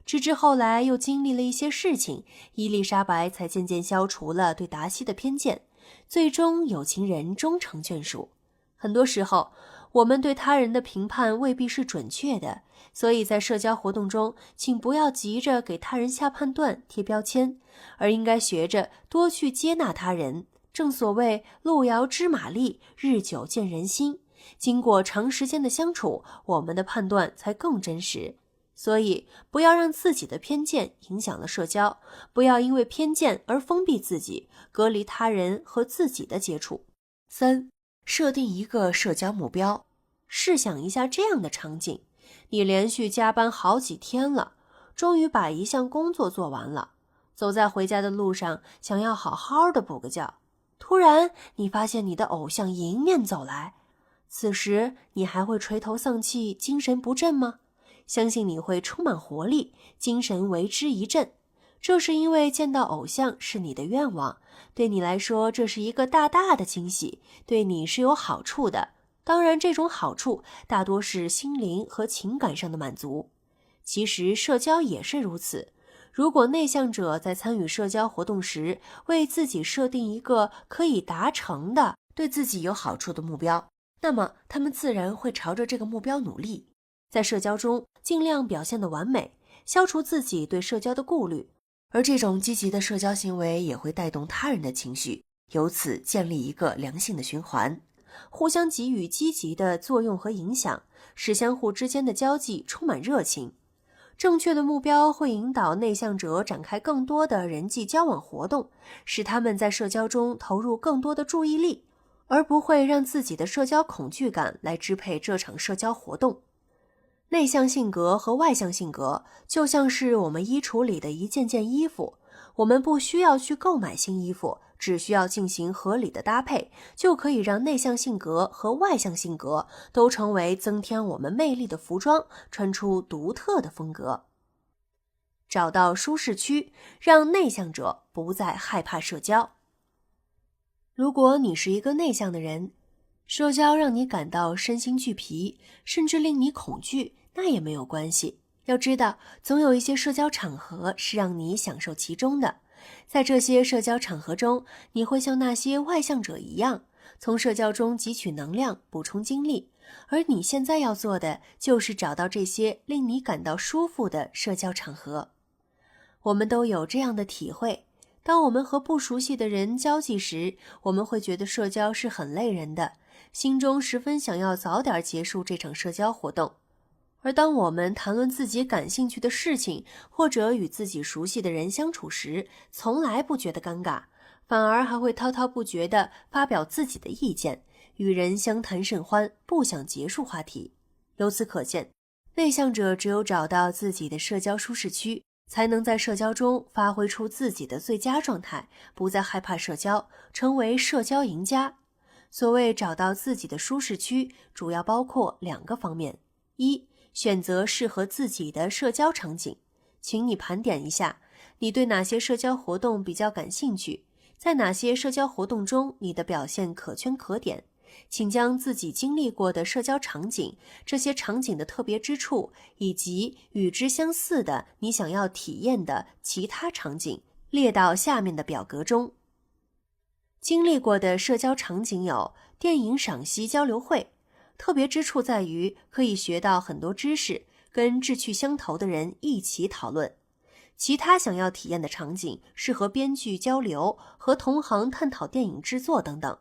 直至后来又经历了一些事情，伊丽莎白才渐渐消除了对达西的偏见，最终有情人终成眷属。很多时候，我们对他人的评判未必是准确的，所以在社交活动中，请不要急着给他人下判断、贴标签，而应该学着多去接纳他人。正所谓路遥知马力，日久见人心。经过长时间的相处，我们的判断才更真实。所以，不要让自己的偏见影响了社交，不要因为偏见而封闭自己，隔离他人和自己的接触。3. 设定一个社交目标。试想一下这样的场景，你连续加班好几天了，终于把一项工作做完了，走在回家的路上，想要好好的补个觉，突然你发现你的偶像迎面走来，此时你还会垂头丧气、精神不振吗？相信你会充满活力，精神为之一振。这是因为见到偶像是你的愿望，对你来说这是一个大大的惊喜，对你是有好处的。当然，这种好处大多是心灵和情感上的满足。其实社交也是如此。如果内向者在参与社交活动时，为自己设定一个可以达成的、对自己有好处的目标，那么他们自然会朝着这个目标努力。在社交中尽量表现得完美，消除自己对社交的顾虑，而这种积极的社交行为也会带动他人的情绪，由此建立一个良性的循环，互相给予积极的作用和影响，使相互之间的交际充满热情。正确的目标会引导内向者展开更多的人际交往活动，使他们在社交中投入更多的注意力，而不会让自己的社交恐惧感来支配这场社交活动。内向性格和外向性格就像是我们衣橱里的一件件衣服，我们不需要去购买新衣服，只需要进行合理的搭配，就可以让内向性格和外向性格都成为增添我们魅力的服装，穿出独特的风格。找到舒适区，让内向者不再害怕社交。如果你是一个内向的人，社交让你感到身心俱疲，甚至令你恐惧，那也没有关系。要知道，总有一些社交场合是让你享受其中的。在这些社交场合中，你会像那些外向者一样，从社交中汲取能量，补充精力。而你现在要做的，就是找到这些令你感到舒服的社交场合。我们都有这样的体会，当我们和不熟悉的人交际时，我们会觉得社交是很累人的，心中十分想要早点结束这场社交活动。而当我们谈论自己感兴趣的事情，或者与自己熟悉的人相处时，从来不觉得尴尬，反而还会滔滔不绝地发表自己的意见，与人相谈甚欢，不想结束话题。由此可见，内向者只有找到自己的社交舒适区，才能在社交中发挥出自己的最佳状态，不再害怕社交，成为社交赢家。所谓找到自己的舒适区，主要包括2个方面。一，选择适合自己的社交场景。请你盘点一下，你对哪些社交活动比较感兴趣？在哪些社交活动中你的表现可圈可点？请将自己经历过的社交场景，这些场景的特别之处，以及与之相似的你想要体验的其他场景，列到下面的表格中。经历过的社交场景有电影赏析交流会，特别之处在于可以学到很多知识，跟志趣相投的人一起讨论。其他想要体验的场景是和编剧交流，和同行探讨电影制作等等。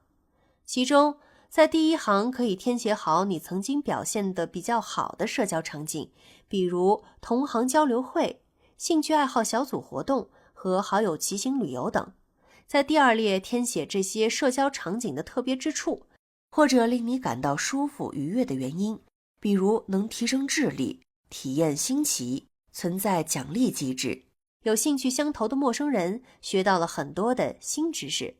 其中，在第1行可以填写好你曾经表现得比较好的社交场景，比如同行交流会、兴趣爱好小组活动和好友骑行旅游等。在第2列填写这些社交场景的特别之处，或者令你感到舒服愉悦的原因，比如能提升智力、体验新奇、存在奖励机制、有兴趣相投的陌生人、学到了很多的新知识。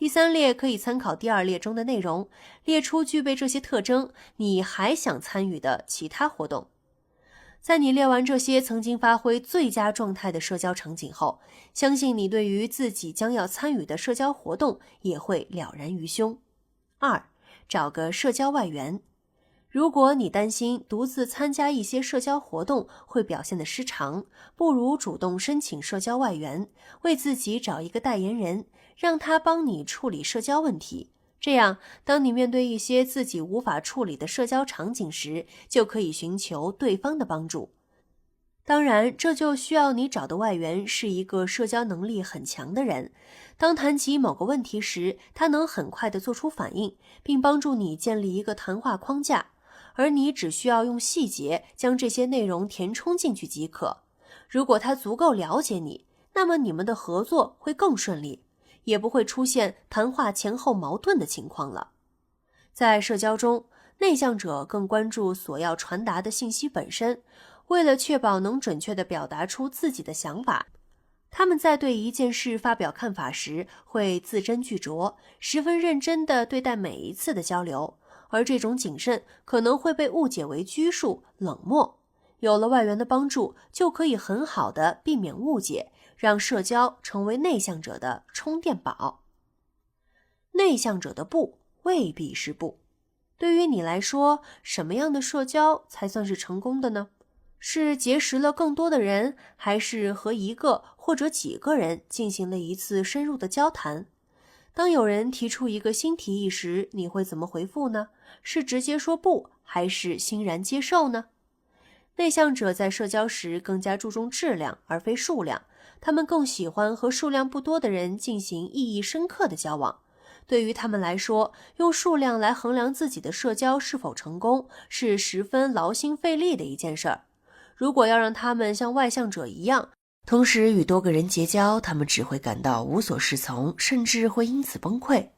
第3列可以参考第2列中的内容，列出具备这些特征，你还想参与的其他活动。在你列完这些曾经发挥最佳状态的社交场景后，相信你对于自己将要参与的社交活动也会了然于胸。2. 找个社交外援。如果你担心独自参加一些社交活动会表现得失常，不如主动申请社交外援，为自己找一个代言人，让他帮你处理社交问题。这样，当你面对一些自己无法处理的社交场景时，就可以寻求对方的帮助。当然，这就需要你找的外援是一个社交能力很强的人。当谈及某个问题时，他能很快地做出反应，并帮助你建立一个谈话框架，而你只需要用细节将这些内容填充进去即可。如果他足够了解你，那么你们的合作会更顺利，也不会出现谈话前后矛盾的情况了。在社交中，内向者更关注所要传达的信息本身，为了确保能准确地表达出自己的想法，他们在对一件事发表看法时会字斟句酌，十分认真地对待每一次的交流，而这种谨慎可能会被误解为拘束、冷漠。有了外援的帮助，就可以很好地避免误解，让社交成为内向者的充电宝。内向者的不未必是不。对于你来说，什么样的社交才算是成功的呢？是结识了更多的人，还是和一个或者几个人进行了一次深入的交谈？当有人提出一个新提议时，你会怎么回复呢？是直接说不，还是欣然接受呢？内向者在社交时更加注重质量而非数量，他们更喜欢和数量不多的人进行意义深刻的交往。对于他们来说，用数量来衡量自己的社交是否成功，是十分劳心费力的一件事儿。如果要让他们像外向者一样，同时与多个人结交，他们只会感到无所适从，甚至会因此崩溃。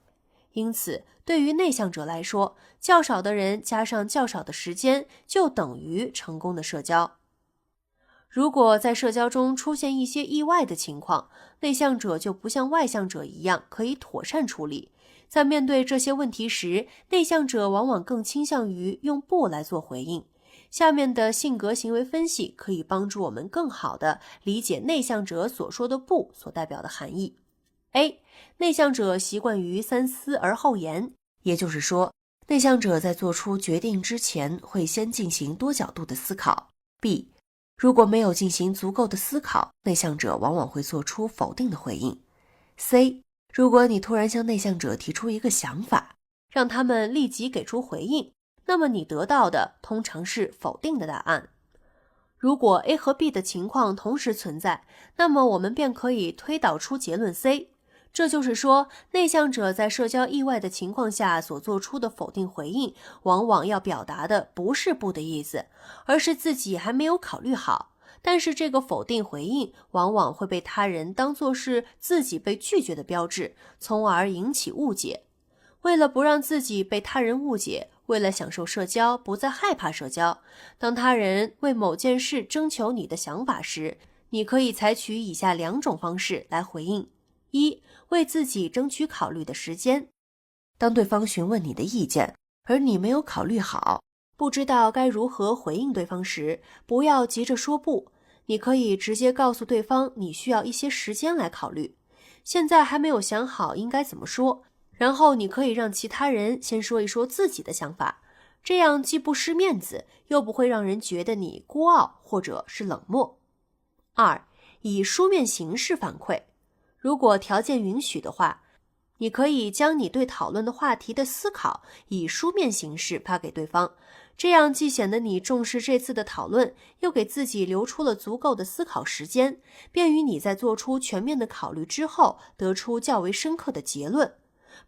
因此，对于内向者来说，较少的人加上较少的时间，就等于成功的社交。如果在社交中出现一些意外的情况，内向者就不像外向者一样可以妥善处理。在面对这些问题时，内向者往往更倾向于用不来做回应。下面的性格行为分析可以帮助我们更好地理解内向者所说的不所代表的含义。A. 内向者习惯于三思而后言，也就是说，内向者在做出决定之前会先进行多角度的思考。B. 如果没有进行足够的思考，内向者往往会做出否定的回应。C. 如果你突然向内向者提出一个想法，让他们立即给出回应，那么你得到的通常是否定的答案。如果 A 和 B 的情况同时存在，那么我们便可以推导出结论 C。这就是说，内向者在社交意外的情况下所做出的否定回应，往往要表达的不是不的意思，而是自己还没有考虑好。但是这个否定回应往往会被他人当作是自己被拒绝的标志，从而引起误解。为了不让自己被他人误解，为了享受社交，不再害怕社交，当他人为某件事征求你的想法时，你可以采取以下2种方式来回应。1. 为自己争取考虑的时间。当对方询问你的意见，而你没有考虑好，不知道该如何回应对方时，不要急着说不，你可以直接告诉对方你需要一些时间来考虑，现在还没有想好应该怎么说，然后你可以让其他人先说一说自己的想法，这样既不失面子，又不会让人觉得你孤傲或者是冷漠。2. 以书面形式反馈。如果条件允许的话，你可以将你对讨论的话题的思考以书面形式发给对方，这样既显得你重视这次的讨论，又给自己留出了足够的思考时间，便于你在做出全面的考虑之后得出较为深刻的结论。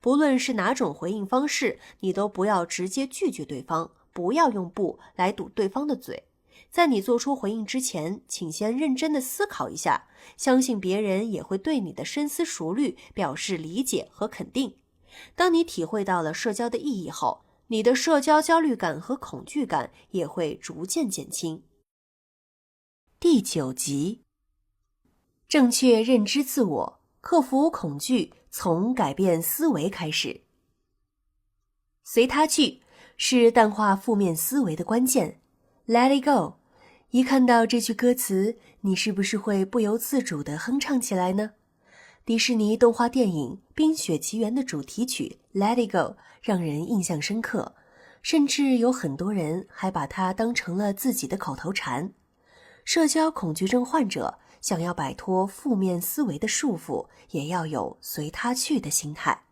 不论是哪种回应方式，你都不要直接拒绝对方，不要用不来堵对方的嘴。在你做出回应之前，请先认真地思考一下，相信别人也会对你的深思熟虑表示理解和肯定。当你体会到了社交的意义后，你的社交焦虑感和恐惧感也会逐渐减轻。第9集，正确认知自我，克服恐惧，从改变思维开始。随它去，是淡化负面思维的关键。Let it go。一看到这句歌词，你是不是会不由自主地哼唱起来呢？迪士尼动画电影《冰雪奇缘》的主题曲 Let it go 让人印象深刻，甚至有很多人还把它当成了自己的口头禅。社交恐惧症患者想要摆脱负面思维的束缚，也要有随它去的心态。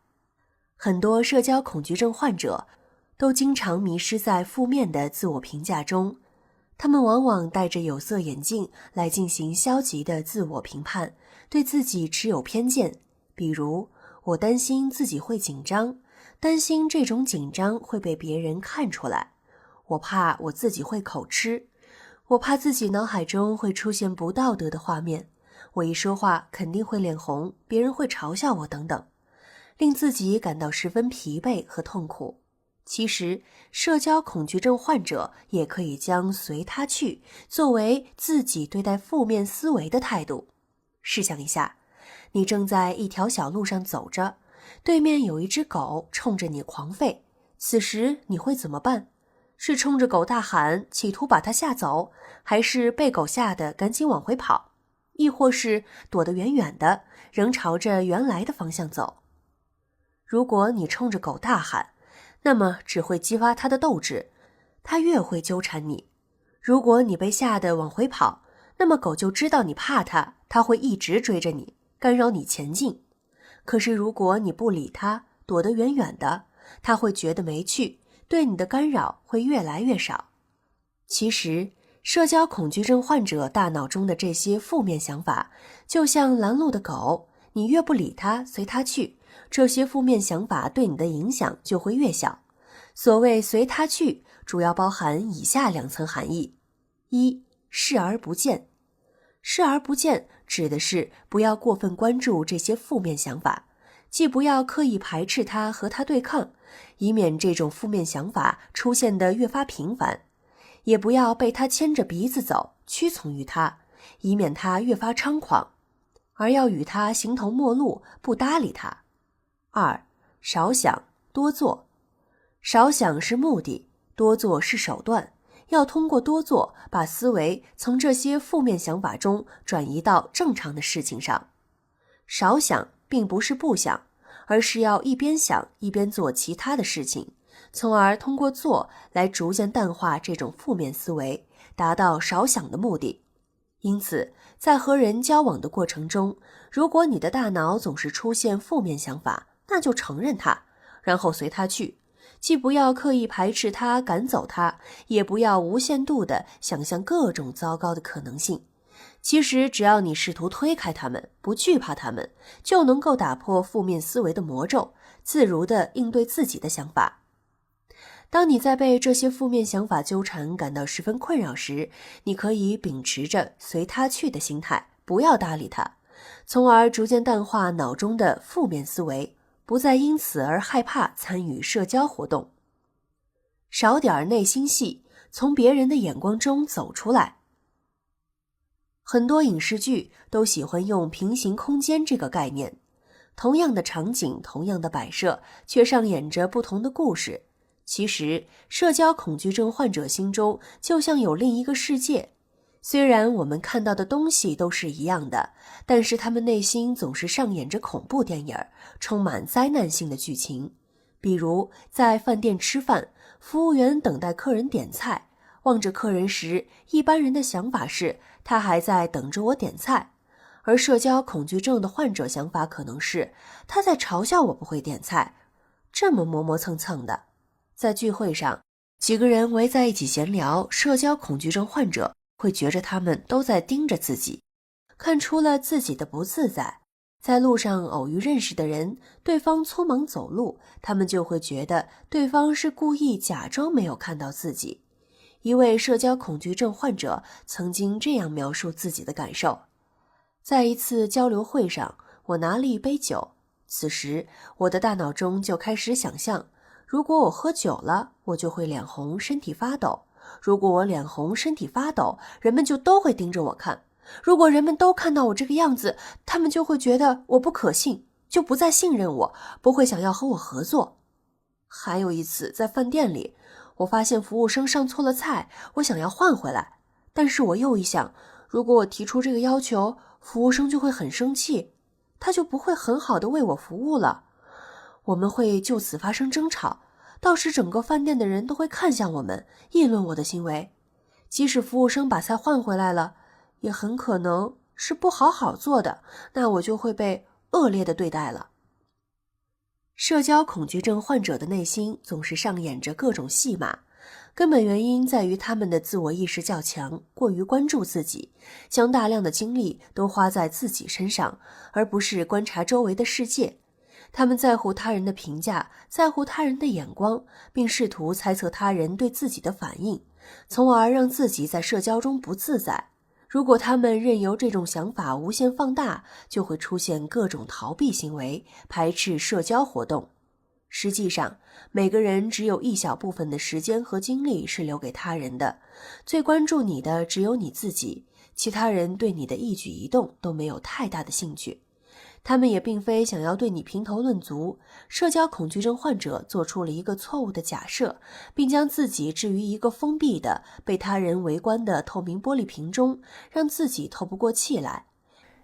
很多社交恐惧症患者都经常迷失在负面的自我评价中，他们往往戴着有色眼镜来进行消极的自我评判，对自己持有偏见。比如，我担心自己会紧张，担心这种紧张会被别人看出来；我怕我自己会口吃，我怕自己脑海中会出现不道德的画面，我一说话肯定会脸红，别人会嘲笑我等等，令自己感到十分疲惫和痛苦。其实，社交恐惧症患者也可以将随它去作为自己对待负面思维的态度。试想一下，你正在一条小路上走着，对面有一只狗冲着你狂吠，此时你会怎么办？是冲着狗大喊，企图把它吓走，还是被狗吓得赶紧往回跑，亦或是躲得远远的，仍朝着原来的方向走？如果你冲着狗大喊，那么只会激发它的斗志，它越会纠缠你。如果你被吓得往回跑，那么狗就知道你怕它，它会一直追着你，干扰你前进。可是如果你不理它，躲得远远的，它会觉得没趣，对你的干扰会越来越少。其实，社交恐惧症患者大脑中的这些负面想法，就像拦路的狗，你越不理它，随它去，这些负面想法对你的影响就会越小。所谓随它去，主要包含以下2层含义：一、视而不见。视而不见指的是不要过分关注这些负面想法，既不要刻意排斥它和它对抗，以免这种负面想法出现得越发频繁，也不要被它牵着鼻子走，屈从于它，以免它越发猖狂，而要与它形同陌路，不搭理它。2、少想多做。少想是目的，多做是手段，要通过多做把思维从这些负面想法中转移到正常的事情上。少想并不是不想，而是要一边想一边做其他的事情，从而通过做来逐渐淡化这种负面思维，达到少想的目的。因此，在和人交往的过程中，如果你的大脑总是出现负面想法，那就承认它，然后随它去，既不要刻意排斥它、赶走它，也不要无限度地想象各种糟糕的可能性。其实只要你试图推开它们，不惧怕它们，就能够打破负面思维的魔咒，自如地应对自己的想法。当你在被这些负面想法纠缠，感到十分困扰时，你可以秉持着随它去的心态，不要搭理它，从而逐渐淡化脑中的负面思维，不再因此而害怕参与社交活动。少点内心戏，从别人的眼光中走出来。很多影视剧都喜欢用平行空间这个概念，同样的场景，同样的摆设，却上演着不同的故事。其实，社交恐惧症患者心中就像有另一个世界，虽然我们看到的东西都是一样的，但是他们内心总是上演着恐怖电影，充满灾难性的剧情。比如在饭店吃饭，服务员等待客人点菜，望着客人时，一般人的想法是他还在等着我点菜，而社交恐惧症的患者想法可能是他在嘲笑我不会点菜，这么磨磨蹭蹭的。在聚会上，几个人围在一起闲聊，社交恐惧症患者会觉着他们都在盯着自己，看出了自己的不自在。在路上偶遇认识的人，对方匆忙走路，他们就会觉得对方是故意假装没有看到自己。一位社交恐惧症患者曾经这样描述自己的感受：在一次交流会上，我拿了一杯酒，此时我的大脑中就开始想象，如果我喝酒了，我就会脸红，身体发抖。如果我脸红，身体发抖，人们就都会盯着我看。如果人们都看到我这个样子，他们就会觉得我不可信，就不再信任我，不会想要和我合作。还有一次，在饭店里，我发现服务生上错了菜，我想要换回来，但是我又一想，如果我提出这个要求，服务生就会很生气，他就不会很好的为我服务了。我们会就此发生争吵，到时整个饭店的人都会看向我们，议论我的行为。即使服务生把菜换回来了，也很可能是不好好做的，那我就会被恶劣的对待了。社交恐惧症患者的内心总是上演着各种戏码，根本原因在于他们的自我意识较强，过于关注自己，将大量的精力都花在自己身上，而不是观察周围的世界。他们在乎他人的评价，在乎他人的眼光，并试图猜测他人对自己的反应，从而让自己在社交中不自在。如果他们任由这种想法无限放大，就会出现各种逃避行为，排斥社交活动。实际上，每个人只有一小部分的时间和精力是留给他人的，最关注你的只有你自己，其他人对你的一举一动都没有太大的兴趣。他们也并非想要对你评头论足。社交恐惧症患者做出了一个错误的假设，并将自己置于一个封闭的、被他人围观的透明玻璃瓶中，让自己透不过气来。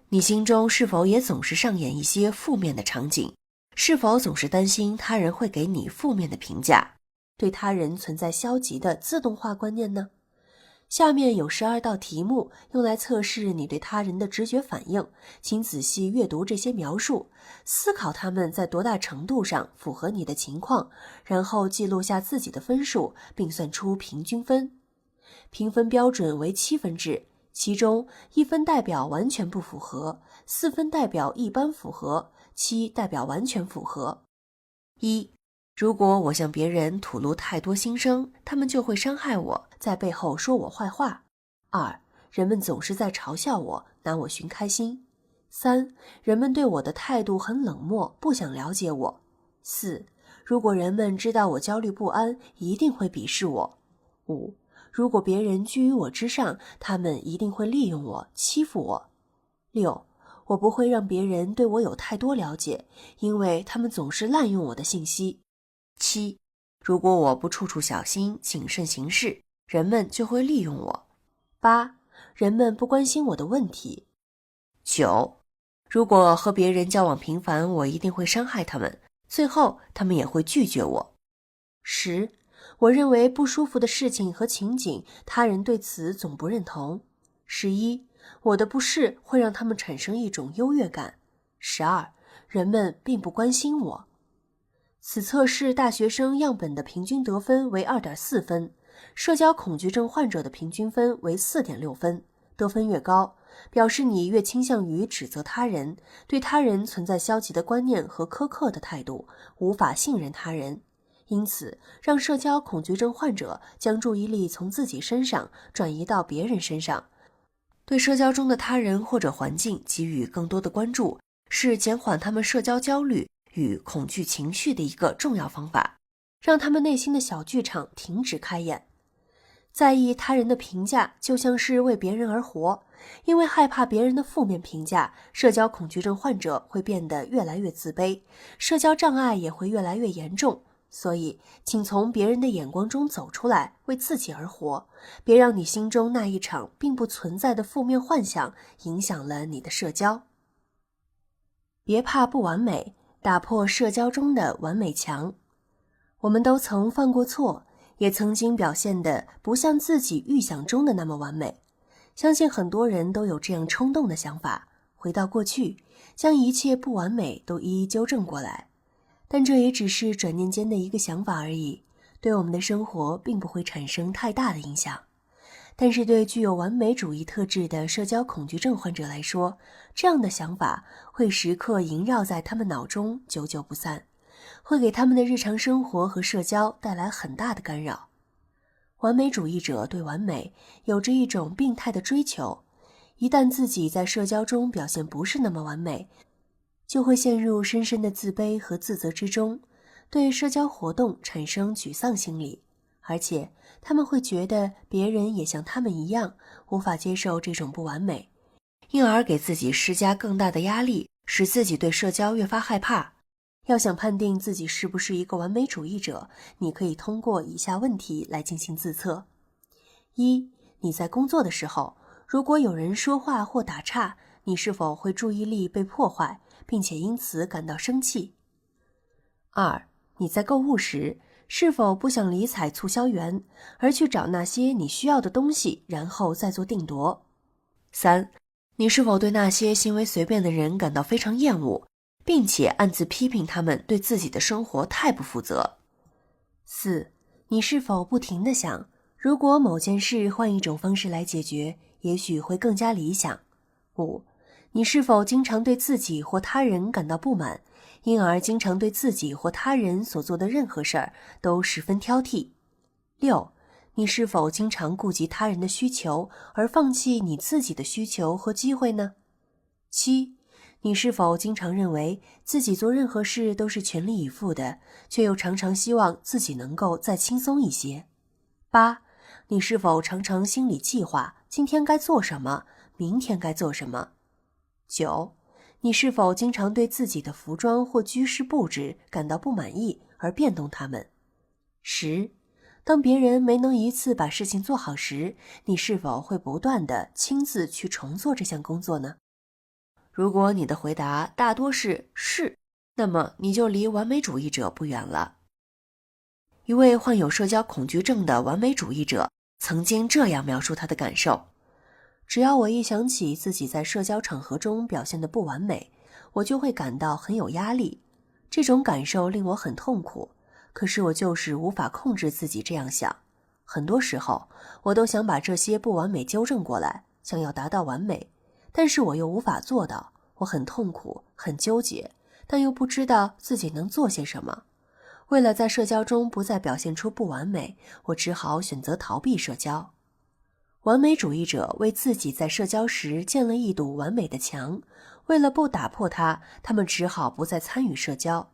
你心中是否也总是上演一些负面的场景？是否总是担心他人会给你负面的评价？对他人存在消极的自动化观念呢？下面有12道题目用来测试你对他人的直觉反应，请仔细阅读这些描述，思考他们在多大程度上符合你的情况，然后记录下自己的分数，并算出平均分。评分标准为7分制，其中1分代表完全不符合，4分代表一般符合，7代表完全符合。1. 如果我向别人吐露太多心声，他们就会伤害我，在背后说我坏话。2. 人们总是在嘲笑我，拿我寻开心。3. 人们对我的态度很冷漠，不想了解我。4. 如果人们知道我焦虑不安，一定会鄙视我。5. 如果别人居于我之上，他们一定会利用我，欺负我。6. 我不会让别人对我有太多了解，因为他们总是滥用我的信息。7. 如果我不处处小心，谨慎行事，人们就会利用我。8. 人们不关心我的问题。9. 如果和别人交往频繁，我一定会伤害他们，最后他们也会拒绝我。10. 我认为不舒服的事情和情景，他人对此总不认同。11. 我的不适会让他们产生一种优越感。12. 人们并不关心我。此测试大学生样本的平均得分为 2.4 分，社交恐惧症患者的平均分为 4.6 分。得分越高，表示你越倾向于指责他人，对他人存在消极的观念和苛刻的态度，无法信任他人。因此，让社交恐惧症患者将注意力从自己身上转移到别人身上，对社交中的他人或者环境给予更多的关注，是减缓他们社交焦虑与恐惧情绪的一个重要方法，让他们内心的小剧场停止开演。在意他人的评价就像是为别人而活，因为害怕别人的负面评价，社交恐惧症患者会变得越来越自卑，社交障碍也会越来越严重。所以，请从别人的眼光中走出来，为自己而活，别让你心中那一场并不存在的负面幻想影响了你的社交。别怕不完美，打破社交中的完美墙。我们都曾犯过错，也曾经表现得不像自己预想中的那么完美。相信很多人都有这样冲动的想法，回到过去，将一切不完美都一一纠正过来。但这也只是转念间的一个想法而已，对我们的生活并不会产生太大的影响。但是对具有完美主义特质的社交恐惧症患者来说，这样的想法会时刻萦绕在他们脑中，久久不散，会给他们的日常生活和社交带来很大的干扰。完美主义者对完美有着一种病态的追求，一旦自己在社交中表现不是那么完美，就会陷入深深的自卑和自责之中，对社交活动产生沮丧心理，而且他们会觉得别人也像他们一样，无法接受这种不完美，因而给自己施加更大的压力，使自己对社交越发害怕。要想判定自己是不是一个完美主义者，你可以通过以下问题来进行自测。一、你在工作的时候，如果有人说话或打岔，你是否会注意力被破坏，并且因此感到生气？二、你在购物时，是否不想理睬促销员，而去找那些你需要的东西，然后再做定夺？三、你是否对那些行为随便的人感到非常厌恶，并且暗自批评他们对自己的生活太不负责？四、你是否不停地想，如果某件事换一种方式来解决，也许会更加理想？五、你是否经常对自己或他人感到不满，因而经常对自己或他人所做的任何事儿都十分挑剔？六、你是否经常顾及他人的需求，而放弃你自己的需求和机会呢？七、你是否经常认为自己做任何事都是全力以赴的，却又常常希望自己能够再轻松一些？八、你是否常常心里计划今天该做什么，明天该做什么？九、你是否经常对自己的服装或居室布置感到不满意而变动它们？十、当别人没能一次把事情做好时，你是否会不断地亲自去重做这项工作呢？如果你的回答大多是是，那么你就离完美主义者不远了。一位患有社交恐惧症的完美主义者曾经这样描述他的感受：只要我一想起自己在社交场合中表现得不完美，我就会感到很有压力。这种感受令我很痛苦，可是我就是无法控制自己这样想。很多时候，我都想把这些不完美纠正过来，想要达到完美，但是我又无法做到。我很痛苦，很纠结，但又不知道自己能做些什么。为了在社交中不再表现出不完美，我只好选择逃避社交。完美主义者为自己在社交时建了一堵完美的墙，为了不打破它，他们只好不再参与社交。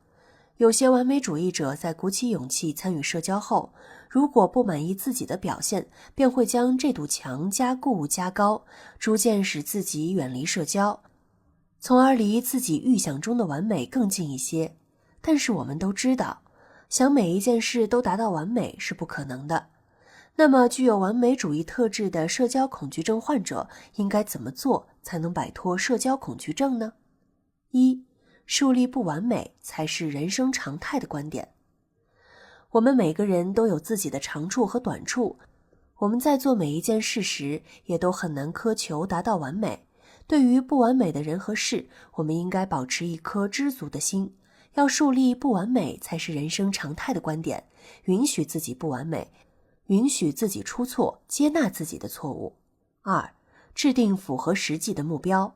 有些完美主义者在鼓起勇气参与社交后，如果不满意自己的表现，便会将这堵墙加固加高，逐渐使自己远离社交，从而离自己预想中的完美更近一些。但是我们都知道，想每一件事都达到完美是不可能的。那么具有完美主义特质的社交恐惧症患者应该怎么做才能摆脱社交恐惧症呢？一、树立不完美才是人生常态的观点。我们每个人都有自己的长处和短处，我们在做每一件事时也都很难苛求达到完美。对于不完美的人和事，我们应该保持一颗知足的心，要树立不完美才是人生常态的观点，允许自己不完美，允许自己出错，接纳自己的错误。二、制定符合实际的目标。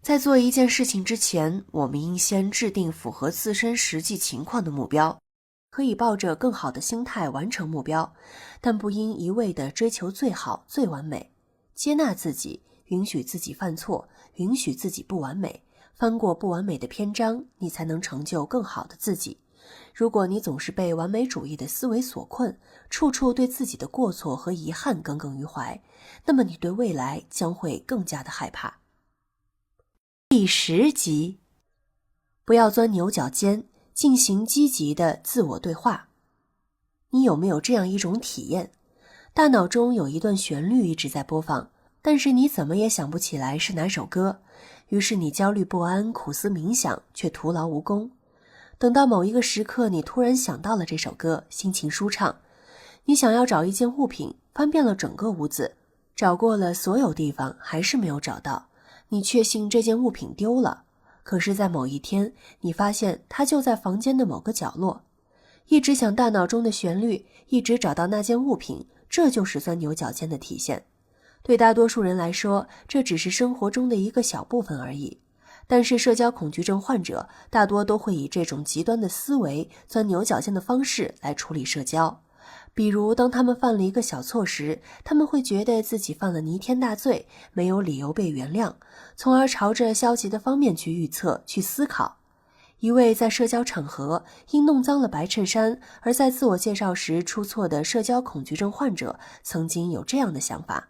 在做一件事情之前，我们应先制定符合自身实际情况的目标，可以抱着更好的心态完成目标，但不应一味地追求最好、最完美。接纳自己，允许自己犯错，允许自己不完美，翻过不完美的篇章，你才能成就更好的自己。如果你总是被完美主义的思维所困，处处对自己的过错和遗憾耿耿于怀，那么你对未来将会更加的害怕。第10集，不要钻牛角尖，进行积极的自我对话。你有没有这样一种体验？大脑中有一段旋律一直在播放，但是你怎么也想不起来是哪首歌，于是你焦虑不安，苦思冥想，却徒劳无功。等到某一个时刻，你突然想到了这首歌，心情舒畅。你想要找一件物品，翻遍了整个屋子，找过了所有地方，还是没有找到。你确信这件物品丢了，可是在某一天，你发现它就在房间的某个角落。一直想大脑中的旋律，一直找到那件物品，这就是钻牛角尖的体现。对大多数人来说，这只是生活中的一个小部分而已。但是社交恐惧症患者大多都会以这种极端的思维、钻牛角尖的方式来处理社交。比如当他们犯了一个小错时，他们会觉得自己犯了弥天大罪，没有理由被原谅，从而朝着消极的方面去预测、去思考。一位在社交场合因弄脏了白衬衫而在自我介绍时出错的社交恐惧症患者曾经有这样的想法：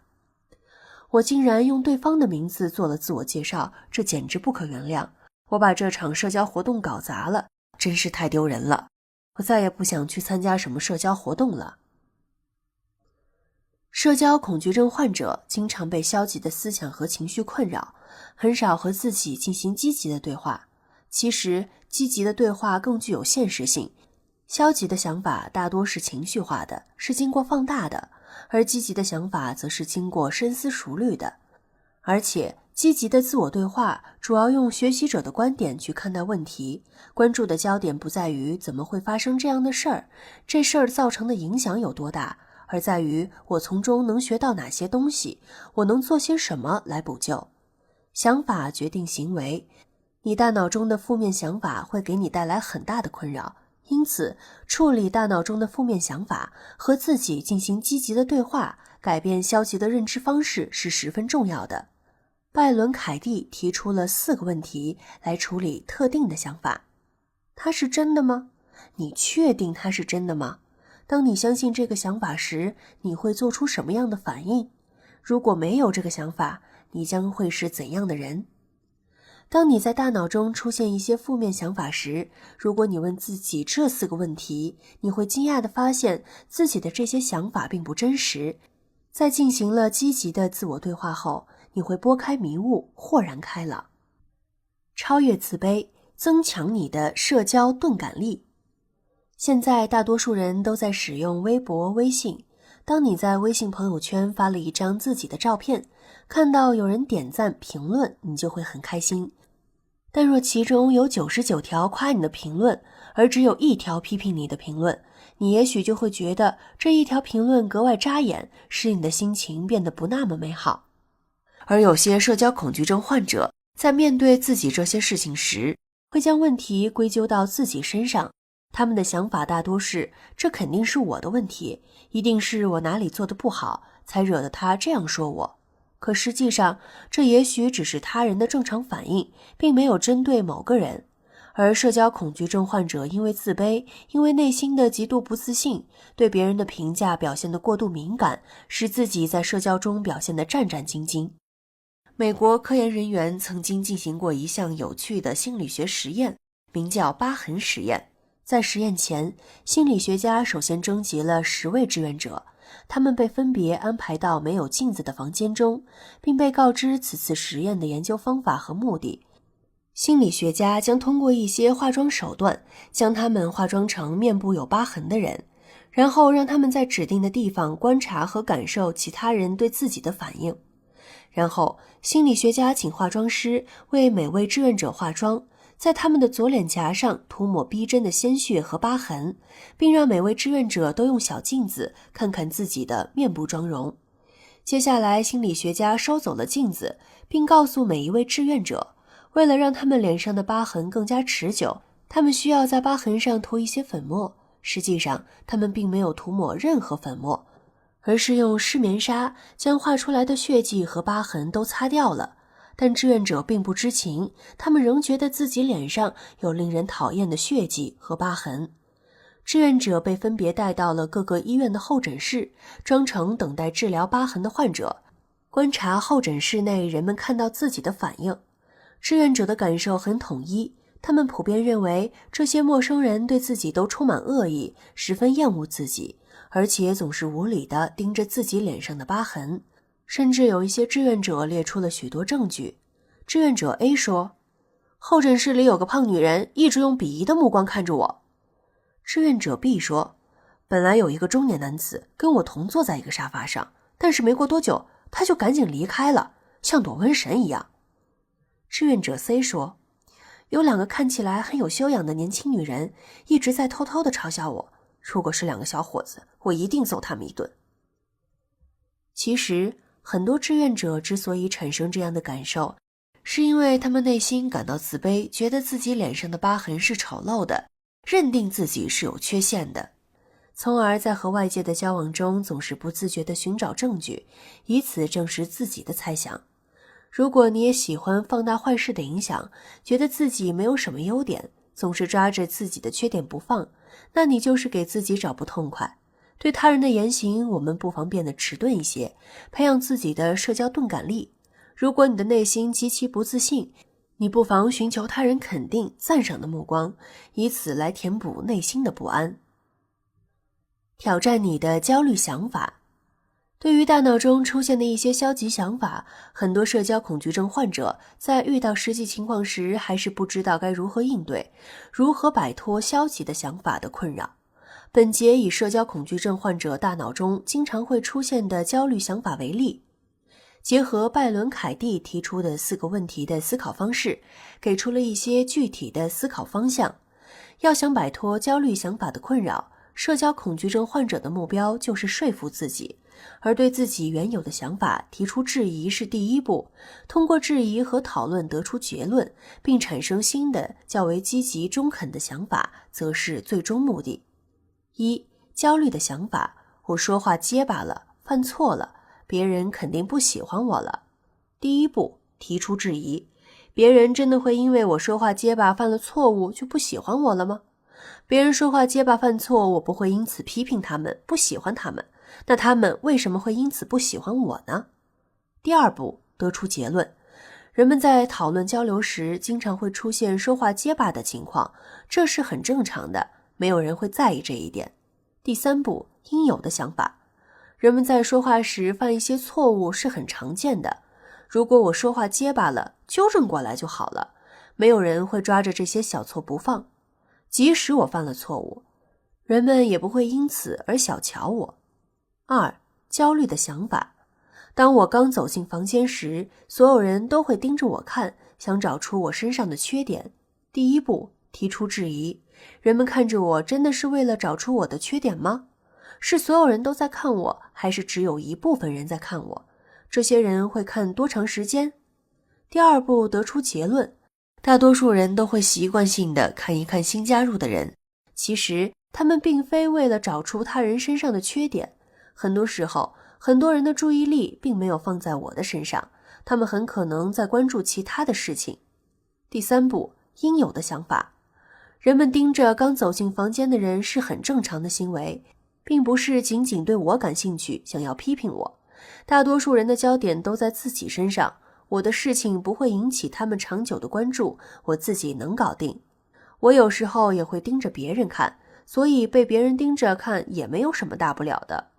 我竟然用对方的名字做了自我介绍，这简直不可原谅。我把这场社交活动搞砸了，真是太丢人了。我再也不想去参加什么社交活动了。社交恐惧症患者经常被消极的思想和情绪困扰，很少和自己进行积极的对话。其实，积极的对话更具有现实性。消极的想法大多是情绪化的，是经过放大的，而积极的想法则是经过深思熟虑的。而且，积极的自我对话主要用学习者的观点去看待问题，关注的焦点不在于怎么会发生这样的事儿，这事儿造成的影响有多大，而在于我从中能学到哪些东西，我能做些什么来补救。想法决定行为，你大脑中的负面想法会给你带来很大的困扰，因此处理大脑中的负面想法，和自己进行积极的对话，改变消极的认知方式是十分重要的。拜伦·凯蒂提出了4个问题来处理特定的想法。它是真的吗？你确定它是真的吗？当你相信这个想法时，你会做出什么样的反应？如果没有这个想法，你将会是怎样的人？当你在大脑中出现一些负面想法时，如果你问自己这4个问题，你会惊讶地发现自己的这些想法并不真实。在进行了积极的自我对话后，你会拨开迷雾，豁然开朗。超越自卑，增强你的社交钝感力。现在大多数人都在使用微博、微信。当你在微信朋友圈发了一张自己的照片，看到有人点赞评论，你就会很开心。但若其中有99条夸你的评论，而只有1条批评你的评论，你也许就会觉得这1条评论格外扎眼，使你的心情变得不那么美好。而有些社交恐惧症患者在面对自己这些事情时，会将问题归咎到自己身上。他们的想法大多是，这肯定是我的问题，一定是我哪里做得不好，才惹得他这样说我。可实际上，这也许只是他人的正常反应，并没有针对某个人。而社交恐惧症患者因为自卑，因为内心的极度不自信，对别人的评价表现得过度敏感，使自己在社交中表现得战战兢兢。美国科研人员曾经进行过一项有趣的心理学实验，名叫疤痕实验。在实验前，心理学家首先征集了10位志愿者，他们被分别安排到没有镜子的房间中，并被告知此次实验的研究方法和目的。心理学家将通过一些化妆手段，将他们化妆成面部有疤痕的人，然后让他们在指定的地方观察和感受其他人对自己的反应。然后，心理学家请化妆师为每位志愿者化妆，在他们的左脸颊上涂抹逼真的鲜血和疤痕，并让每位志愿者都用小镜子看看自己的面部妆容。接下来，心理学家收走了镜子，并告诉每一位志愿者，为了让他们脸上的疤痕更加持久，他们需要在疤痕上涂一些粉末。实际上，他们并没有涂抹任何粉末，而是用湿棉纱将画出来的血迹和疤痕都擦掉了。但志愿者并不知情，他们仍觉得自己脸上有令人讨厌的血迹和疤痕。志愿者被分别带到了各个医院的候诊室，装成等待治疗疤痕的患者，观察候诊室内人们看到自己的反应。志愿者的感受很统一，他们普遍认为这些陌生人对自己都充满恶意，十分厌恶自己，而且总是无理地盯着自己脸上的疤痕。甚至有一些志愿者列出了许多证据。志愿者 A 说，候诊室里有个胖女人一直用鄙夷的目光看着我。志愿者 B 说，本来有一个中年男子跟我同坐在一个沙发上，但是没过多久他就赶紧离开了，像躲瘟神一样。志愿者 C 说，有2个看起来很有修养的年轻女人一直在偷偷地嘲笑我，如果是2个小伙子，我一定揍他们一顿。其实很多志愿者之所以产生这样的感受，是因为他们内心感到自卑，觉得自己脸上的疤痕是丑陋的，认定自己是有缺陷的，从而在和外界的交往中总是不自觉地寻找证据，以此证实自己的猜想。如果你也喜欢放大坏事的影响，觉得自己没有什么优点，总是抓着自己的缺点不放，那你就是给自己找不痛快。对他人的言行，我们不妨变得迟钝一些，培养自己的社交钝感力。如果你的内心极其不自信，你不妨寻求他人肯定、赞赏的目光，以此来填补内心的不安。挑战你的焦虑想法。对于大脑中出现的一些消极想法，很多社交恐惧症患者在遇到实际情况时，还是不知道该如何应对，如何摆脱消极的想法的困扰。本节以社交恐惧症患者大脑中经常会出现的焦虑想法为例，结合拜伦·凯蒂提出的4个问题的思考方式，给出了一些具体的思考方向。要想摆脱焦虑想法的困扰，社交恐惧症患者的目标就是说服自己，而对自己原有的想法提出质疑是第一步，通过质疑和讨论得出结论，并产生新的较为积极中肯的想法，则是最终目的。1. 焦虑的想法，我说话结巴了，犯错了，别人肯定不喜欢我了。第一步，提出质疑，别人真的会因为我说话结巴犯了错误就不喜欢我了吗？别人说话结巴犯错，我不会因此批评他们，不喜欢他们，那他们为什么会因此不喜欢我呢？第二步，得出结论。人们在讨论交流时，经常会出现说话结巴的情况，这是很正常的，没有人会在意这一点。第三步，应有的想法。人们在说话时犯一些错误是很常见的，如果我说话结巴了，纠正过来就好了，没有人会抓着这些小错不放。即使我犯了错误，人们也不会因此而小瞧我。2. 焦虑的想法。当我刚走进房间时，所有人都会盯着我看，想找出我身上的缺点。第一步，提出质疑。人们看着我真的是为了找出我的缺点吗？是所有人都在看我，还是只有一部分人在看我？这些人会看多长时间？第二步，得出结论。大多数人都会习惯性地看一看新加入的人，其实他们并非为了找出他人身上的缺点。很多时候，很多人的注意力并没有放在我的身上，他们很可能在关注其他的事情。第三步，应有的想法。人们盯着刚走进房间的人是很正常的行为，并不是仅仅对我感兴趣，想要批评我。大多数人的焦点都在自己身上，我的事情不会引起他们长久的关注，我自己能搞定。我有时候也会盯着别人看，所以被别人盯着看也没有什么大不了的。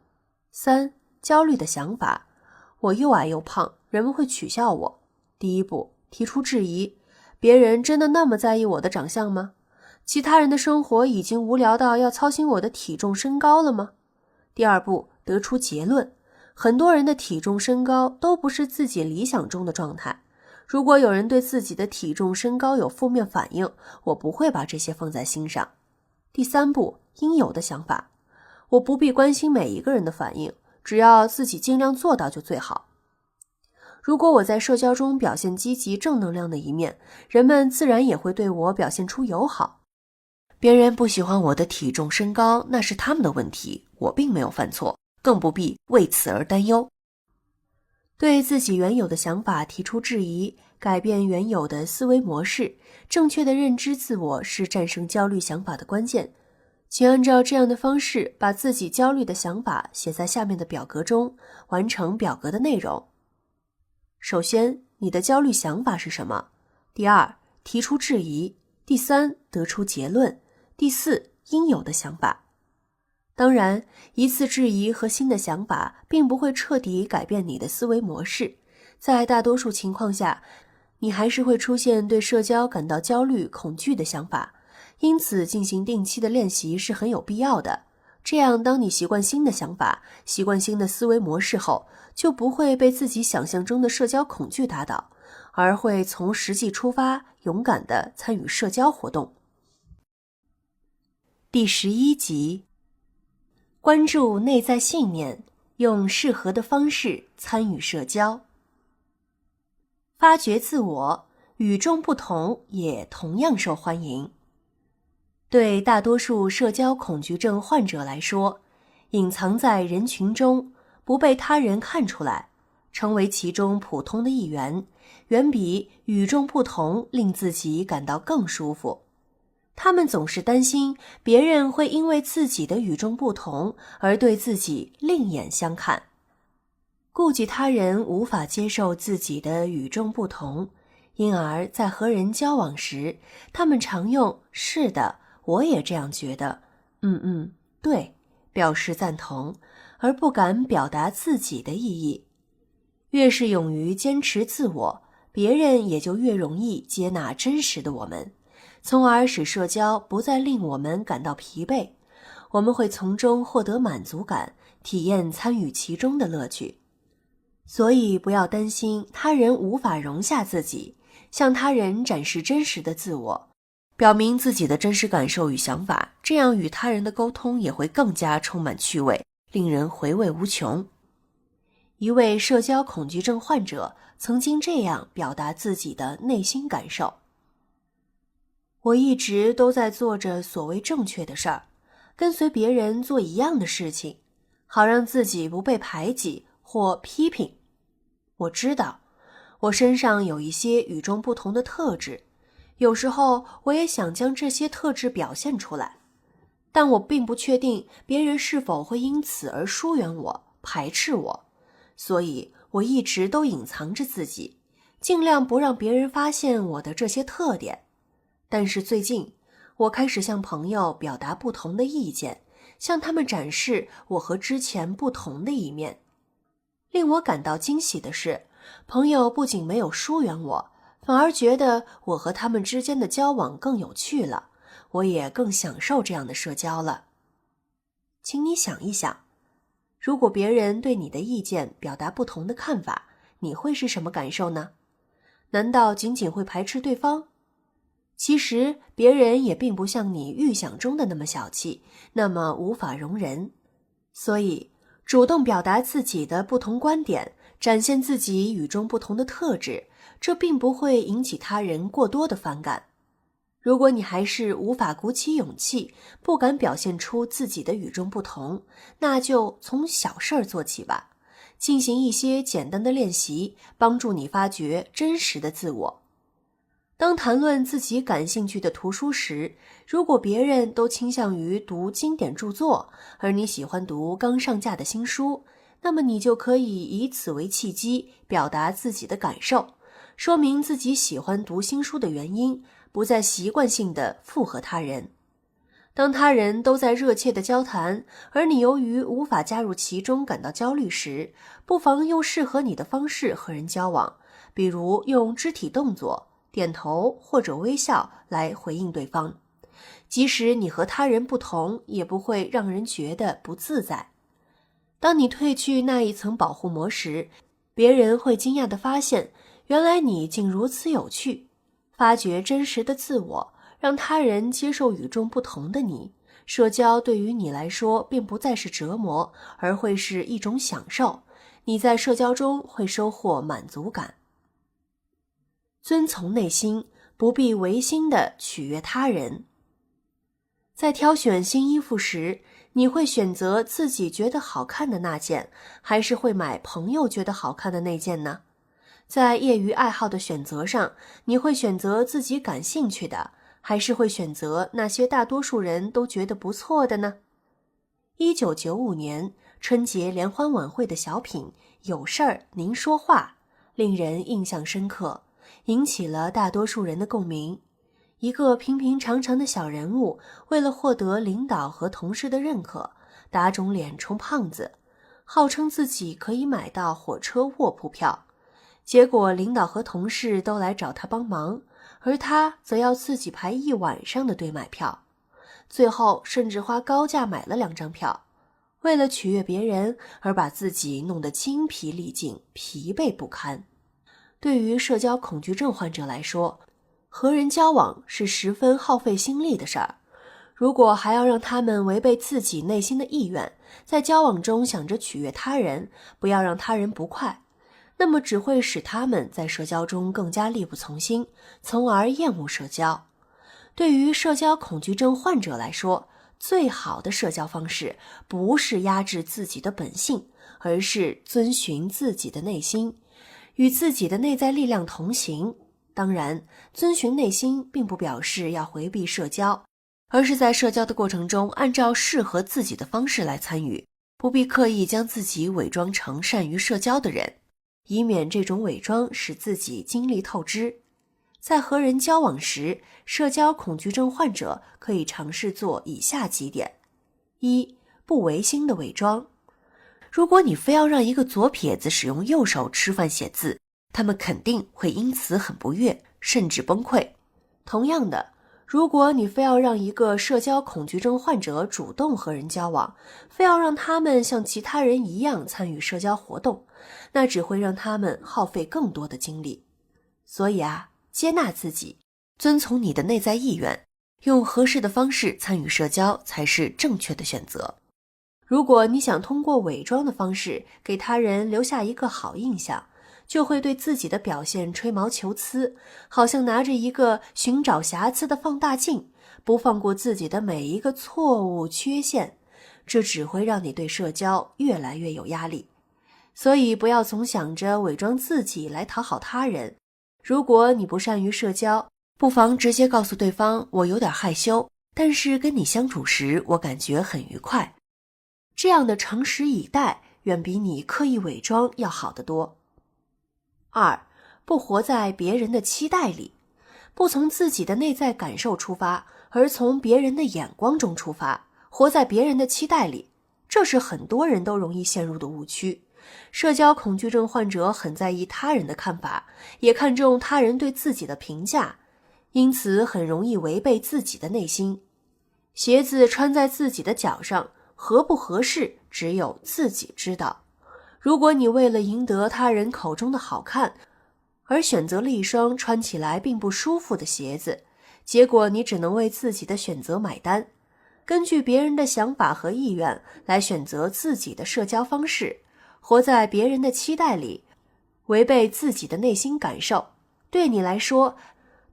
3. 焦虑的想法。我又矮又胖，人们会取笑我。第一步，提出质疑。别人真的那么在意我的长相吗？其他人的生活已经无聊到要操心我的体重身高了吗？第二步，得出结论。很多人的体重身高都不是自己理想中的状态。如果有人对自己的体重身高有负面反应，我不会把这些放在心上。第三步，应有的想法。我不必关心每一个人的反应，只要自己尽量做到就最好。如果我在社交中表现积极正能量的一面，人们自然也会对我表现出友好。别人不喜欢我的体重身高，那是他们的问题，我并没有犯错，更不必为此而担忧。对自己原有的想法提出质疑，改变原有的思维模式，正确的认知自我是战胜焦虑想法的关键。请按照这样的方式，把自己焦虑的想法写在下面的表格中，完成表格的内容。首先，你的焦虑想法是什么？第二，提出质疑。第三，得出结论。第四，应有的想法。当然，一次质疑和新的想法并不会彻底改变你的思维模式，在大多数情况下，你还是会出现对社交感到焦虑、恐惧的想法，因此进行定期的练习是很有必要的。这样，当你习惯新的想法、习惯新的思维模式后，就不会被自己想象中的社交恐惧打倒，而会从实际出发，勇敢地参与社交活动。第11集，关注内在信念，用适合的方式参与社交。发掘自我，与众不同也同样受欢迎。对大多数社交恐惧症患者来说，隐藏在人群中，不被他人看出来，成为其中普通的一员，远比与众不同令自己感到更舒服。他们总是担心别人会因为自己的与众不同而对自己另眼相看。顾忌他人无法接受自己的与众不同，因而在和人交往时，他们常用是的，我也这样觉得，对，表示赞同，而不敢表达自己的意义。越是勇于坚持自我，别人也就越容易接纳真实的我们，从而使社交不再令我们感到疲惫，我们会从中获得满足感，体验参与其中的乐趣。所以不要担心他人无法容下自己，向他人展示真实的自我，表明自己的真实感受与想法，这样与他人的沟通也会更加充满趣味，令人回味无穷。一位社交恐惧症患者曾经这样表达自己的内心感受：我一直都在做着所谓正确的事儿，跟随别人做一样的事情，好让自己不被排挤或批评。我知道我身上有一些与众不同的特质，有时候我也想将这些特质表现出来，但我并不确定别人是否会因此而疏远我、排斥我，所以我一直都隐藏着自己，尽量不让别人发现我的这些特点。但是最近，我开始向朋友表达不同的意见，向他们展示我和之前不同的一面。令我感到惊喜的是，朋友不仅没有疏远我，反而觉得我和他们之间的交往更有趣了，我也更享受这样的社交了。请你想一想，如果别人对你的意见表达不同的看法，你会是什么感受呢？难道仅仅会排斥对方？其实别人也并不像你预想中的那么小气，那么无法容人。所以主动表达自己的不同观点，展现自己与众不同的特质，这并不会引起他人过多的反感。如果你还是无法鼓起勇气，不敢表现出自己的与众不同，那就从小事儿做起吧，进行一些简单的练习，帮助你发掘真实的自我。当谈论自己感兴趣的图书时，如果别人都倾向于读经典著作，而你喜欢读刚上架的新书，那么你就可以以此为契机，表达自己的感受，说明自己喜欢读新书的原因，不再习惯性地附和他人。当他人都在热切地交谈，而你由于无法加入其中感到焦虑时，不妨用适合你的方式和人交往，比如用肢体动作、点头或者微笑来回应对方。即使你和他人不同，也不会让人觉得不自在。当你褪去那一层保护膜时，别人会惊讶地发现，原来你竟如此有趣。发掘真实的自我，让他人接受与众不同的你，社交对于你来说并不再是折磨，而会是一种享受。你在社交中会收获满足感。遵从内心，不必违心地取悦他人。在挑选新衣服时，你会选择自己觉得好看的那件，还是会买朋友觉得好看的那件呢？在业余爱好的选择上，你会选择自己感兴趣的，还是会选择那些大多数人都觉得不错的呢？1995年春节联欢晚会的小品《有事儿您说话》令人印象深刻，引起了大多数人的共鸣。一个平平常常的小人物，为了获得领导和同事的认可，打肿脸充胖子，号称自己可以买到火车卧铺票。结果领导和同事都来找他帮忙，而他则要自己排一晚上的队买票，最后甚至花高价买了2张票，为了取悦别人而把自己弄得精疲力尽、疲惫不堪。对于社交恐惧症患者来说，和人交往是十分耗费心力的事儿。如果还要让他们违背自己内心的意愿，在交往中想着取悦他人，不要让他人不快，那么只会使他们在社交中更加力不从心，从而厌恶社交。对于社交恐惧症患者来说，最好的社交方式不是压制自己的本性，而是遵循自己的内心，与自己的内在力量同行。当然，遵循内心并不表示要回避社交，而是在社交的过程中按照适合自己的方式来参与，不必刻意将自己伪装成善于社交的人，以免这种伪装使自己精力透支。在和人交往时，社交恐惧症患者可以尝试做以下几点：一、不违心的伪装。如果你非要让一个左撇子使用右手吃饭写字，他们肯定会因此很不悦，甚至崩溃。同样的，如果你非要让一个社交恐惧症患者主动和人交往，非要让他们像其他人一样参与社交活动，那只会让他们耗费更多的精力。所以接纳自己，遵从你的内在意愿，用合适的方式参与社交才是正确的选择。如果你想通过伪装的方式给他人留下一个好印象，就会对自己的表现吹毛求疵，好像拿着一个寻找瑕疵的放大镜，不放过自己的每一个错误缺陷，这只会让你对社交越来越有压力。所以不要总想着伪装自己来讨好他人。如果你不善于社交，不妨直接告诉对方，我有点害羞，但是跟你相处时我感觉很愉快。这样的诚实以待远比你刻意伪装要好得多。二、不活在别人的期待里，不从自己的内在感受出发，而从别人的眼光中出发，活在别人的期待里，这是很多人都容易陷入的误区。社交恐惧症患者很在意他人的看法，也看重他人对自己的评价，因此很容易违背自己的内心。鞋子穿在自己的脚上，合不合适，只有自己知道。如果你为了赢得他人口中的好看，而选择了一双穿起来并不舒服的鞋子，结果你只能为自己的选择买单。根据别人的想法和意愿来选择自己的社交方式，活在别人的期待里，违背自己的内心感受。对你来说，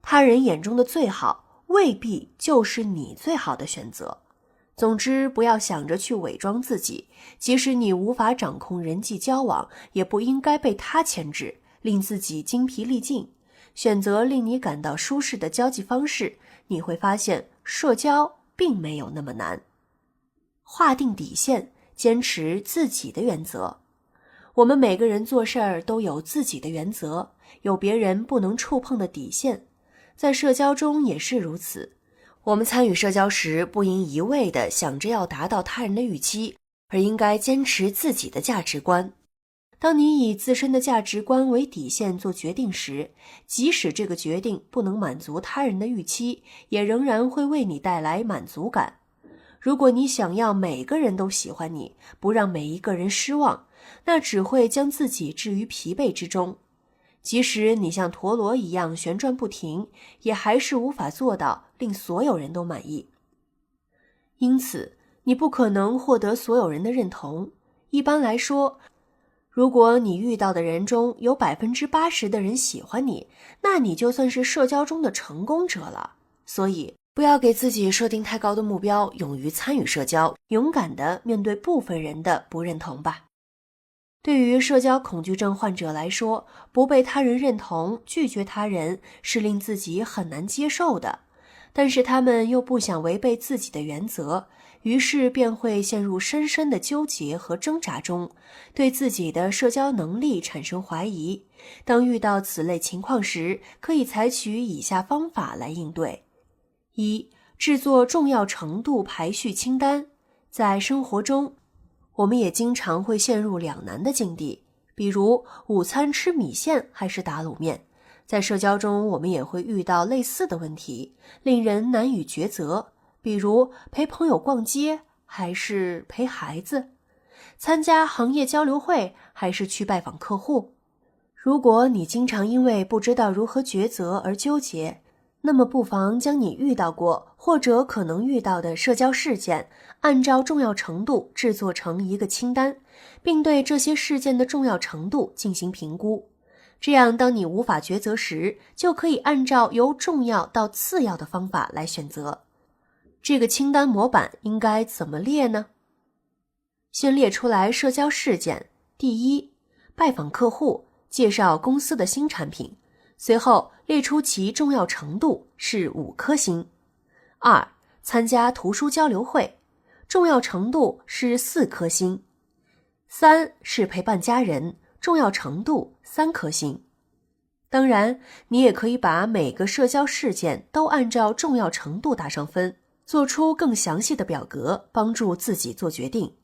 他人眼中的最好，未必就是你最好的选择。总之，不要想着去伪装自己，即使你无法掌控人际交往，也不应该被他牵制，令自己精疲力尽。选择令你感到舒适的交际方式，你会发现社交并没有那么难。划定底线，坚持自己的原则。我们每个人做事儿都有自己的原则，有别人不能触碰的底线，在社交中也是如此。我们参与社交时，不应一味地想着要达到他人的预期，而应该坚持自己的价值观。当你以自身的价值观为底线做决定时，即使这个决定不能满足他人的预期，也仍然会为你带来满足感。如果你想要每个人都喜欢你，不让每一个人失望，那只会将自己置于疲惫之中。即使你像陀螺一样旋转不停，也还是无法做到令所有人都满意。因此，你不可能获得所有人的认同。一般来说，如果你遇到的人中有 80% 的人喜欢你，那你就算是社交中的成功者了。所以，不要给自己设定太高的目标，勇于参与社交，勇敢地面对部分人的不认同吧。对于社交恐惧症患者来说，不被他人认同，拒绝他人是令自己很难接受的，但是他们又不想违背自己的原则，于是便会陷入深深的纠结和挣扎中，对自己的社交能力产生怀疑。当遇到此类情况时，可以采取以下方法来应对。一、制作重要程度排序清单。在生活中，我们也经常会陷入两难的境地，比如午餐吃米线还是打卤面。在社交中，我们也会遇到类似的问题，令人难以抉择，比如陪朋友逛街还是陪孩子，参加行业交流会还是去拜访客户。如果你经常因为不知道如何抉择而纠结，那么不妨将你遇到过或者可能遇到的社交事件，按照重要程度制作成一个清单，并对这些事件的重要程度进行评估。这样，当你无法抉择时，就可以按照由重要到次要的方法来选择。这个清单模板应该怎么列呢？先列出来社交事件。第一，拜访客户，介绍公司的新产品。随后列出其重要程度是5颗星。2. 参加图书交流会，重要程度是4颗星。3. 是陪伴家人，重要程度3颗星。当然，你也可以把每个社交事件都按照重要程度打上分，做出更详细的表格，帮助自己做决定。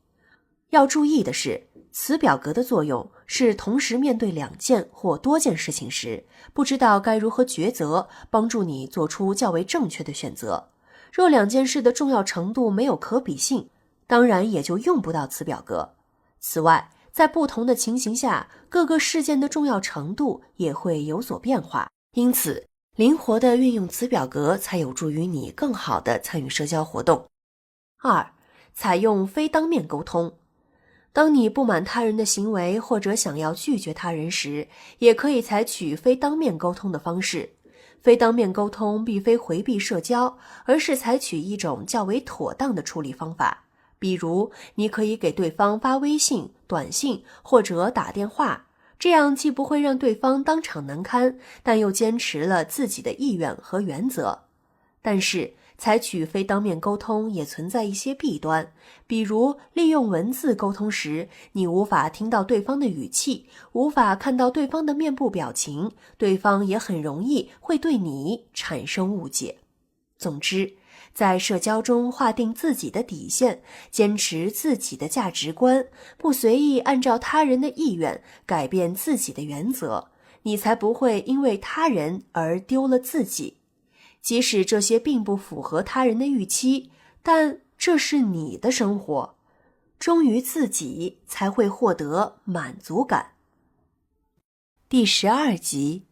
要注意的是，此表格的作用是同时面对2件或多件事情时，不知道该如何抉择，帮助你做出较为正确的选择。若2件事的重要程度没有可比性，当然也就用不到此表格。此外，在不同的情形下，各个事件的重要程度也会有所变化，因此灵活地运用此表格才有助于你更好地参与社交活动。2. 采用非当面沟通。当你不满他人的行为或者想要拒绝他人时，也可以采取非当面沟通的方式。非当面沟通并非回避社交，而是采取一种较为妥当的处理方法。比如，你可以给对方发微信、短信或者打电话，这样既不会让对方当场难堪，但又坚持了自己的意愿和原则。但是，采取非当面沟通也存在一些弊端，比如利用文字沟通时，你无法听到对方的语气，无法看到对方的面部表情，对方也很容易会对你产生误解。总之，在社交中划定自己的底线，坚持自己的价值观，不随意按照他人的意愿改变自己的原则，你才不会因为他人而丢了自己。即使这些并不符合他人的预期，但这是你的生活，忠于自己才会获得满足感。第12集，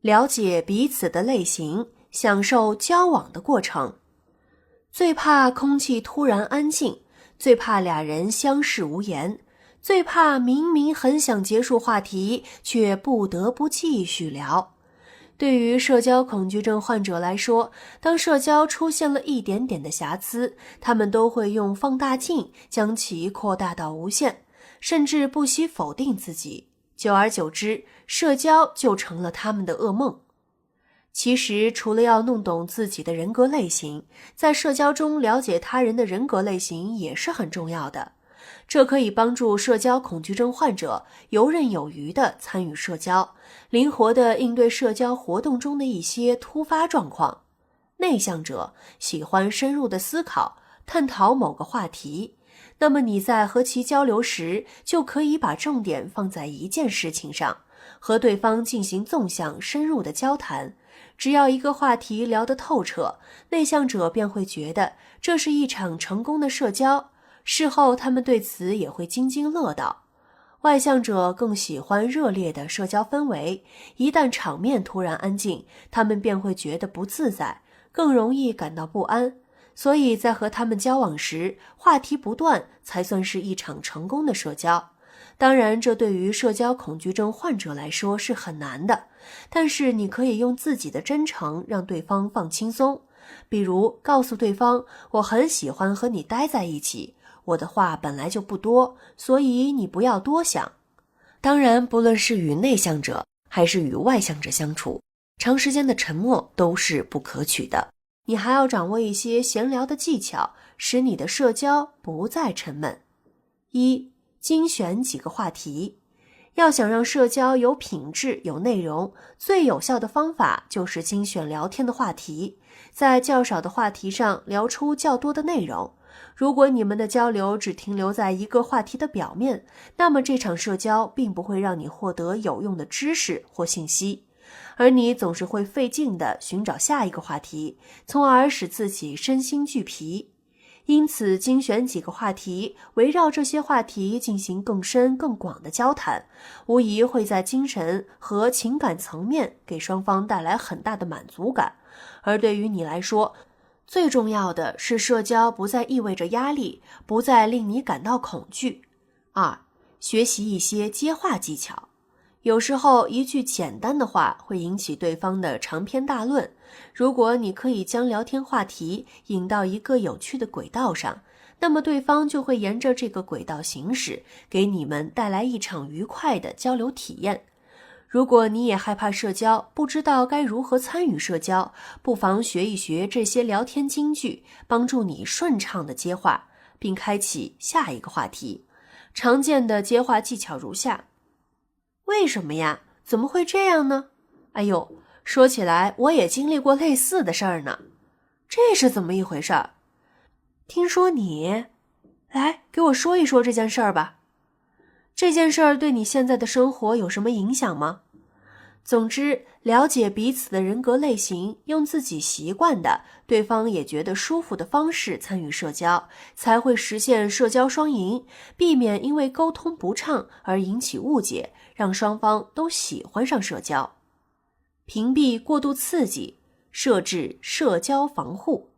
了解彼此的类型，享受交往的过程。最怕空气突然安静，最怕俩人相视无言，最怕明明很想结束话题，却不得不继续聊。对于社交恐惧症患者来说，当社交出现了一点点的瑕疵，他们都会用放大镜将其扩大到无限，甚至不惜否定自己。久而久之，社交就成了他们的噩梦。其实，除了要弄懂自己的人格类型，在社交中了解他人的人格类型也是很重要的。这可以帮助社交恐惧症患者游刃有余地参与社交，灵活地应对社交活动中的一些突发状况。内向者喜欢深入的思考，探讨某个话题，那么你在和其交流时，就可以把重点放在一件事情上，和对方进行纵向深入的交谈。只要一个话题聊得透彻，内向者便会觉得这是一场成功的社交，事后他们对此也会津津乐道。外向者更喜欢热烈的社交氛围，一旦场面突然安静，他们便会觉得不自在，更容易感到不安。所以在和他们交往时，话题不断才算是一场成功的社交。当然，这对于社交恐惧症患者来说是很难的，但是你可以用自己的真诚让对方放轻松。比如告诉对方，我很喜欢和你待在一起，我的话本来就不多，所以你不要多想。当然，不论是与内向者还是与外向者相处，长时间的沉默都是不可取的。你还要掌握一些闲聊的技巧，使你的社交不再沉闷。1. 精选几个话题。要想让社交有品质、有内容，最有效的方法就是精选聊天的话题，在较少的话题上聊出较多的内容。如果你们的交流只停留在一个话题的表面，那么这场社交并不会让你获得有用的知识或信息，而你总是会费劲地寻找下一个话题，从而使自己身心俱疲。因此，精选几个话题，围绕这些话题进行更深更广的交谈，无疑会在精神和情感层面给双方带来很大的满足感。而对于你来说，最重要的是社交不再意味着压力，不再令你感到恐惧。2. 学习一些接话技巧。有时候一句简单的话会引起对方的长篇大论，如果你可以将聊天话题引到一个有趣的轨道上，那么对方就会沿着这个轨道行驶，给你们带来一场愉快的交流体验。如果你也害怕社交，不知道该如何参与社交，不妨学一学这些聊天金句，帮助你顺畅地接话，并开启下一个话题。常见的接话技巧如下：为什么呀？怎么会这样呢？哎呦，说起来我也经历过类似的事儿呢。这是怎么一回事儿？听说你……来，给我说一说这件事儿吧。这件事儿对你现在的生活有什么影响吗？总之，了解彼此的人格类型，用自己习惯的，对方也觉得舒服的方式参与社交，才会实现社交双赢，避免因为沟通不畅而引起误解，让双方都喜欢上社交。屏蔽过度刺激，设置社交防护。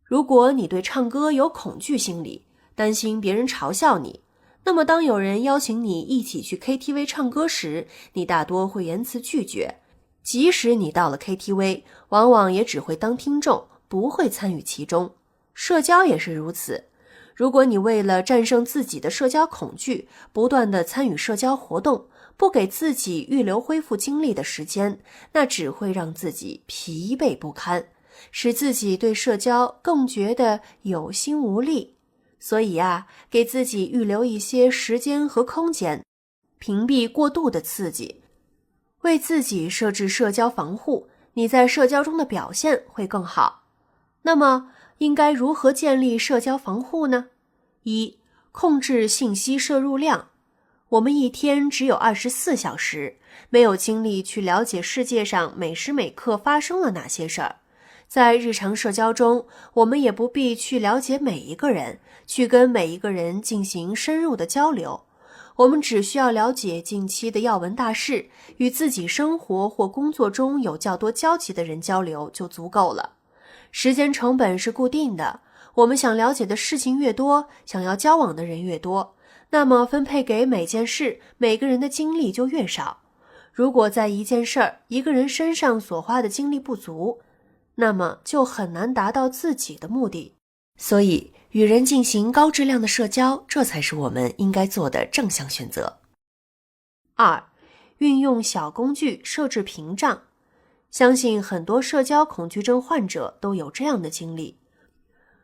如果你对唱歌有恐惧心理，担心别人嘲笑你，那么当有人邀请你一起去 KTV 唱歌时，你大多会言辞拒绝。即使你到了 KTV， 往往也只会当听众，不会参与其中。社交也是如此。如果你为了战胜自己的社交恐惧，不断地参与社交活动，不给自己预留恢复精力的时间，那只会让自己疲惫不堪，使自己对社交更觉得有心无力。所以给自己预留一些时间和空间，屏蔽过度的刺激，为自己设置社交防护，你在社交中的表现会更好。那么，应该如何建立社交防护呢？一、控制信息摄入量。我们一天只有24小时，没有精力去了解世界上每时每刻发生了哪些事儿。在日常社交中，我们也不必去了解每一个人，去跟每一个人进行深入的交流。我们只需要了解近期的要闻大事，与自己生活或工作中有较多交集的人交流就足够了。时间成本是固定的，我们想了解的事情越多，想要交往的人越多，那么分配给每件事、每个人的精力就越少。如果在一件事儿、一个人身上所花的精力不足，那么就很难达到自己的目的。所以，与人进行高质量的社交，这才是我们应该做的正向选择。二、运用小工具设置屏障。相信很多社交恐惧症患者都有这样的经历。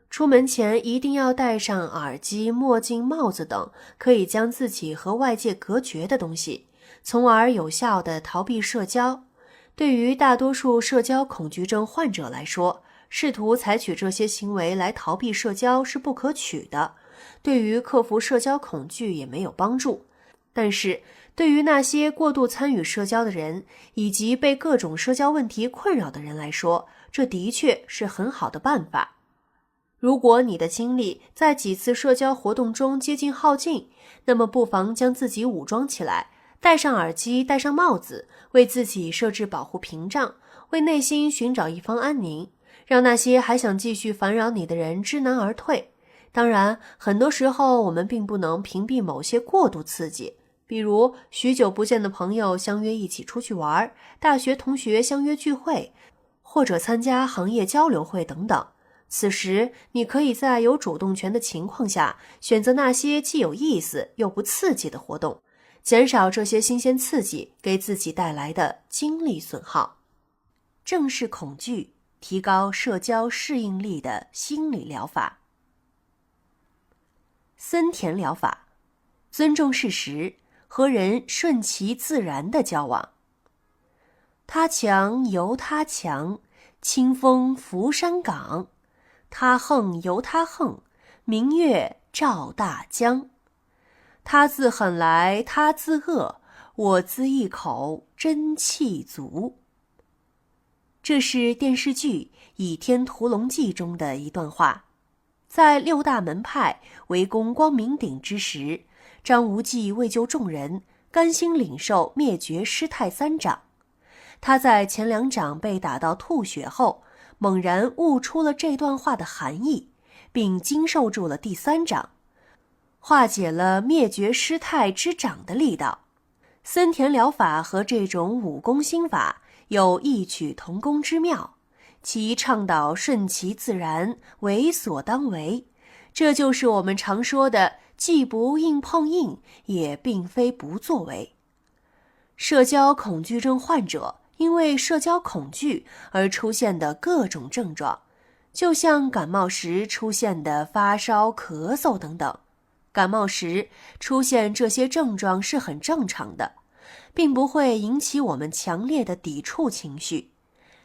出门前一定要戴上耳机、墨镜、帽子等可以将自己和外界隔绝的东西，从而有效地逃避社交。对于大多数社交恐惧症患者来说，试图采取这些行为来逃避社交是不可取的，对于克服社交恐惧也没有帮助。但是，对于那些过度参与社交的人，以及被各种社交问题困扰的人来说，这的确是很好的办法。如果你的精力在几次社交活动中接近耗尽，那么不妨将自己武装起来，戴上耳机，戴上帽子，为自己设置保护屏障，为内心寻找一方安宁，让那些还想继续烦扰你的人知难而退。当然，很多时候我们并不能屏蔽某些过度刺激，比如许久不见的朋友相约一起出去玩，大学同学相约聚会，或者参加行业交流会等等。此时，你可以在有主动权的情况下，选择那些既有意思又不刺激的活动，减少这些新鲜刺激给自己带来的精力损耗。正视恐惧，提高社交适应力的心理疗法。森田疗法，尊重事实，和人顺其自然的交往。他强由他强，清风拂山岗。他横由他横，明月照大江。他自狠来他自恶，我自一口真气足。这是电视剧《倚天屠龙记》中的一段话。在六大门派围攻光明顶之时，张无忌为救众人，甘心领受灭绝师太3掌。他在前2掌被打到吐血后，猛然悟出了这段话的含义，并经受住了第3掌，化解了灭绝师太之掌的力道。森田疗法和这种武功心法有异曲同工之妙，其倡导顺其自然，为所当为，这就是我们常说的既不硬碰硬，也并非不作为。社交恐惧症患者因为社交恐惧而出现的各种症状，就像感冒时出现的发烧、咳嗽等等。感冒时出现这些症状是很正常的，并不会引起我们强烈的抵触情绪。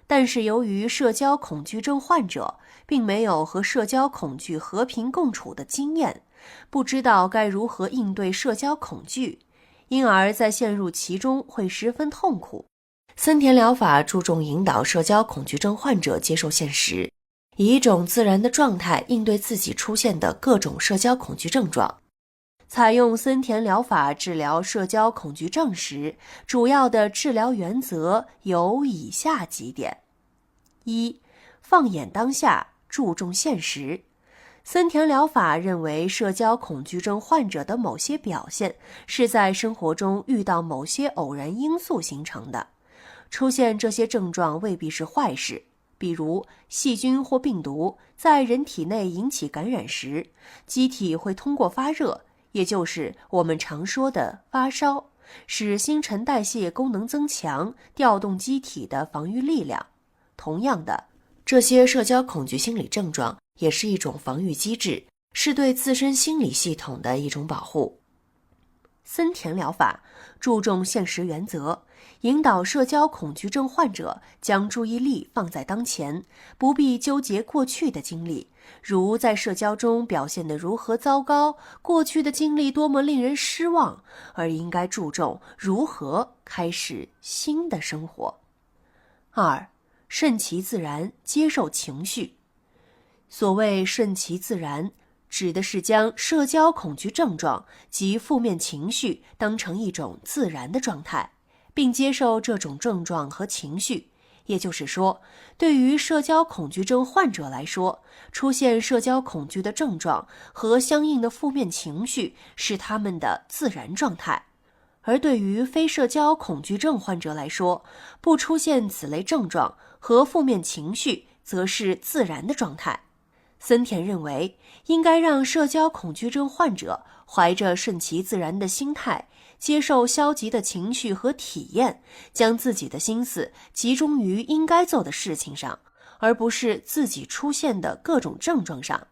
但是由于社交恐惧症患者并没有和社交恐惧和平共处的经验，不知道该如何应对社交恐惧，因而在陷入其中会十分痛苦。森田疗法注重引导社交恐惧症患者接受现实，以一种自然的状态应对自己出现的各种社交恐惧症状。采用森田疗法治疗社交恐惧症时，主要的治疗原则有以下几点：一、放眼当下，注重现实。森田疗法认为，社交恐惧症患者的某些表现是在生活中遇到某些偶然因素形成的。出现这些症状未必是坏事，比如细菌或病毒在人体内引起感染时，机体会通过发热，也就是我们常说的发烧，使新陈代谢功能增强，调动机体的防御力量。同样的，这些社交恐惧心理症状也是一种防御机制，是对自身心理系统的一种保护。森田疗法注重现实原则，引导社交恐惧症患者将注意力放在当前，不必纠结过去的经历，如在社交中表现得如何糟糕，过去的经历多么令人失望，而应该注重如何开始新的生活。二、顺其自然，接受情绪。所谓顺其自然，指的是将社交恐惧症状及负面情绪当成一种自然的状态，并接受这种症状和情绪。也就是说，对于社交恐惧症患者来说，出现社交恐惧的症状和相应的负面情绪是他们的自然状态。而对于非社交恐惧症患者来说，不出现此类症状和负面情绪则是自然的状态。森田认为，应该让社交恐惧症患者怀着顺其自然的心态，接受消极的情绪和体验，将自己的心思集中于应该做的事情上，而不是自己出现的各种症状上。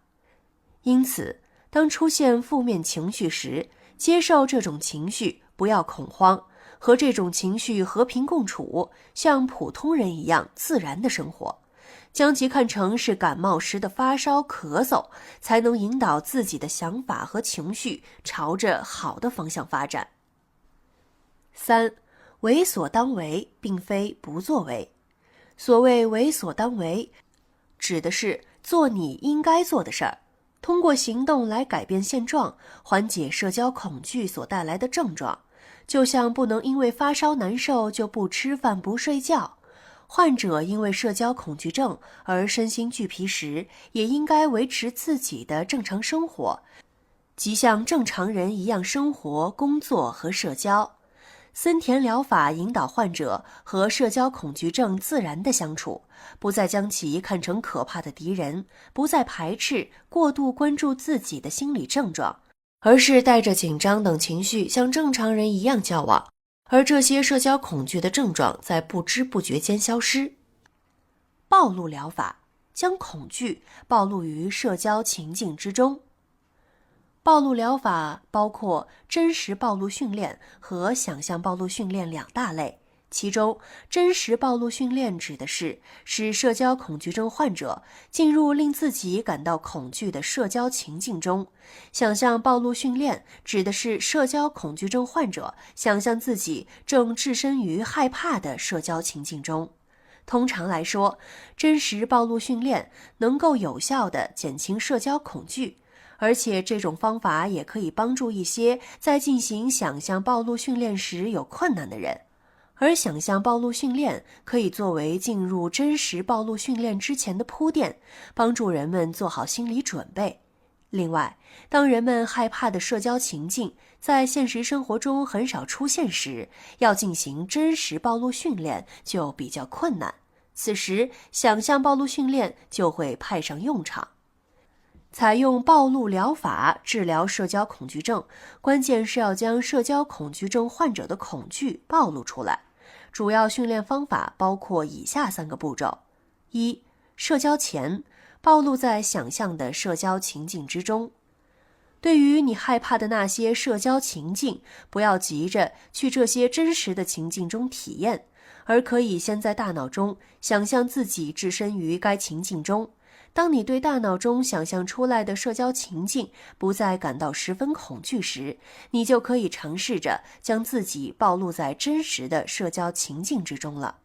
因此，当出现负面情绪时，接受这种情绪，不要恐慌，和这种情绪和平共处，像普通人一样自然的生活。将其看成是感冒时的发烧、咳嗽，才能引导自己的想法和情绪朝着好的方向发展。三、为所当为，并非不作为。所谓为所当为，指的是做你应该做的事儿，通过行动来改变现状，缓解社交恐惧所带来的症状。就像不能因为发烧难受就不吃饭不睡觉，患者因为社交恐惧症而身心俱疲时，也应该维持自己的正常生活，即像正常人一样生活、工作和社交。森田疗法引导患者和社交恐惧症自然地相处，不再将其看成可怕的敌人，不再排斥、过度关注自己的心理症状，而是带着紧张等情绪像正常人一样交往。而这些社交恐惧的症状在不知不觉间消失。暴露疗法将恐惧暴露于社交情境之中。暴露疗法包括真实暴露训练和想象暴露训练两大类。其中，真实暴露训练指的是使社交恐惧症患者进入令自己感到恐惧的社交情境中。想象暴露训练指的是社交恐惧症患者想象自己正置身于害怕的社交情境中。通常来说，真实暴露训练能够有效地减轻社交恐惧，而且这种方法也可以帮助一些在进行想象暴露训练时有困难的人。而想象暴露训练可以作为进入真实暴露训练之前的铺垫，帮助人们做好心理准备。另外，当人们害怕的社交情境在现实生活中很少出现时，要进行真实暴露训练就比较困难，此时想象暴露训练就会派上用场。采用暴露疗法治疗社交恐惧症，关键是要将社交恐惧症患者的恐惧暴露出来。主要训练方法包括以下3个步骤：一、社交前，暴露在想象的社交情境之中。对于你害怕的那些社交情境，不要急着去这些真实的情境中体验，而可以先在大脑中想象自己置身于该情境中。当你对大脑中想象出来的社交情境不再感到十分恐惧时，你就可以尝试着将自己暴露在真实的社交情境之中了。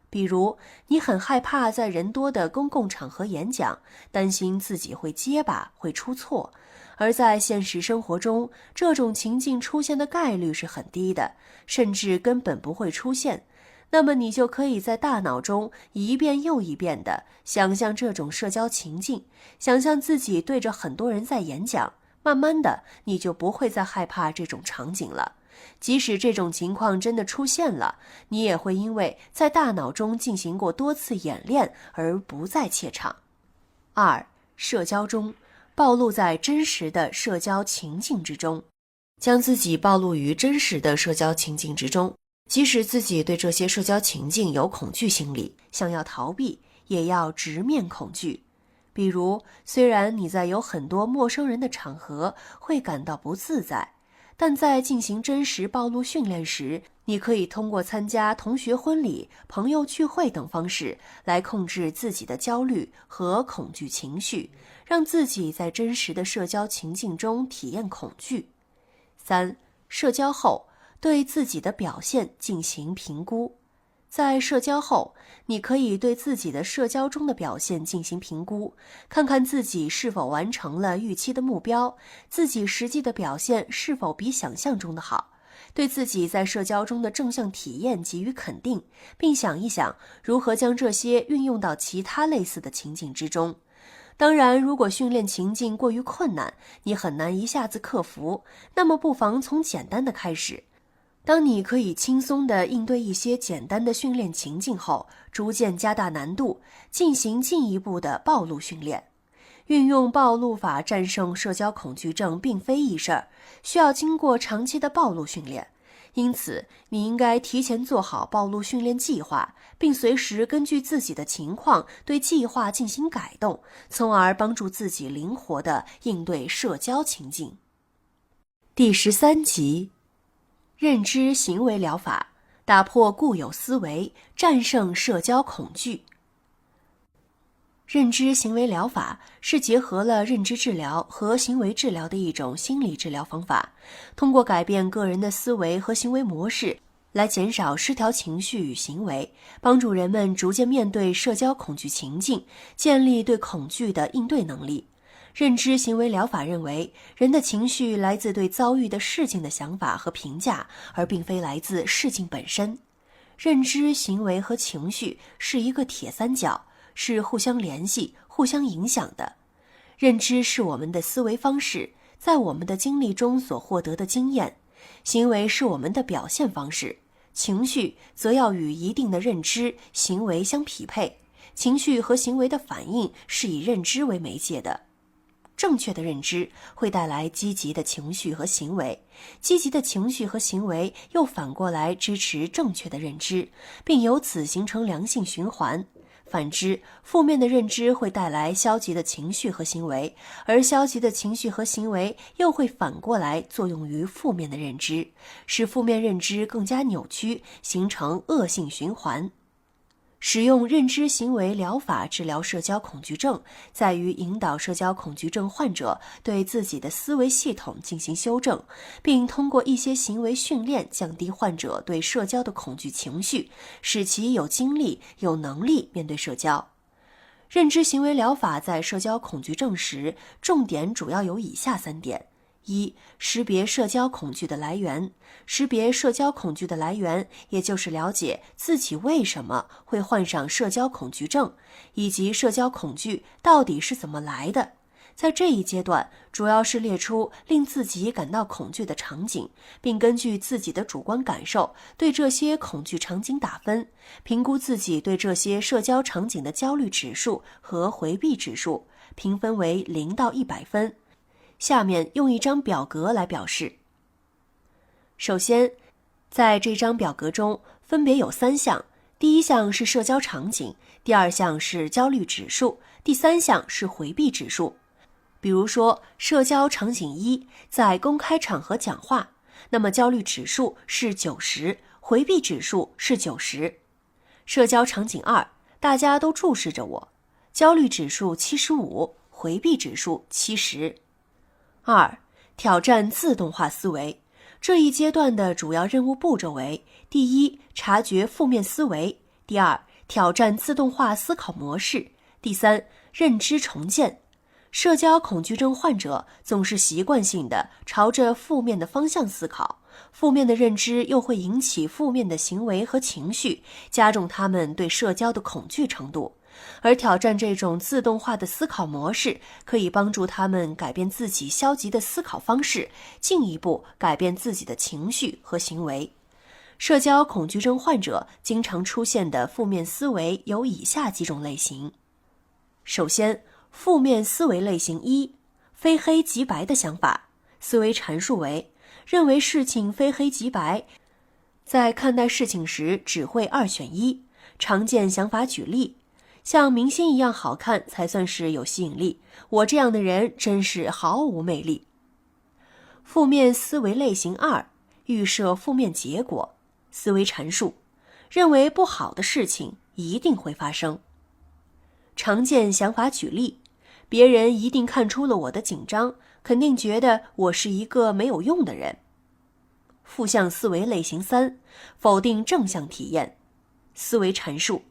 比如，你很害怕在人多的公共场合演讲，担心自己会结巴、会出错，而在现实生活中，这种情境出现的概率是很低的，甚至根本不会出现。那么你就可以在大脑中一遍又一遍地想象这种社交情境，想象自己对着很多人在演讲，慢慢的你就不会再害怕这种场景了。即使这种情况真的出现了，你也会因为在大脑中进行过多次演练而不再怯场。2、社交中，暴露在真实的社交情境之中。将自己暴露于真实的社交情境之中，即使自己对这些社交情境有恐惧心理，想要逃避，也要直面恐惧。比如，虽然你在有很多陌生人的场合会感到不自在，但在进行真实暴露训练时，你可以通过参加同学婚礼、朋友聚会等方式来控制自己的焦虑和恐惧情绪，让自己在真实的社交情境中体验恐惧。3、社交后，对自己的表现进行评估。在社交后，你可以对自己的社交中的表现进行评估，看看自己是否完成了预期的目标，自己实际的表现是否比想象中的好，对自己在社交中的正向体验给予肯定，并想一想如何将这些运用到其他类似的情境之中。当然，如果训练情境过于困难，你很难一下子克服，那么不妨从简单的开始。当你可以轻松地应对一些简单的训练情境后，逐渐加大难度，进行进一步的暴露训练。运用暴露法战胜社交恐惧症并非易事儿，需要经过长期的暴露训练。因此，你应该提前做好暴露训练计划，并随时根据自己的情况对计划进行改动，从而帮助自己灵活地应对社交情境。第13集，认知行为疗法，打破固有思维，战胜社交恐惧。认知行为疗法是结合了认知治疗和行为治疗的一种心理治疗方法，通过改变个人的思维和行为模式，来减少失调情绪与行为，帮助人们逐渐面对社交恐惧情境，建立对恐惧的应对能力。认知行为疗法认为，人的情绪来自对遭遇的事情的想法和评价，而并非来自事情本身。认知、行为和情绪是一个铁三角，是互相联系、互相影响的。认知是我们的思维方式，在我们的经历中所获得的经验；行为是我们的表现方式，情绪则要与一定的认知、行为相匹配。情绪和行为的反应是以认知为媒介的。正确的认知会带来积极的情绪和行为，积极的情绪和行为又反过来支持正确的认知，并由此形成良性循环。反之，负面的认知会带来消极的情绪和行为，而消极的情绪和行为又会反过来作用于负面的认知，使负面认知更加扭曲，形成恶性循环。使用认知行为疗法治疗社交恐惧症，在于引导社交恐惧症患者对自己的思维系统进行修正，并通过一些行为训练降低患者对社交的恐惧情绪，使其有精力、有能力面对社交。认知行为疗法在社交恐惧症时，重点主要有以下3点。1、识别社交恐惧的来源。识别社交恐惧的来源，也就是了解自己为什么会患上社交恐惧症，以及社交恐惧到底是怎么来的。在这一阶段，主要是列出令自己感到恐惧的场景，并根据自己的主观感受对这些恐惧场景打分，评估自己对这些社交场景的焦虑指数和回避指数，评分为0到100分。下面用一张表格来表示。首先，在这张表格中分别有3项，第一项是社交场景，第二项是焦虑指数，第三项是回避指数。比如说，社交场景1，在公开场合讲话，那么焦虑指数是90，回避指数是90。社交场景2，大家都注视着我，焦虑指数75，回避指数70。2. 挑战自动化思维。这一阶段的主要任务步骤为：第一，察觉负面思维；第二，挑战自动化思考模式；第三，认知重建。社交恐惧症患者总是习惯性的朝着负面的方向思考，负面的认知又会引起负面的行为和情绪，加重他们对社交的恐惧程度。而挑战这种自动化的思考模式，可以帮助他们改变自己消极的思考方式，进一步改变自己的情绪和行为。社交恐惧症患者经常出现的负面思维有以下几种类型。首先，负面思维类型1，非黑即白的想法。思维阐述为：认为事情非黑即白，在看待事情时只会2选1。常见想法举例：像明星一样好看才算是有吸引力，我这样的人真是毫无魅力。负面思维类型2，预设负面结果。思维阐述：认为不好的事情一定会发生。常见想法举例：别人一定看出了我的紧张，肯定觉得我是一个没有用的人。负向思维类型3，否定正向体验。思维阐述：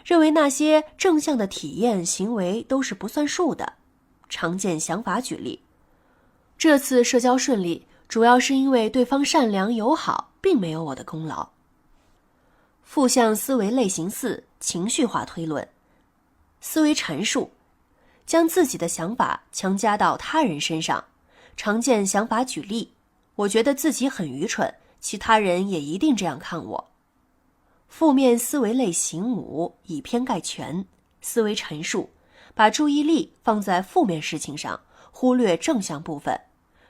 认为那些正向的体验行为都是不算数的。常见想法举例：这次社交顺利，主要是因为对方善良友好，并没有我的功劳。负向思维类型4，情绪化推论。思维阐述：将自己的想法强加到他人身上。常见想法举例：我觉得自己很愚蠢，其他人也一定这样看我。负面思维类型5，以偏概全。思维阐述：把注意力放在负面事情上，忽略正向部分。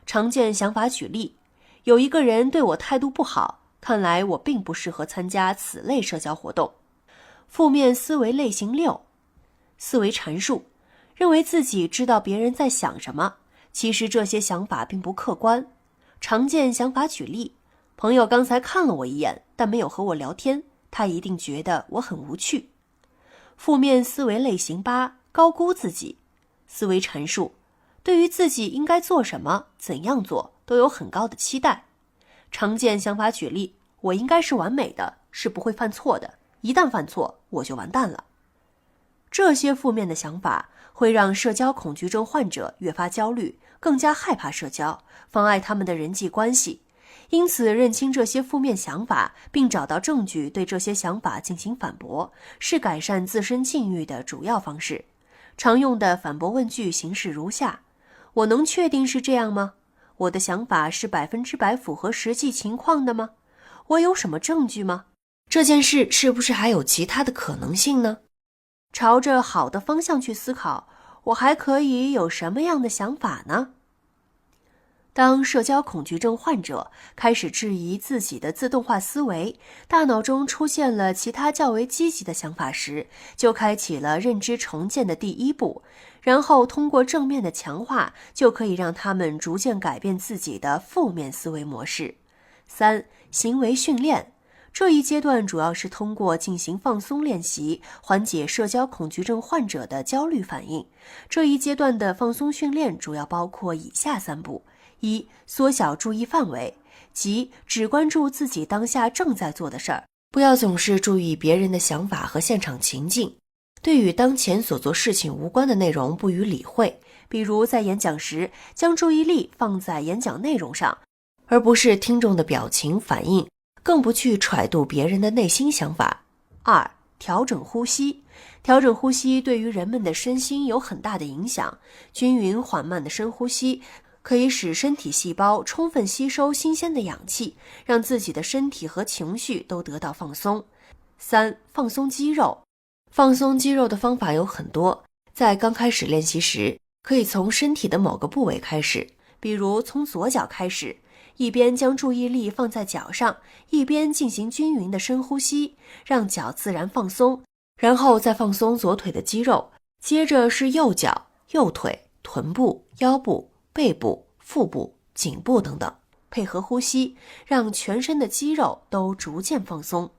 常见想法举例：有一个人对我态度不好，看来我并不适合参加此类社交活动。负面思维类型6，思维阐述：认为自己知道别人在想什么，其实这些想法并不客观。常见想法举例：朋友刚才看了我一眼，但没有和我聊天，他一定觉得我很无趣。负面思维类型8，高估自己。思维阐述：对于自己应该做什么、怎样做都有很高的期待。常见想法举例：我应该是完美的，是不会犯错的，一旦犯错我就完蛋了。这些负面的想法会让社交恐惧症患者越发焦虑，更加害怕社交，妨碍他们的人际关系。因此，认清这些负面想法，并找到证据对这些想法进行反驳，是改善自身境遇的主要方式。常用的反驳问句形式如下：我能确定是这样吗？我的想法是100%符合实际情况的吗？我有什么证据吗？这件事是不是还有其他的可能性呢？朝着好的方向去思考，我还可以有什么样的想法呢？当社交恐惧症患者开始质疑自己的自动化思维，大脑中出现了其他较为积极的想法时，就开启了认知重建的第一步，然后通过正面的强化，就可以让他们逐渐改变自己的负面思维模式。3. 行为训练。这一阶段主要是通过进行放松练习，缓解社交恐惧症患者的焦虑反应。这一阶段的放松训练主要包括以下3步。1. 缩小注意范围，即只关注自己当下正在做的事儿，不要总是注意别人的想法和现场情境。对与当前所做事情无关的内容不予理会，比如在演讲时，将注意力放在演讲内容上，而不是听众的表情反应，更不去揣度别人的内心想法。2. 调整呼吸。调整呼吸对于人们的身心有很大的影响。均匀缓慢的深呼吸可以使身体细胞充分吸收新鲜的氧气，让自己的身体和情绪都得到放松。3. 放松肌肉。放松肌肉的方法有很多，在刚开始练习时，可以从身体的某个部位开始，比如从左脚开始，一边将注意力放在脚上，一边进行均匀的深呼吸，让脚自然放松，然后再放松左腿的肌肉，接着是右脚、右腿、臀部、腰部、背部、腹部、颈部等等，配合呼吸，让全身的肌肉都逐渐放松。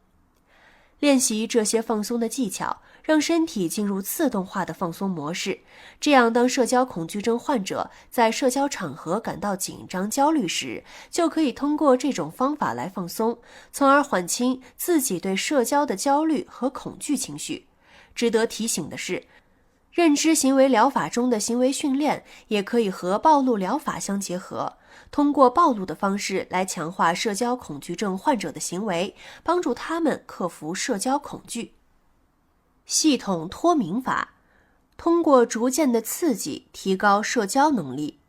练习这些放松的技巧，让身体进入自动化的放松模式，这样当社交恐惧症患者在社交场合感到紧张焦虑时，就可以通过这种方法来放松，从而缓清自己对社交的焦虑和恐惧情绪。值得提醒的是，认知行为疗法中的行为训练也可以和暴露疗法相结合，通过暴露的方式来强化社交恐惧症患者的行为，帮助他们克服社交恐惧。系统脱敏法，通过逐渐的刺激提高社交能力。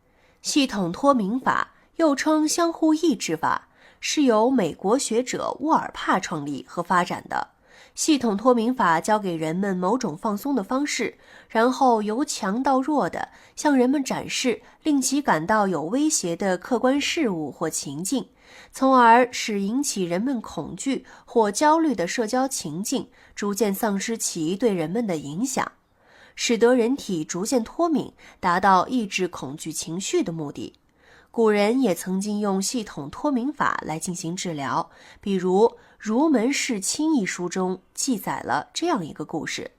系统脱敏法又称相互抑制法，是由美国学者沃尔帕创立和发展的。系统脱敏法教给人们某种放松的方式，然后由强到弱地向人们展示令其感到有威胁的客观事物或情境，从而使引起人们恐惧或焦虑的社交情境逐渐丧失其对人们的影响，使得人体逐渐脱敏，达到抑制恐惧情绪的目的。古人也曾经用系统脱敏法来进行治疗，比如《儒门释亲》一书中记载了这样一个故事。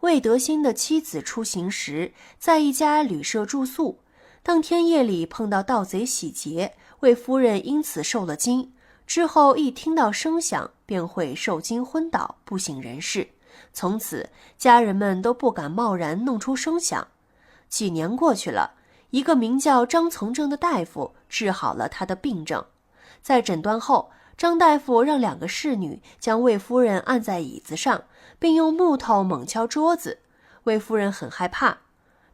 魏德兴的妻子出行时，在一家旅社住宿，当天夜里碰到盗贼洗劫，魏夫人因此受了惊，之后一听到声响便会受惊昏倒，不省人事。从此家人们都不敢贸然弄出声响。几年过去了，一个名叫张从正的大夫治好了他的病症。在诊断后，张大夫让2个侍女将魏夫人按在椅子上，并用木头猛敲桌子。魏夫人很害怕。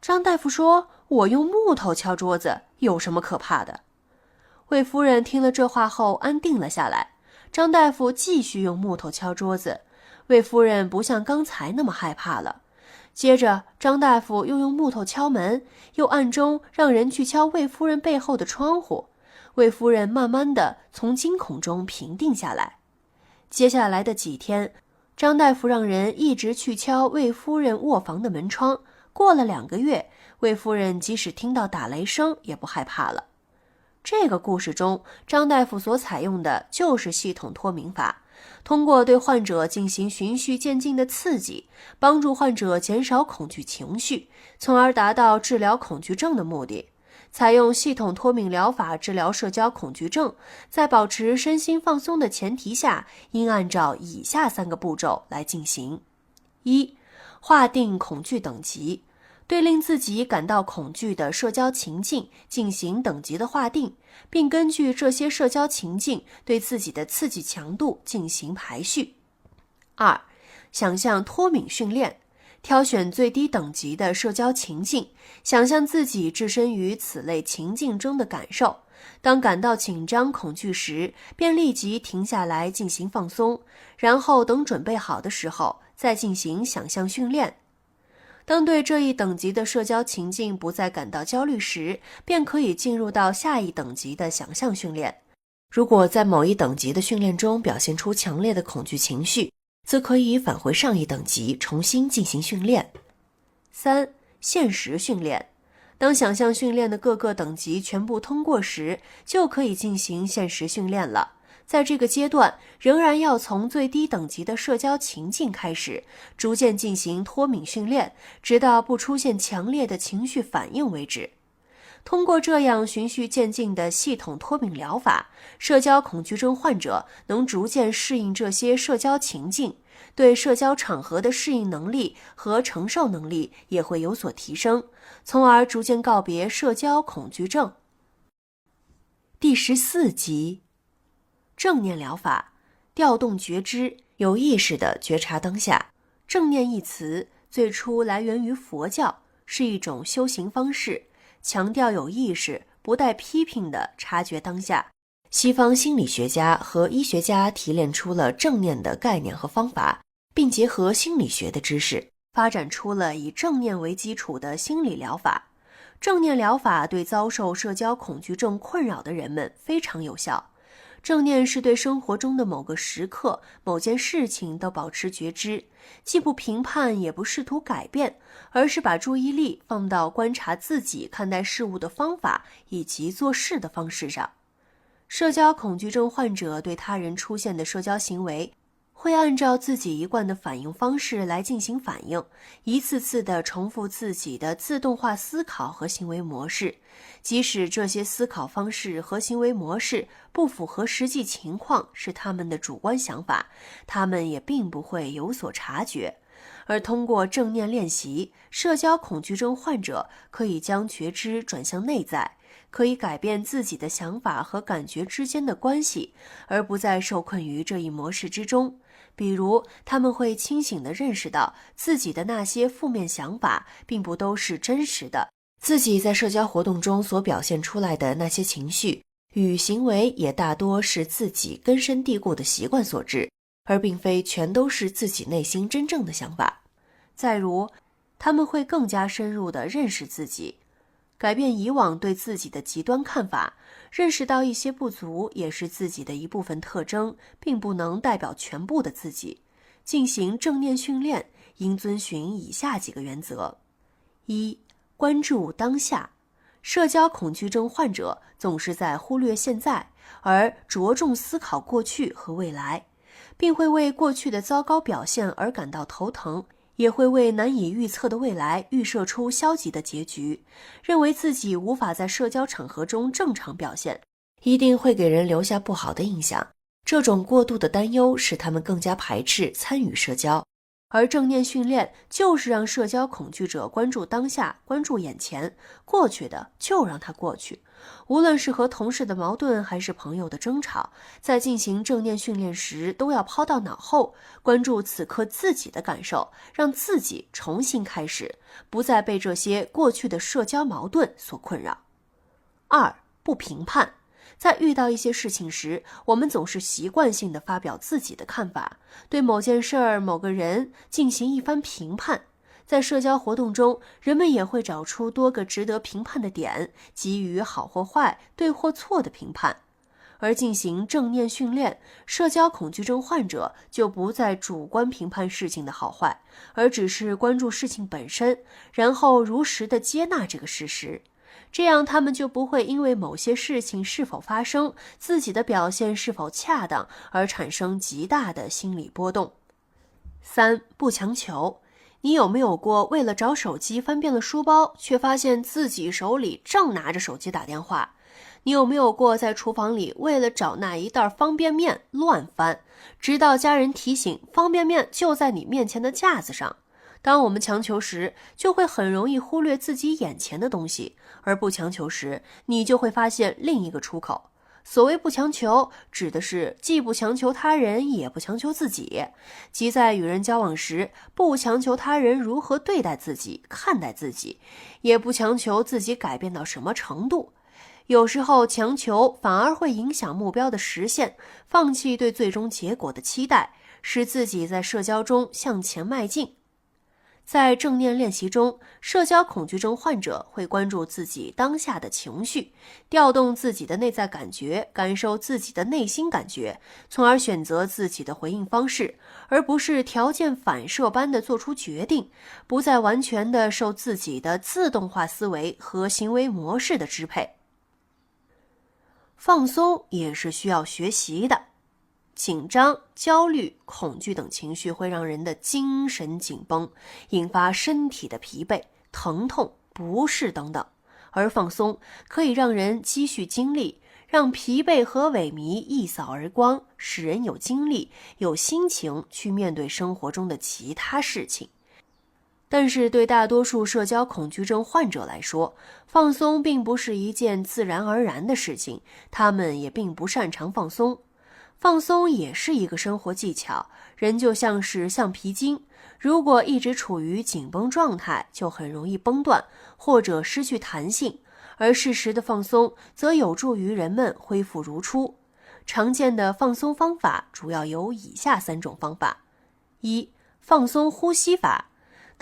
张大夫说：“我用木头敲桌子，有什么可怕的？”魏夫人听了这话后安定了下来。张大夫继续用木头敲桌子，魏夫人不像刚才那么害怕了。接着张大夫又用木头敲门，又暗中让人去敲魏夫人背后的窗户。魏夫人慢慢地从惊恐中平定下来。接下来的几天，张大夫让人一直去敲魏夫人卧房的门窗。过了2个月，魏夫人即使听到打雷声也不害怕了。这个故事中，张大夫所采用的就是系统脱敏法，通过对患者进行循序渐进的刺激，帮助患者减少恐惧情绪，从而达到治疗恐惧症的目的。采用系统脱敏疗法治疗社交恐惧症，在保持身心放松的前提下，应按照以下3个步骤来进行。1. 划定恐惧等级，对令自己感到恐惧的社交情境进行等级的划定，并根据这些社交情境对自己的刺激强度进行排序。2. 想象脱敏训练，挑选最低等级的社交情境，想象自己置身于此类情境中的感受。当感到紧张恐惧时，便立即停下来进行放松，然后等准备好的时候再进行想象训练。当对这一等级的社交情境不再感到焦虑时，便可以进入到下一等级的想象训练。如果在某一等级的训练中表现出强烈的恐惧情绪，则可以返回上一等级重新进行训练。3. 现实训练，当想象训练的各个等级全部通过时，就可以进行现实训练了。在这个阶段，仍然要从最低等级的社交情境开始，逐渐进行脱敏训练，直到不出现强烈的情绪反应为止。通过这样循序渐进的系统脱敏疗法，社交恐惧症患者能逐渐适应这些社交情境，对社交场合的适应能力和承受能力也会有所提升，从而逐渐告别社交恐惧症。第14集，正念疗法，调动觉知，有意识地觉察当下。正念一词最初来源于佛教，是一种修行方式，强调有意识、不带批评地察觉当下。西方心理学家和医学家提炼出了正念的概念和方法，并结合心理学的知识，发展出了以正念为基础的心理疗法。正念疗法对遭受社交恐惧症困扰的人们非常有效。正念是对生活中的某个时刻、某件事情都保持觉知，既不评判也不试图改变，而是把注意力放到观察自己看待事物的方法以及做事的方式上。社交恐惧症患者对他人出现的社交行为会按照自己一贯的反应方式来进行反应，一次次地重复自己的自动化思考和行为模式，即使这些思考方式和行为模式不符合实际情况，是他们的主观想法，他们也并不会有所察觉。而通过正念练习，社交恐惧症患者可以将觉知转向内在，可以改变自己的想法和感觉之间的关系，而不再受困于这一模式之中。比如，他们会清醒地认识到自己的那些负面想法并不都是真实的，自己在社交活动中所表现出来的那些情绪与行为也大多是自己根深蒂固的习惯所致，而并非全都是自己内心真正的想法。再如，他们会更加深入地认识自己，改变以往对自己的极端看法，认识到一些不足也是自己的一部分特征，并不能代表全部的自己。进行正念训练应遵循以下几个原则：一、关注当下。社交恐惧症患者总是在忽略现在，而着重思考过去和未来，并会为过去的糟糕表现而感到头疼，也会为难以预测的未来预设出消极的结局，认为自己无法在社交场合中正常表现，一定会给人留下不好的印象。这种过度的担忧使他们更加排斥参与社交。而正念训练就是让社交恐惧者关注当下，关注眼前，过去的就让它过去。无论是和同事的矛盾还是朋友的争吵，在进行正念训练时都要抛到脑后，关注此刻自己的感受，让自己重新开始，不再被这些过去的社交矛盾所困扰。二、不评判。在遇到一些事情时，我们总是习惯性地发表自己的看法，对某件事儿、某个人进行一番评判。在社交活动中，人们也会找出多个值得评判的点，给予好或坏、对或错的评判。而进行正念训练，社交恐惧症患者就不再主观评判事情的好坏，而只是关注事情本身，然后如实地接纳这个事实。这样他们就不会因为某些事情是否发生，自己的表现是否恰当而产生极大的心理波动。三、不强求。你有没有过为了找手机翻遍了书包，却发现自己手里正拿着手机打电话？你有没有过在厨房里为了找那一袋方便面乱翻，直到家人提醒方便面就在你面前的架子上？当我们强求时，就会很容易忽略自己眼前的东西，而不强求时，你就会发现另一个出口。所谓不强求，指的是既不强求他人，也不强求自己，即在与人交往时，不强求他人如何对待自己、看待自己，也不强求自己改变到什么程度。有时候强求反而会影响目标的实现，放弃对最终结果的期待，使自己在社交中向前迈进。在正念练习中，社交恐惧症患者会关注自己当下的情绪，调动自己的内在感觉，感受自己的内心感觉，从而选择自己的回应方式，而不是条件反射般的做出决定，不再完全的受自己的自动化思维和行为模式的支配。放松也是需要学习的。紧张、焦虑、恐惧等情绪会让人的精神紧绷，引发身体的疲惫、疼痛、不适等等。而放松可以让人积蓄精力，让疲惫和萎靡一扫而光，使人有精力、有心情去面对生活中的其他事情。但是对大多数社交恐惧症患者来说，放松并不是一件自然而然的事情，他们也并不擅长放松。放松也是一个生活技巧，人就像是橡皮筋，如果一直处于紧绷状态，就很容易崩断或者失去弹性，而适时的放松则有助于人们恢复如初。常见的放松方法主要有以下3种方法。一、放松呼吸法。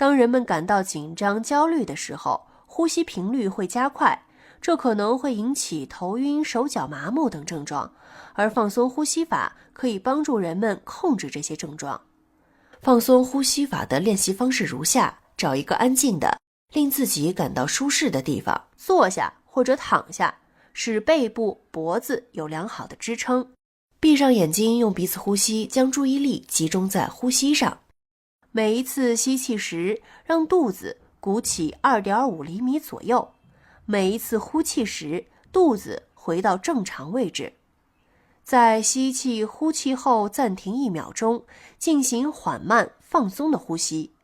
当人们感到紧张、焦虑的时候，呼吸频率会加快，这可能会引起头晕、手脚麻木等症状，而放松呼吸法可以帮助人们控制这些症状。放松呼吸法的练习方式如下：找一个安静的、令自己感到舒适的地方，坐下或者躺下，使背部、脖子有良好的支撑。闭上眼睛，用鼻子呼吸，将注意力集中在呼吸上。每一次吸气时，让肚子鼓起 2.5 厘米左右，每一次呼气时，肚子回到正常位置。在吸气、呼气后暂停1秒钟，进行缓慢、放松的呼吸。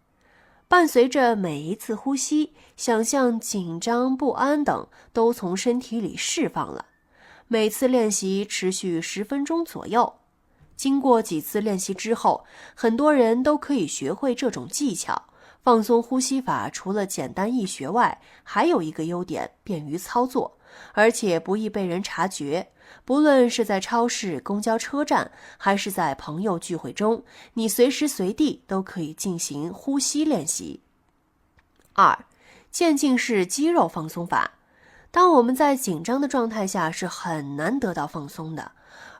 伴随着每一次呼吸，想象紧张、不安等都从身体里释放了。每次练习持续10分钟左右。经过几次练习之后，很多人都可以学会这种技巧。放松呼吸法除了简单易学外，还有一个优点，便于操作，而且不易被人察觉。不论是在超市、公交车站，还是在朋友聚会中，你随时随地都可以进行呼吸练习。2. 渐进式肌肉放松法。当我们在紧张的状态下是很难得到放松的，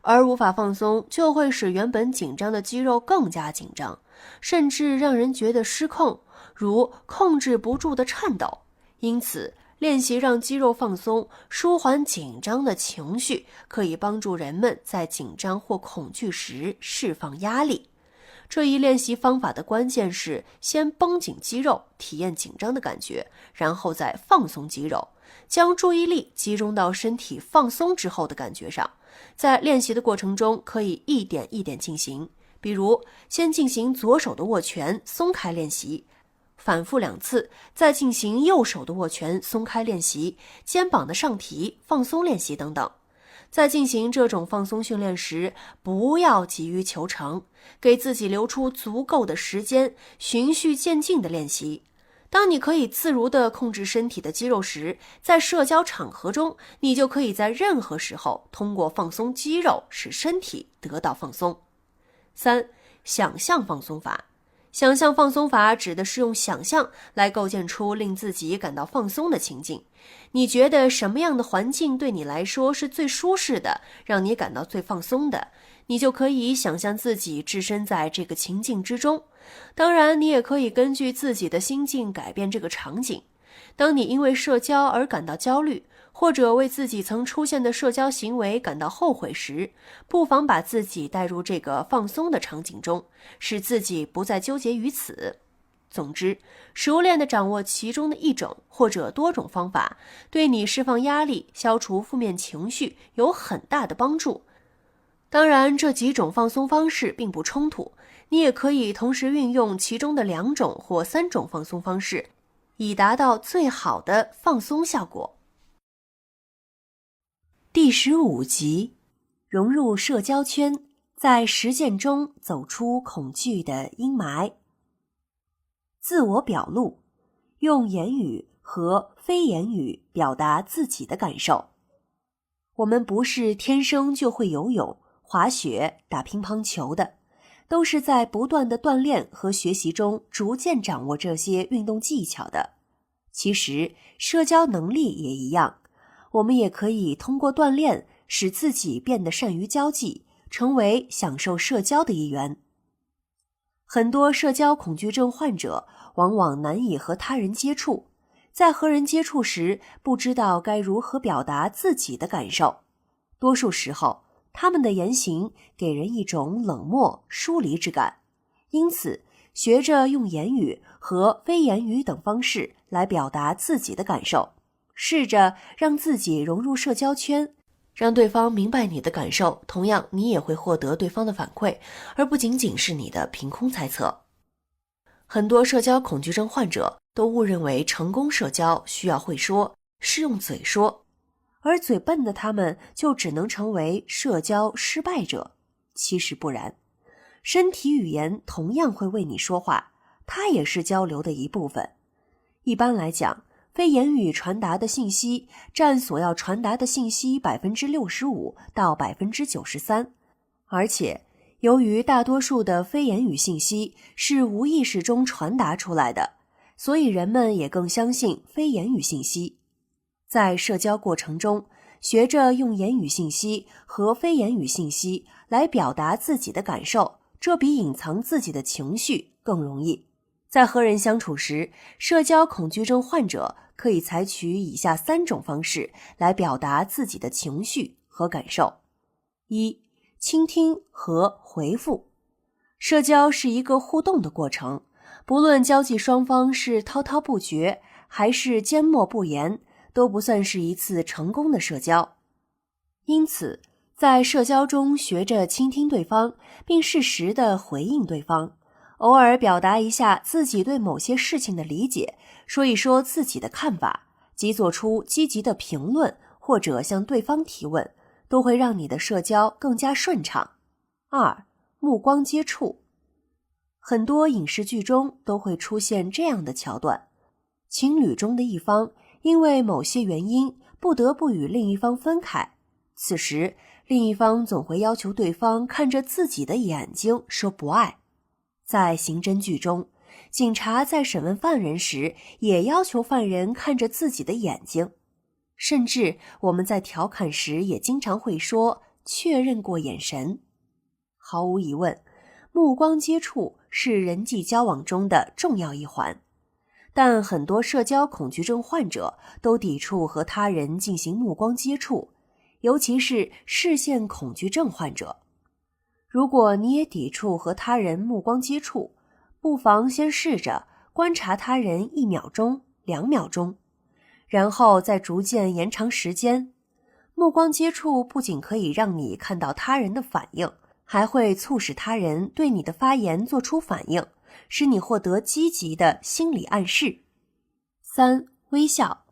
而无法放松就会使原本紧张的肌肉更加紧张，甚至让人觉得失控，如控制不住的颤抖。因此，练习让肌肉放松，舒缓紧张的情绪，可以帮助人们在紧张或恐惧时释放压力。这一练习方法的关键是先绷紧肌肉，体验紧张的感觉，然后再放松肌肉，将注意力集中到身体放松之后的感觉上。在练习的过程中，可以一点一点进行，比如先进行左手的握拳松开练习，反复2次，再进行右手的握拳松开练习，肩膀的上提放松练习等等。在进行这种放松训练时，不要急于求成，给自己留出足够的时间，循序渐进的练习。当你可以自如地控制身体的肌肉时，在社交场合中，你就可以在任何时候通过放松肌肉使身体得到放松。3. 想象放松法。想象放松法指的是用想象来构建出令自己感到放松的情境。你觉得什么样的环境对你来说是最舒适的，让你感到最放松的，你就可以想象自己置身在这个情境之中。当然，你也可以根据自己的心境改变这个场景。当你因为社交而感到焦虑，或者为自己曾出现的社交行为感到后悔时，不妨把自己带入这个放松的场景中，使自己不再纠结于此。总之，熟练地掌握其中的一种或者多种方法，对你释放压力、消除负面情绪有很大的帮助。当然，这几种放松方式并不冲突，你也可以同时运用其中的2种或3种放松方式，以达到最好的放松效果。第15集，融入社交圈，在实践中走出恐惧的阴霾。自我表露，用言语和非言语表达自己的感受。我们不是天生就会游泳、滑雪、打乒乓球的，都是在不断的锻炼和学习中逐渐掌握这些运动技巧的。其实，社交能力也一样。我们也可以通过锻炼使自己变得善于交际，成为享受社交的一员。很多社交恐惧症患者往往难以和他人接触，在和人接触时不知道该如何表达自己的感受。多数时候，他们的言行给人一种冷漠、疏离之感。因此，学着用言语和非言语等方式来表达自己的感受。试着让自己融入社交圈，让对方明白你的感受，同样你也会获得对方的反馈，而不仅仅是你的凭空猜测。很多社交恐惧症患者都误认为成功社交需要会说，是用嘴说，而嘴笨的他们就只能成为社交失败者。其实不然，身体语言同样会为你说话，它也是交流的一部分。一般来讲，非言语传达的信息占所要传达的信息 65% 到 93%， 而且由于大多数的非言语信息是无意识中传达出来的，所以人们也更相信非言语信息。在社交过程中，学着用言语信息和非言语信息来表达自己的感受，这比隐藏自己的情绪更容易。在和人相处时，社交恐惧症患者可以采取以下3种方式来表达自己的情绪和感受。1、倾听和回复。社交是一个互动的过程，不论交际双方是滔滔不绝还是缄默不言，都不算是一次成功的社交。因此，在社交中学着倾听对方，并适时地回应对方，偶尔表达一下自己对某些事情的理解，说一说自己的看法，即做出积极的评论或者向对方提问，都会让你的社交更加顺畅。2、目光接触。很多影视剧中都会出现这样的桥段，情侣中的一方因为某些原因不得不与另一方分开，此时另一方总会要求对方看着自己的眼睛说不爱。在刑侦剧中，警察在审问犯人时也要求犯人看着自己的眼睛，甚至我们在调侃时也经常会说确认过眼神。毫无疑问，目光接触是人际交往中的重要一环，但很多社交恐惧症患者都抵触和他人进行目光接触，尤其是视线恐惧症患者。如果你也抵触和他人目光接触，不妨先试着观察他人1秒钟、2秒钟，然后再逐渐延长时间。目光接触不仅可以让你看到他人的反应，还会促使他人对你的发言做出反应，使你获得积极的心理暗示。3、微笑。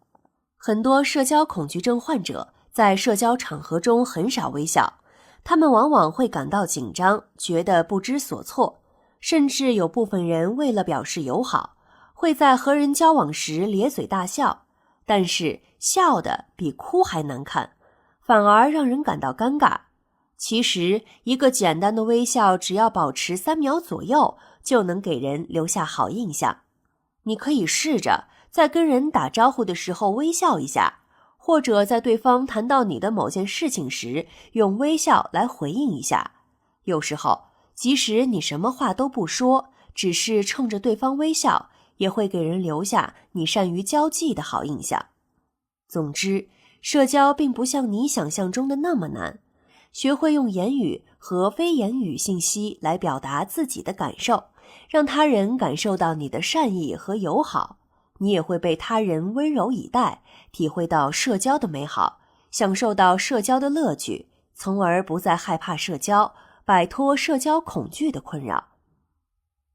很多社交恐惧症患者在社交场合中很少微笑，他们往往会感到紧张，觉得不知所措，甚至有部分人为了表示友好，会在和人交往时咧嘴大笑，但是笑的比哭还难看，反而让人感到尴尬。其实，一个简单的微笑只要保持3秒左右，就能给人留下好印象。你可以试着在跟人打招呼的时候微笑一下，或者在对方谈到你的某件事情时，用微笑来回应一下。有时候，即使你什么话都不说，只是冲着对方微笑，也会给人留下你善于交际的好印象。总之，社交并不像你想象中的那么难。学会用言语和非言语信息来表达自己的感受，让他人感受到你的善意和友好，你也会被他人温柔以待，体会到社交的美好，享受到社交的乐趣，从而不再害怕社交，摆脱社交恐惧的困扰。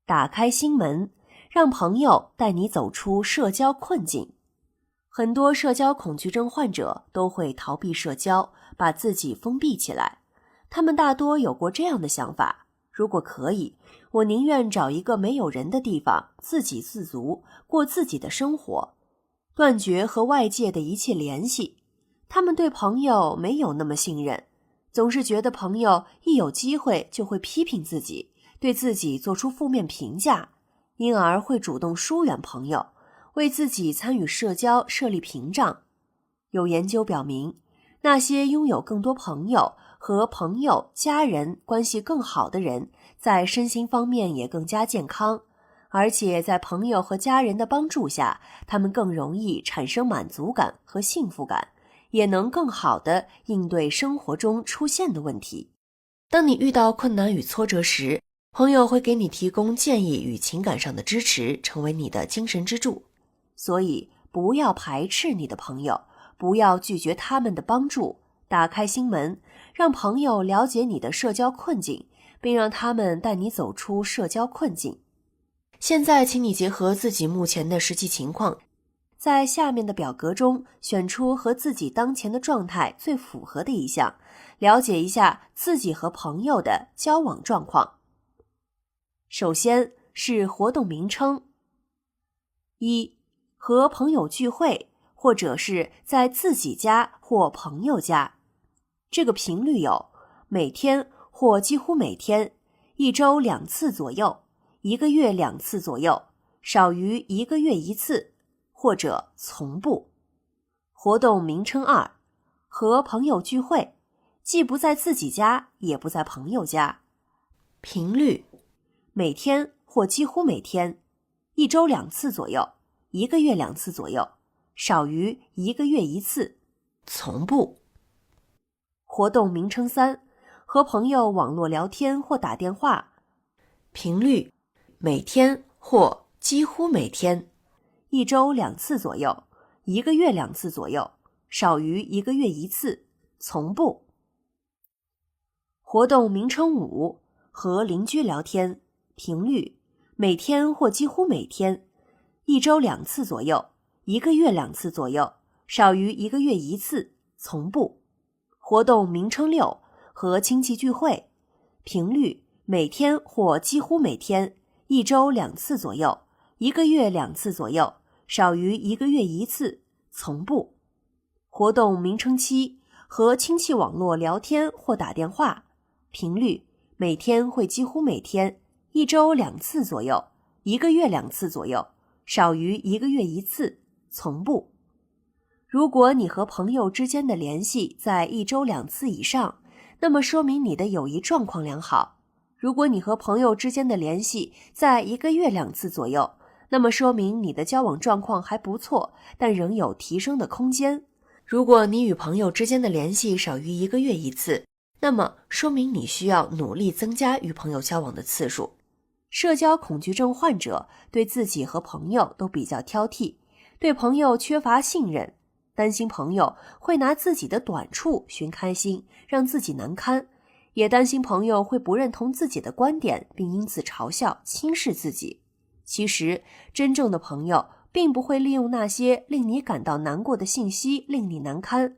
打开心门，让朋友带你走出社交困境。很多社交恐惧症患者都会逃避社交，把自己封闭起来。他们大多有过这样的想法：如果可以，我宁愿找一个没有人的地方，自给自足，过自己的生活，断绝和外界的一切联系。他们对朋友没有那么信任，总是觉得朋友一有机会就会批评自己，对自己做出负面评价，因而会主动疏远朋友，为自己参与社交设立屏障。有研究表明，那些拥有更多朋友和朋友、家人关系更好的人，在身心方面也更加健康，而且在朋友和家人的帮助下，他们更容易产生满足感和幸福感，也能更好地应对生活中出现的问题。当你遇到困难与挫折时，朋友会给你提供建议与情感上的支持，成为你的精神支柱。所以，不要排斥你的朋友，不要拒绝他们的帮助，打开心门，让朋友了解你的社交困境，并让他们带你走出社交困境。现在，请你结合自己目前的实际情况，在下面的表格中选出和自己当前的状态最符合的一项，了解一下自己和朋友的交往状况。首先是活动名称。1、和朋友聚会，或者是在自己家或朋友家。这个频率有每天或几乎每天，1周2次左右，1个月2次左右，少于1个月1次，或者从不。活动名称2，和朋友聚会，既不在自己家，也不在朋友家。频率，每天或几乎每天，1周2次左右，1个月2次左右，少于1个月1次。从不。活动名称3，和朋友网络聊天或打电话，频率，每天或几乎每天，1周2次左右，1个月2次左右，少于1个月1次。从不。活动名称5，和邻居聊天，频率，每天或几乎每天，1周2次左右，1个月2次左右，少于1个月1次。从不。活动名称6，和亲戚聚会，频率，每天或几乎每天，1周2次左右，1个月2次左右，少于1个月1次。从不。活动名称7，和亲戚网络聊天或打电话，频率，每天会几乎每天，1周2次左右，1个月2次左右，少于1个月1次。从不。如果你和朋友之间的联系在1周2次以上，那么说明你的友谊状况良好。如果你和朋友之间的联系在1个月2次左右，那么说明你的交往状况还不错，但仍有提升的空间。如果你与朋友之间的联系少于1个月1次，那么说明你需要努力增加与朋友交往的次数。社交恐惧症患者对自己和朋友都比较挑剔，对朋友缺乏信任，担心朋友会拿自己的短处寻开心，让自己难堪，也担心朋友会不认同自己的观点，并因此嘲笑、轻视自己。其实，真正的朋友并不会利用那些令你感到难过的信息令你难堪。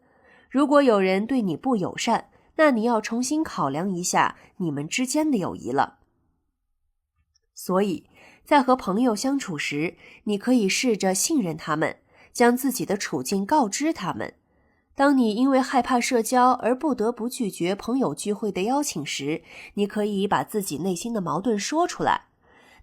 如果有人对你不友善，那你要重新考量一下你们之间的友谊了。所以，在和朋友相处时，你可以试着信任他们，将自己的处境告知他们。当你因为害怕社交而不得不拒绝朋友聚会的邀请时，你可以把自己内心的矛盾说出来。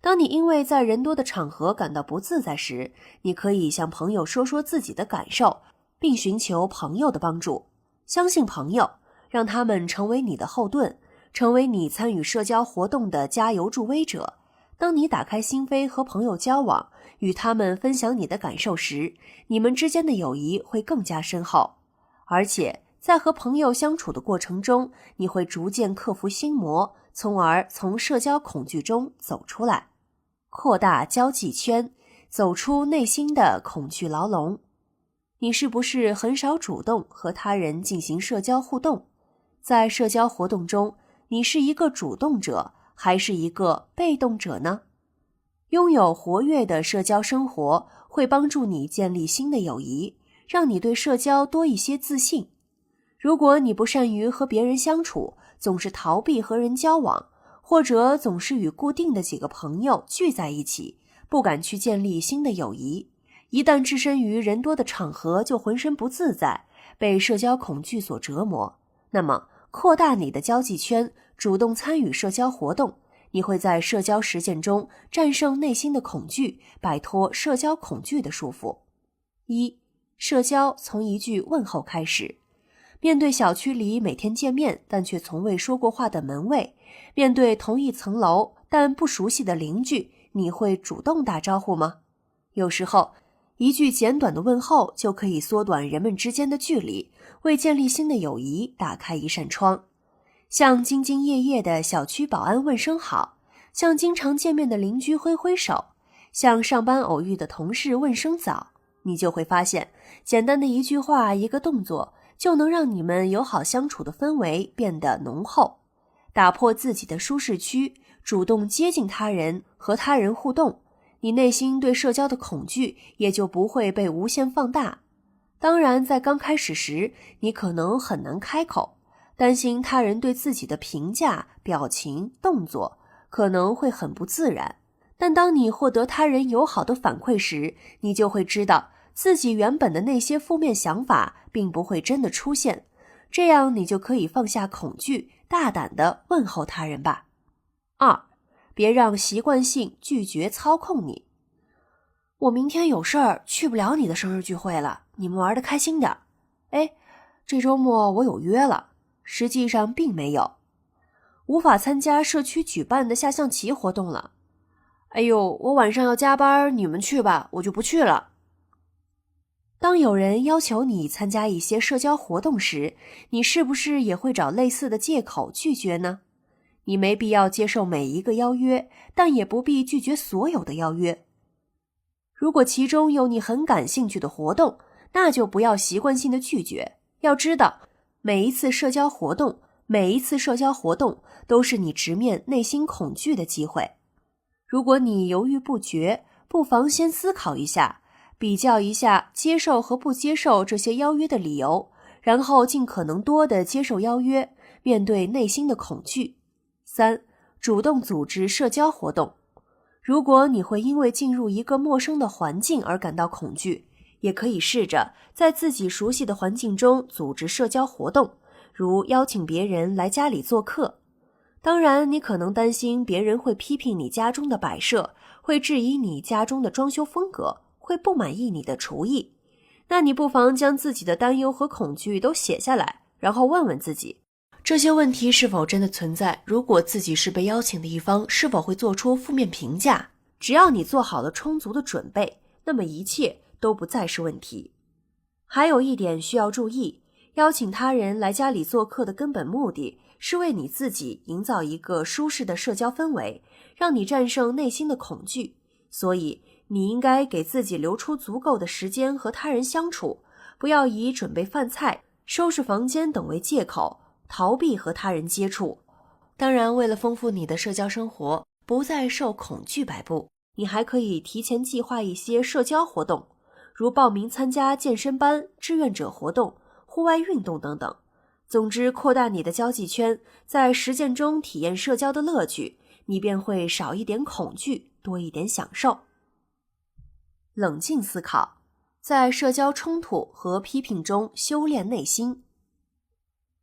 当你因为在人多的场合感到不自在时，你可以向朋友说说自己的感受，并寻求朋友的帮助。相信朋友，让他们成为你的后盾，成为你参与社交活动的加油助威者。当你打开心扉和朋友交往，与他们分享你的感受时，你们之间的友谊会更加深厚。而且，在和朋友相处的过程中，你会逐渐克服心魔，从而从社交恐惧中走出来。扩大交际圈，走出内心的恐惧牢笼。你是不是很少主动和他人进行社交互动？在社交活动中，你是一个主动者还是一个被动者呢？拥有活跃的社交生活会帮助你建立新的友谊，让你对社交多一些自信。如果你不善于和别人相处，总是逃避和人交往，或者总是与固定的几个朋友聚在一起，不敢去建立新的友谊，一旦置身于人多的场合就浑身不自在，被社交恐惧所折磨，那么扩大你的交际圈，主动参与社交活动，你会在社交实践中战胜内心的恐惧，摆脱社交恐惧的束缚。1. 社交从一句问候开始。面对小区里每天见面但却从未说过话的门卫，面对同一层楼但不熟悉的邻居，你会主动打招呼吗？有时候，一句简短的问候就可以缩短人们之间的距离，为建立新的友谊打开一扇窗。向兢兢业业的小区保安问声好，向经常见面的邻居挥挥手，向上班偶遇的同事问声早，你就会发现，简单的一句话、一个动作，就能让你们友好相处的氛围变得浓厚。打破自己的舒适区，主动接近他人，和他人互动，你内心对社交的恐惧也就不会被无限放大。当然，在刚开始时，你可能很难开口，担心他人对自己的评价、表情、动作可能会很不自然。但当你获得他人友好的反馈时，你就会知道自己原本的那些负面想法并不会真的出现，这样你就可以放下恐惧，大胆地问候他人吧。2. 别让习惯性拒绝操控你。我明天有事儿，去不了你的生日聚会了，你们玩得开心点。哎，这周末我有约了，实际上并没有。无法参加社区举办的下象棋活动了。哎呦，我晚上要加班，你们去吧，我就不去了。当有人要求你参加一些社交活动时，你是不是也会找类似的借口拒绝呢？你没必要接受每一个邀约，但也不必拒绝所有的邀约。如果其中有你很感兴趣的活动，那就不要习惯性的拒绝。要知道，每一次社交活动都是你直面内心恐惧的机会。如果你犹豫不决，不妨先思考一下，比较一下接受和不接受这些邀约的理由，然后尽可能多的接受邀约，面对内心的恐惧。3. 主动组织社交活动。如果你会因为进入一个陌生的环境而感到恐惧，也可以试着在自己熟悉的环境中组织社交活动，如邀请别人来家里做客。当然，你可能担心别人会批评你家中的摆设，会质疑你家中的装修风格，会不满意你的厨艺。那你不妨将自己的担忧和恐惧都写下来，然后问问自己，这些问题是否真的存在？如果自己是被邀请的一方，是否会做出负面评价？只要你做好了充足的准备，那么一切都不再是问题。还有一点需要注意，邀请他人来家里做客的根本目的是为你自己营造一个舒适的社交氛围，让你战胜内心的恐惧。所以，你应该给自己留出足够的时间和他人相处，不要以准备饭菜、收拾房间等为借口，逃避和他人接触。当然，为了丰富你的社交生活，不再受恐惧摆布，你还可以提前计划一些社交活动，如报名参加健身班、志愿者活动、户外运动等等。总之，扩大你的交际圈，在实践中体验社交的乐趣，你便会少一点恐惧，多一点享受。冷静思考，在社交冲突和批评中修炼内心。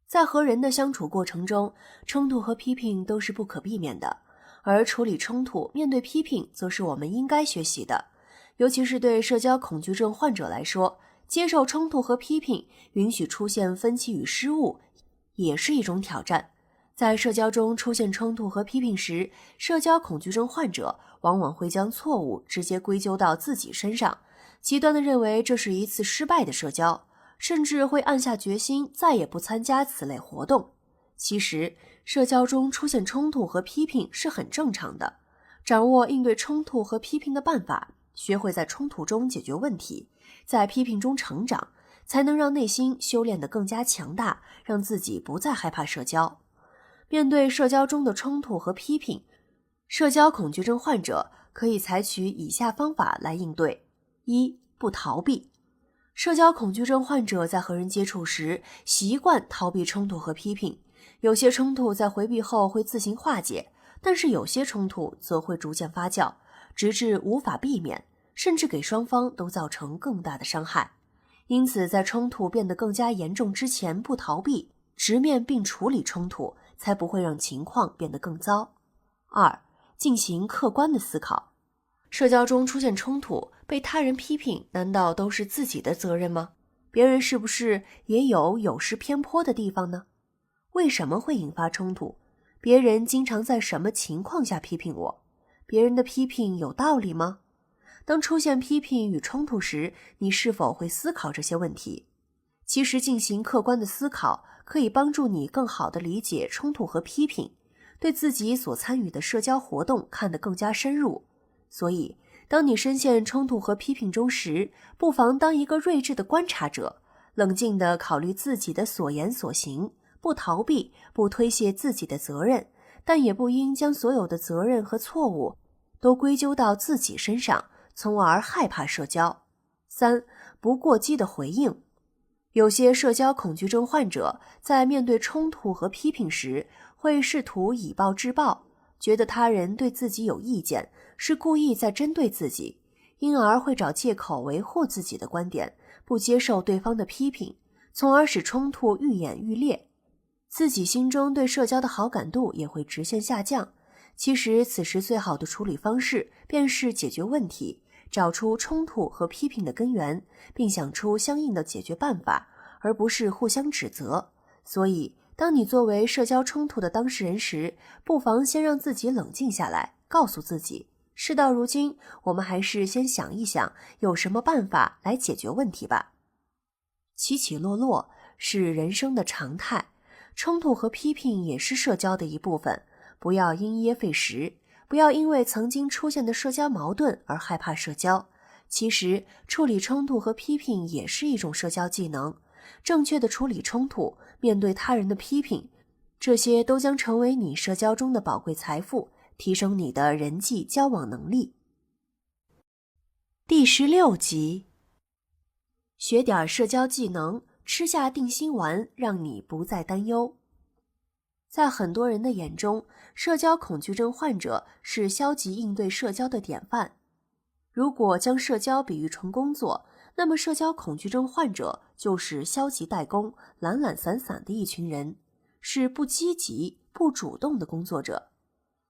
在和人的相处过程中，冲突和批评都是不可避免的，而处理冲突、面对批评则是我们应该学习的。尤其是对社交恐惧症患者来说，接受冲突和批评，允许出现分歧与失误，也是一种挑战。在社交中出现冲突和批评时，社交恐惧症患者往往会将错误直接归咎到自己身上，极端地认为这是一次失败的社交，甚至会暗下决心再也不参加此类活动。其实，社交中出现冲突和批评是很正常的。掌握应对冲突和批评的办法，学会在冲突中解决问题，在批评中成长，才能让内心修炼得更加强大，让自己不再害怕社交。面对社交中的冲突和批评，社交恐惧症患者可以采取以下方法来应对。1. 不逃避。社交恐惧症患者在和人接触时，习惯逃避冲突和批评，有些冲突在回避后会自行化解，但是有些冲突则会逐渐发酵，直至无法避免，甚至给双方都造成更大的伤害。因此，在冲突变得更加严重之前，不逃避，直面并处理冲突，才不会让情况变得更糟。2. 进行客观的思考。社交中出现冲突，被他人批评，难道都是自己的责任吗？别人是不是也有失偏颇的地方呢？为什么会引发冲突？别人经常在什么情况下批评我？别人的批评有道理吗？当出现批评与冲突时，你是否会思考这些问题？其实进行客观的思考，可以帮助你更好地理解冲突和批评，对自己所参与的社交活动看得更加深入。所以，当你深陷冲突和批评中时，不妨当一个睿智的观察者，冷静地考虑自己的所言所行，不逃避，不推卸自己的责任，但也不应将所有的责任和错误都归咎到自己身上，从而害怕社交。3. 不过激的回应。有些社交恐惧症患者在面对冲突和批评时，会试图以暴制暴，觉得他人对自己有意见，是故意在针对自己，因而会找借口维护自己的观点，不接受对方的批评，从而使冲突愈演愈烈。自己心中对社交的好感度也会直线下降。其实此时最好的处理方式便是解决问题，找出冲突和批评的根源，并想出相应的解决办法，而不是互相指责。所以，当你作为社交冲突的当事人时，不妨先让自己冷静下来，告诉自己，事到如今，我们还是先想一想有什么办法来解决问题吧。起起落落是人生的常态，冲突和批评也是社交的一部分，不要因噎废食，不要因为曾经出现的社交矛盾而害怕社交。其实，处理冲突和批评也是一种社交技能。正确的处理冲突，面对他人的批评，这些都将成为你社交中的宝贵财富，提升你的人际交往能力。第16集，学点社交技能，吃下定心丸，让你不再担忧。在很多人的眼中，社交恐惧症患者是消极应对社交的典范。如果将社交比喻成工作，那么社交恐惧症患者就是消极怠工、懒懒散散的一群人，是不积极、不主动的工作者。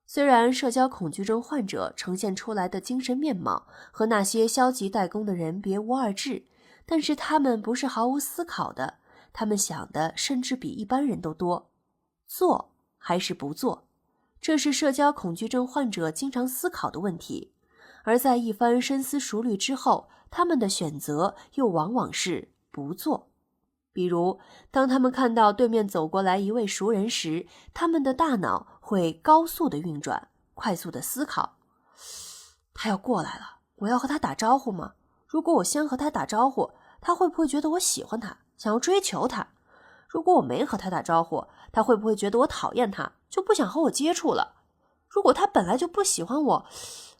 虽然社交恐惧症患者呈现出来的精神面貌和那些消极怠工的人别无二致，但是他们不是毫无思考的，他们想的甚至比一般人都多。做还是不做，这是社交恐惧症患者经常思考的问题。而在一番深思熟虑之后，他们的选择又往往是不做。比如，当他们看到对面走过来一位熟人时，他们的大脑会高速的运转，快速的思考。他要过来了，我要和他打招呼吗？如果我先和他打招呼，他会不会觉得我喜欢他，想要追求他？如果我没和他打招呼，他会不会觉得我讨厌他，就不想和我接触了？如果他本来就不喜欢我，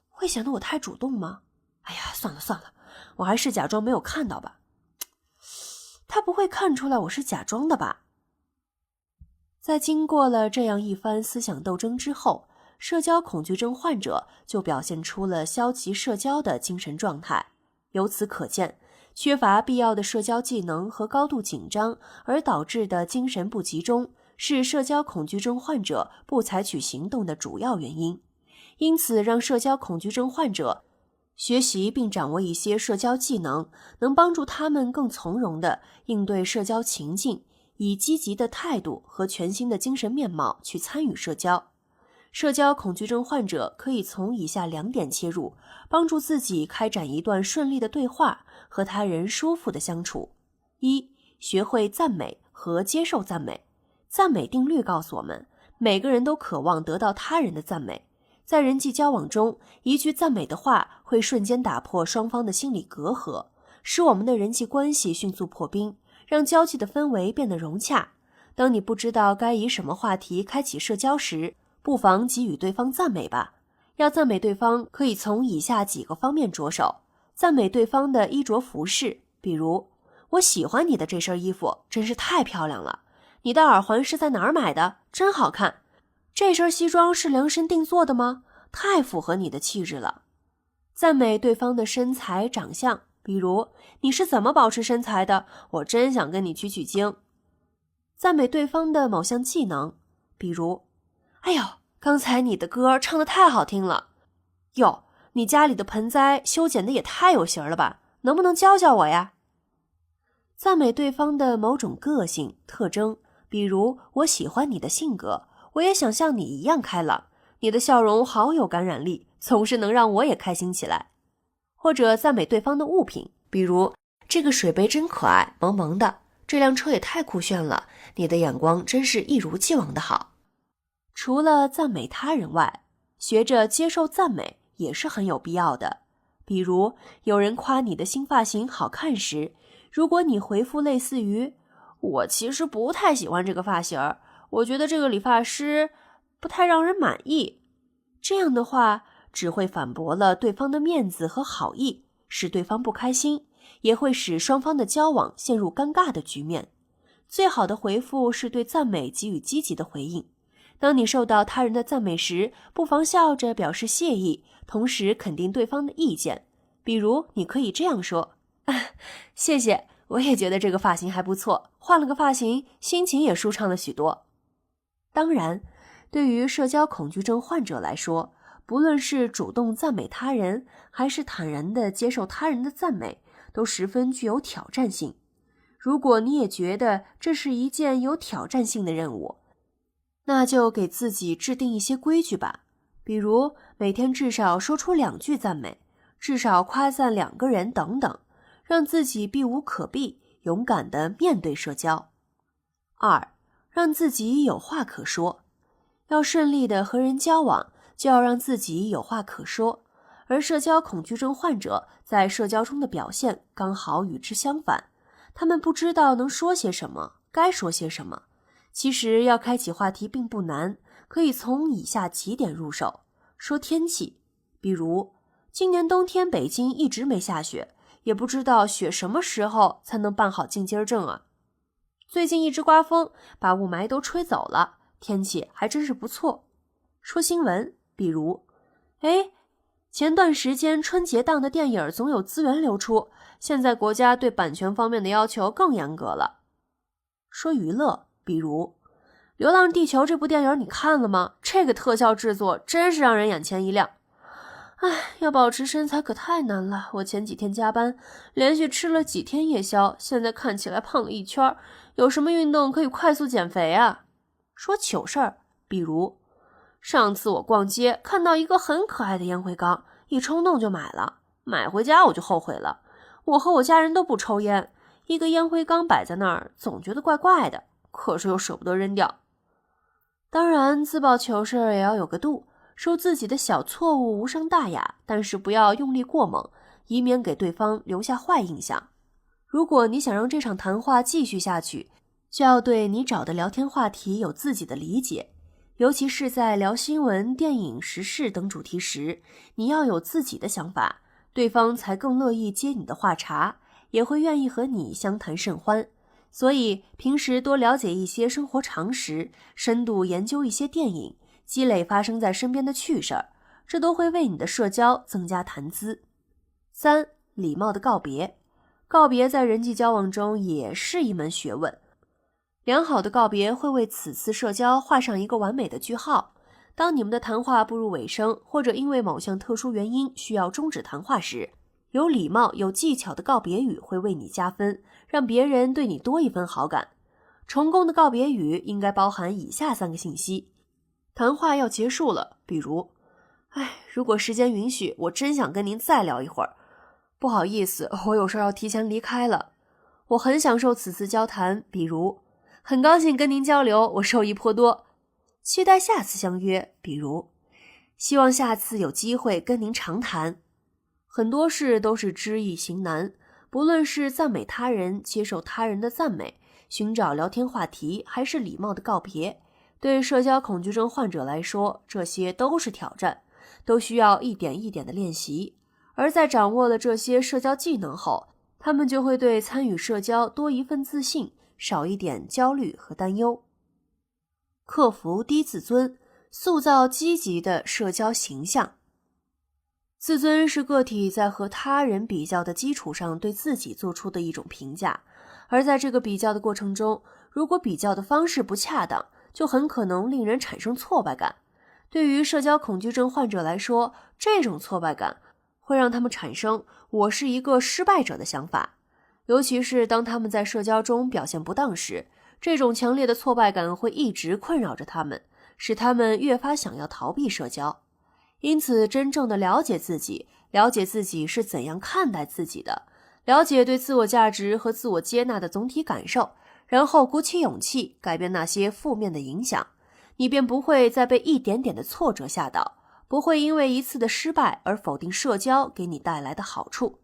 会显得我太主动吗？哎呀，算了，我还是假装没有看到吧。他不会看出来我是假装的吧？在经过了这样一番思想斗争之后，社交恐惧症患者就表现出了消极社交的精神状态。由此可见，缺乏必要的社交技能和高度紧张而导致的精神不集中，是社交恐惧症患者不采取行动的主要原因。因此，让社交恐惧症患者学习并掌握一些社交技能，能帮助他们更从容地应对社交情境，以积极的态度和全新的精神面貌去参与社交。社交恐惧症患者可以从以下2点切入，帮助自己开展一段顺利的对话，和他人舒服的相处。1. 学会赞美和接受赞美。赞美定律告诉我们，每个人都渴望得到他人的赞美。在人际交往中，一句赞美的话会瞬间打破双方的心理隔阂，使我们的人际关系迅速破冰，让交际的氛围变得融洽。当你不知道该以什么话题开启社交时，不妨给予对方赞美吧。要赞美对方，可以从以下几个方面着手。赞美对方的衣着服饰，比如，我喜欢你的这身衣服，真是太漂亮了。你的耳环是在哪儿买的？真好看。这身西装是量身定做的吗？太符合你的气质了。赞美对方的身材长相，比如，你是怎么保持身材的？我真想跟你取取经。赞美对方的某项技能，比如，哎呦，刚才你的歌唱得太好听了。哟，你家里的盆栽修剪得也太有型了吧，能不能教教我呀？赞美对方的某种个性特征，比如，我喜欢你的性格，我也想像你一样开朗，你的笑容好有感染力，总是能让我也开心起来。或者赞美对方的物品，比如，这个水杯真可爱，萌萌的，这辆车也太酷炫了，你的眼光真是一如既往的好。除了赞美他人外，学着接受赞美也是很有必要的。比如，有人夸你的新发型好看时，如果你回复类似于，我其实不太喜欢这个发型，我觉得这个理发师不太让人满意，这样的话只会反驳了对方的面子和好意，使对方不开心，也会使双方的交往陷入尴尬的局面。最好的回复是对赞美给予积极的回应。当你受到他人的赞美时，不妨笑着表示谢意，同时肯定对方的意见。比如，你可以这样说：谢谢，我也觉得这个发型还不错，换了个发型，心情也舒畅了许多。当然，对于社交恐惧症患者来说，不论是主动赞美他人，还是坦然地接受他人的赞美，都十分具有挑战性。如果你也觉得这是一件有挑战性的任务，那就给自己制定一些规矩吧。比如每天至少说出2句赞美，至少夸赞2个人等等，让自己避无可避，勇敢地面对社交。2. 让自己有话可说。要顺利地和人交往，就要让自己有话可说，而社交恐惧症患者在社交中的表现刚好与之相反，他们不知道能说些什么，该说些什么。其实要开启话题并不难，可以从以下几点入手。说天气，比如今年冬天北京一直没下雪，也不知道雪什么时候才能办好进阶证啊。最近一直刮风，把雾霾都吹走了，天气还真是不错。说新闻，比如前段时间春节档的电影总有资源流出，现在国家对版权方面的要求更严格了。说娱乐，比如流浪地球这部电影你看了吗？这个特效制作真是让人眼前一亮。要保持身材可太难了，我前几天加班，连续吃了几天夜宵，现在看起来胖了1圈，有什么运动可以快速减肥啊？说糗事儿，比如上次我逛街看到一个很可爱的烟灰缸，一冲动就买了，买回家我就后悔了。我和我家人都不抽烟，一个烟灰缸摆在那儿，总觉得怪怪的，可是又舍不得扔掉。当然，自曝糗事也要有个度，说自己的小错误无伤大雅，但是不要用力过猛，以免给对方留下坏印象。如果你想让这场谈话继续下去，就要对你找的聊天话题有自己的理解，尤其是在聊新闻、电影、时事等主题时，你要有自己的想法，对方才更乐意接你的话茬，也会愿意和你相谈甚欢。所以平时多了解一些生活常识，深度研究一些电影，积累发生在身边的趣事儿，这都会为你的社交增加谈资。3. 礼貌的告别。告别在人际交往中也是一门学问。良好的告别会为此次社交画上一个完美的句号。当你们的谈话步入尾声，或者因为某项特殊原因需要终止谈话时，有礼貌、有技巧的告别语会为你加分，让别人对你多一分好感。成功的告别语应该包含以下3个信息。谈话要结束了，比如如果时间允许，我真想跟您再聊一会儿。不好意思，我有事要提前离开了。我很享受此次交谈，比如很高兴跟您交流，我受益颇多。期待下次相约，比如希望下次有机会跟您长谈。很多事都是知易行难，不论是赞美他人、接受他人的赞美、寻找聊天话题，还是礼貌的告别，对社交恐惧症患者来说，这些都是挑战，都需要一点一点的练习。而在掌握了这些社交技能后，他们就会对参与社交多一份自信，少一点焦虑和担忧。克服低自尊，塑造积极的社交形象。自尊是个体在和他人比较的基础上对自己做出的一种评价，而在这个比较的过程中，如果比较的方式不恰当，就很可能令人产生挫败感。对于社交恐惧症患者来说，这种挫败感会让他们产生我是一个失败者的想法，尤其是当他们在社交中表现不当时，这种强烈的挫败感会一直困扰着他们，使他们越发想要逃避社交。因此，真正的了解自己，了解自己是怎样看待自己的，了解对自我价值和自我接纳的总体感受，然后鼓起勇气改变那些负面的影响，你便不会再被一点点的挫折吓倒，不会因为一次的失败而否定社交给你带来的好处。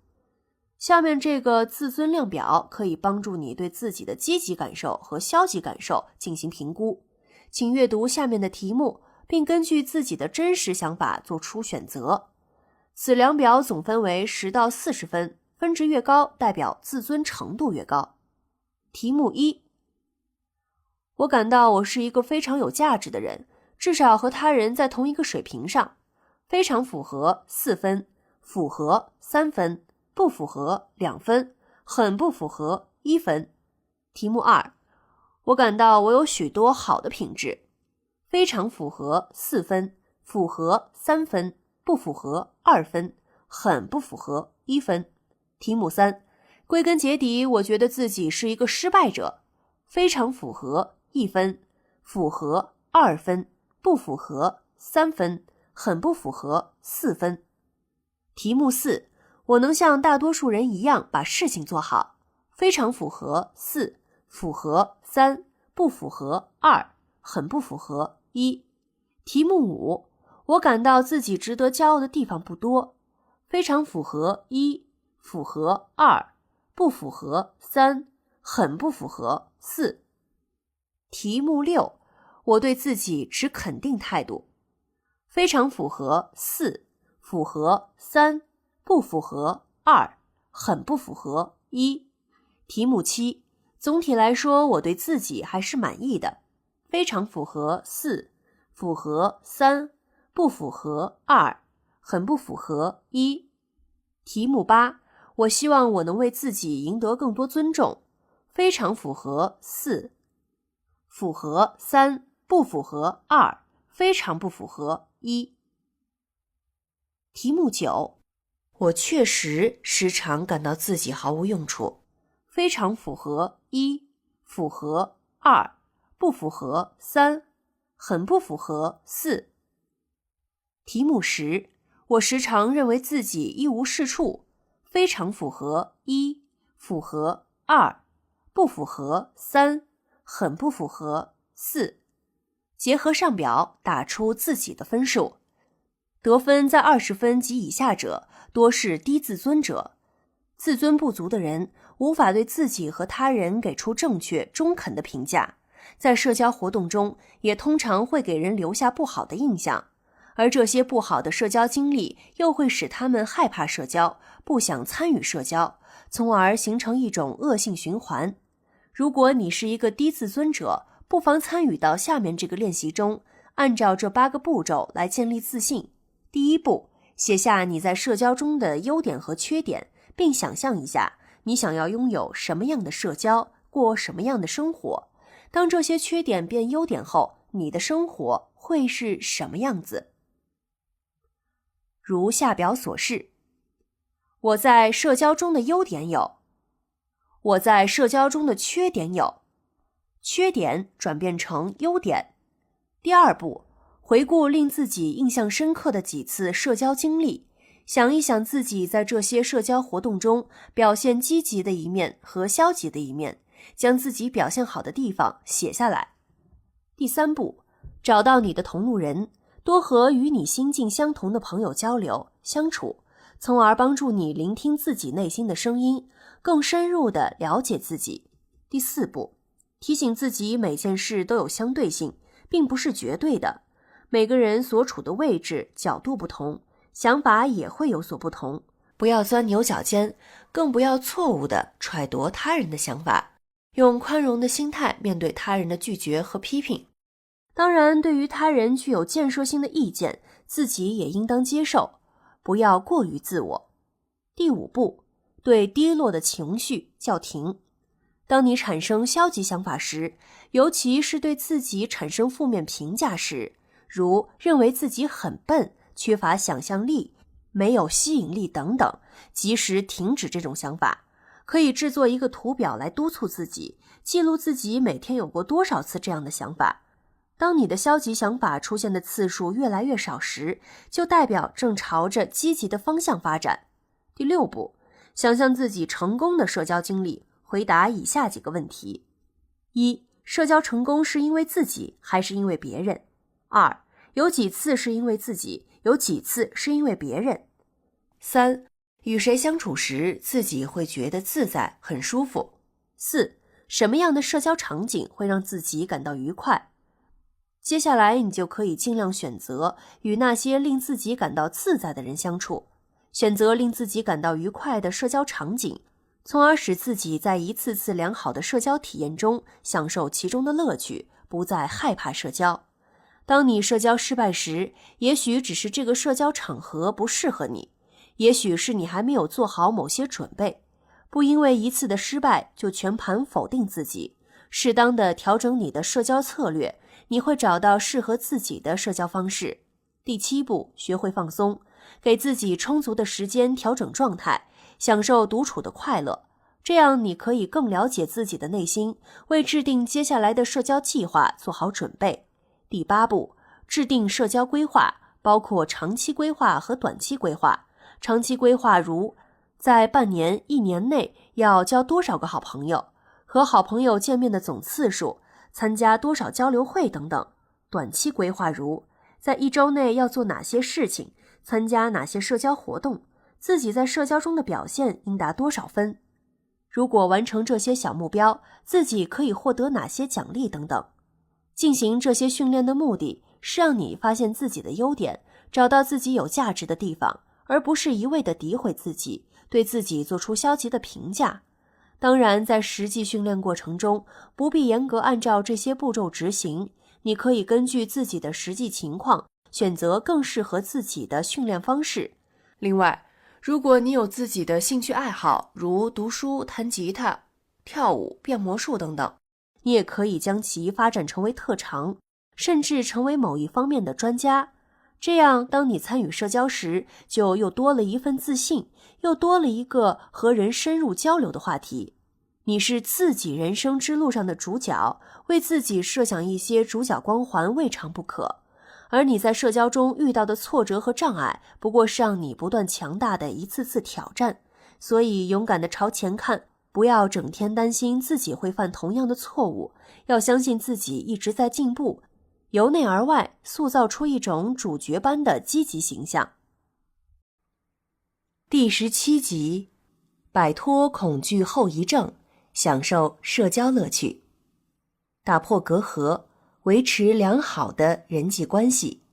下面这个自尊量表可以帮助你对自己的积极感受和消极感受进行评估，请阅读下面的题目，并根据自己的真实想法做出选择。此量表总分为10到40分，分值越高，代表自尊程度越高。题目1：我感到我是一个非常有价值的人，至少和他人在同一个水平上。非常符合4分，符合3分，不符合2分，很不符合1分。题目2：我感到我有许多好的品质。非常符合4分，符合3分，不符合2分，很不符合1分。题目3，归根结底，我觉得自己是一个失败者。非常符合1分，符合2分，不符合3分，很不符合4分。题目4，我能像大多数人一样把事情做好。非常符合4，符合3，不符合2，很不符合1。题目5，我感到自己值得骄傲的地方不多。非常符合1，符合2，不符合3，很不符合4。题目6，我对自己持肯定态度。非常符合4，符合3，不符合2，很不符合1。题目7，总体来说我对自己还是满意的。非常符合4，符合3，不符合2，很不符合1。题目8，我希望我能为自己赢得更多尊重。非常符合4，符合3，不符合2，非常不符合1。题目9，我确实时常感到自己毫无用处。非常符合1，符合2，不符合3，很不符合4。题目10，我时常认为自己一无是处。非常符合1，符合2，不符合3，很不符合4。结合上表打出自己的分数。得分在20分及以下者多是低自尊者。自尊不足的人无法对自己和他人给出正确中肯的评价，在社交活动中也通常会给人留下不好的印象，而这些不好的社交经历又会使他们害怕社交，不想参与社交，从而形成一种恶性循环。如果你是一个低自尊者，不妨参与到下面这个练习中，按照这8个步骤来建立自信。第一步，写下你在社交中的优点和缺点，并想象一下你想要拥有什么样的社交，过什么样的生活。当这些缺点变优点后，你的生活会是什么样子？如下表所示。我在社交中的优点有，我在社交中的缺点有，缺点转变成优点。第二步，回顾令自己印象深刻的几次社交经历，想一想自己在这些社交活动中表现积极的一面和消极的一面，将自己表现好的地方写下来。第三步，找到你的同路人，多和与你心境相同的朋友交流相处，从而帮助你聆听自己内心的声音，更深入地了解自己。第四步，提醒自己每件事都有相对性，并不是绝对的。每个人所处的位置、角度不同，想法也会有所不同。不要钻牛角尖，更不要错误地揣度他人的想法，用宽容的心态面对他人的拒绝和批评。当然，对于他人具有建设性的意见，自己也应当接受，不要过于自我。第五步，对低落的情绪叫停。当你产生消极想法时，尤其是对自己产生负面评价时，如认为自己很笨、缺乏想象力、没有吸引力等等，及时停止这种想法。可以制作一个图表来督促自己，记录自己每天有过多少次这样的想法。当你的消极想法出现的次数越来越少时，就代表正朝着积极的方向发展。第六步，想象自己成功的社交经历，回答以下几个问题：一、社交成功是因为自己还是因为别人？二、有几次是因为自己，有几次是因为别人？三、与谁相处时自己会觉得自在、很舒服？四、什么样的社交场景会让自己感到愉快？接下来你就可以尽量选择与那些令自己感到自在的人相处，选择令自己感到愉快的社交场景，从而使自己在一次次良好的社交体验中享受其中的乐趣，不再害怕社交。当你社交失败时，也许只是这个社交场合不适合你，也许是你还没有做好某些准备。不因为一次的失败就全盘否定自己，适当的调整你的社交策略，你会找到适合自己的社交方式。第7步，学会放松，给自己充足的时间调整状态，享受独处的快乐。这样你可以更了解自己的内心，为制定接下来的社交计划做好准备。第8步，制定社交规划，包括长期规划和短期规划。长期规划如在半年、1年内要交多少个好朋友，和好朋友见面的总次数，参加多少交流会等等。短期规划如在1周内要做哪些事情，参加哪些社交活动，自己在社交中的表现应达多少分。如果完成这些小目标，自己可以获得哪些奖励等等。进行这些训练的目的是让你发现自己的优点，找到自己有价值的地方，而不是一味地诋毁自己，对自己做出消极的评价。当然，在实际训练过程中，不必严格按照这些步骤执行，你可以根据自己的实际情况，选择更适合自己的训练方式。另外，如果你有自己的兴趣爱好，如读书、弹吉他、跳舞、变魔术等等，你也可以将其发展成为特长，甚至成为某一方面的专家。这样，当你参与社交时，就又多了一份自信，又多了一个和人深入交流的话题。你是自己人生之路上的主角，为自己设想一些主角光环未尝不可。而你在社交中遇到的挫折和障碍，不过是让你不断强大的一次次挑战。所以勇敢地朝前看，不要整天担心自己会犯同样的错误，要相信自己一直在进步，由内而外塑造出一种主角般的积极形象。第17集，摆脱恐惧后遗症，享受社交乐趣，打破隔阂，维持良好的人际关系。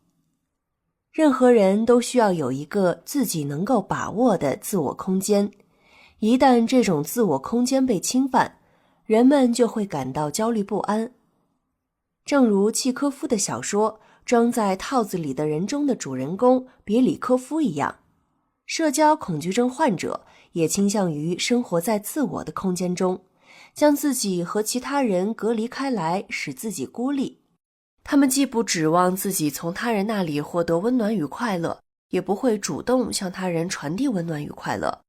任何人都需要有一个自己能够把握的自我空间，一旦这种自我空间被侵犯，人们就会感到焦虑不安。正如契科夫的小说《装在套子里的人》中的主人公别里科夫一样，社交恐惧症患者也倾向于生活在自我的空间中，将自己和其他人隔离开来，使自己孤立。他们既不指望自己从他人那里获得温暖与快乐，也不会主动向他人传递温暖与快乐。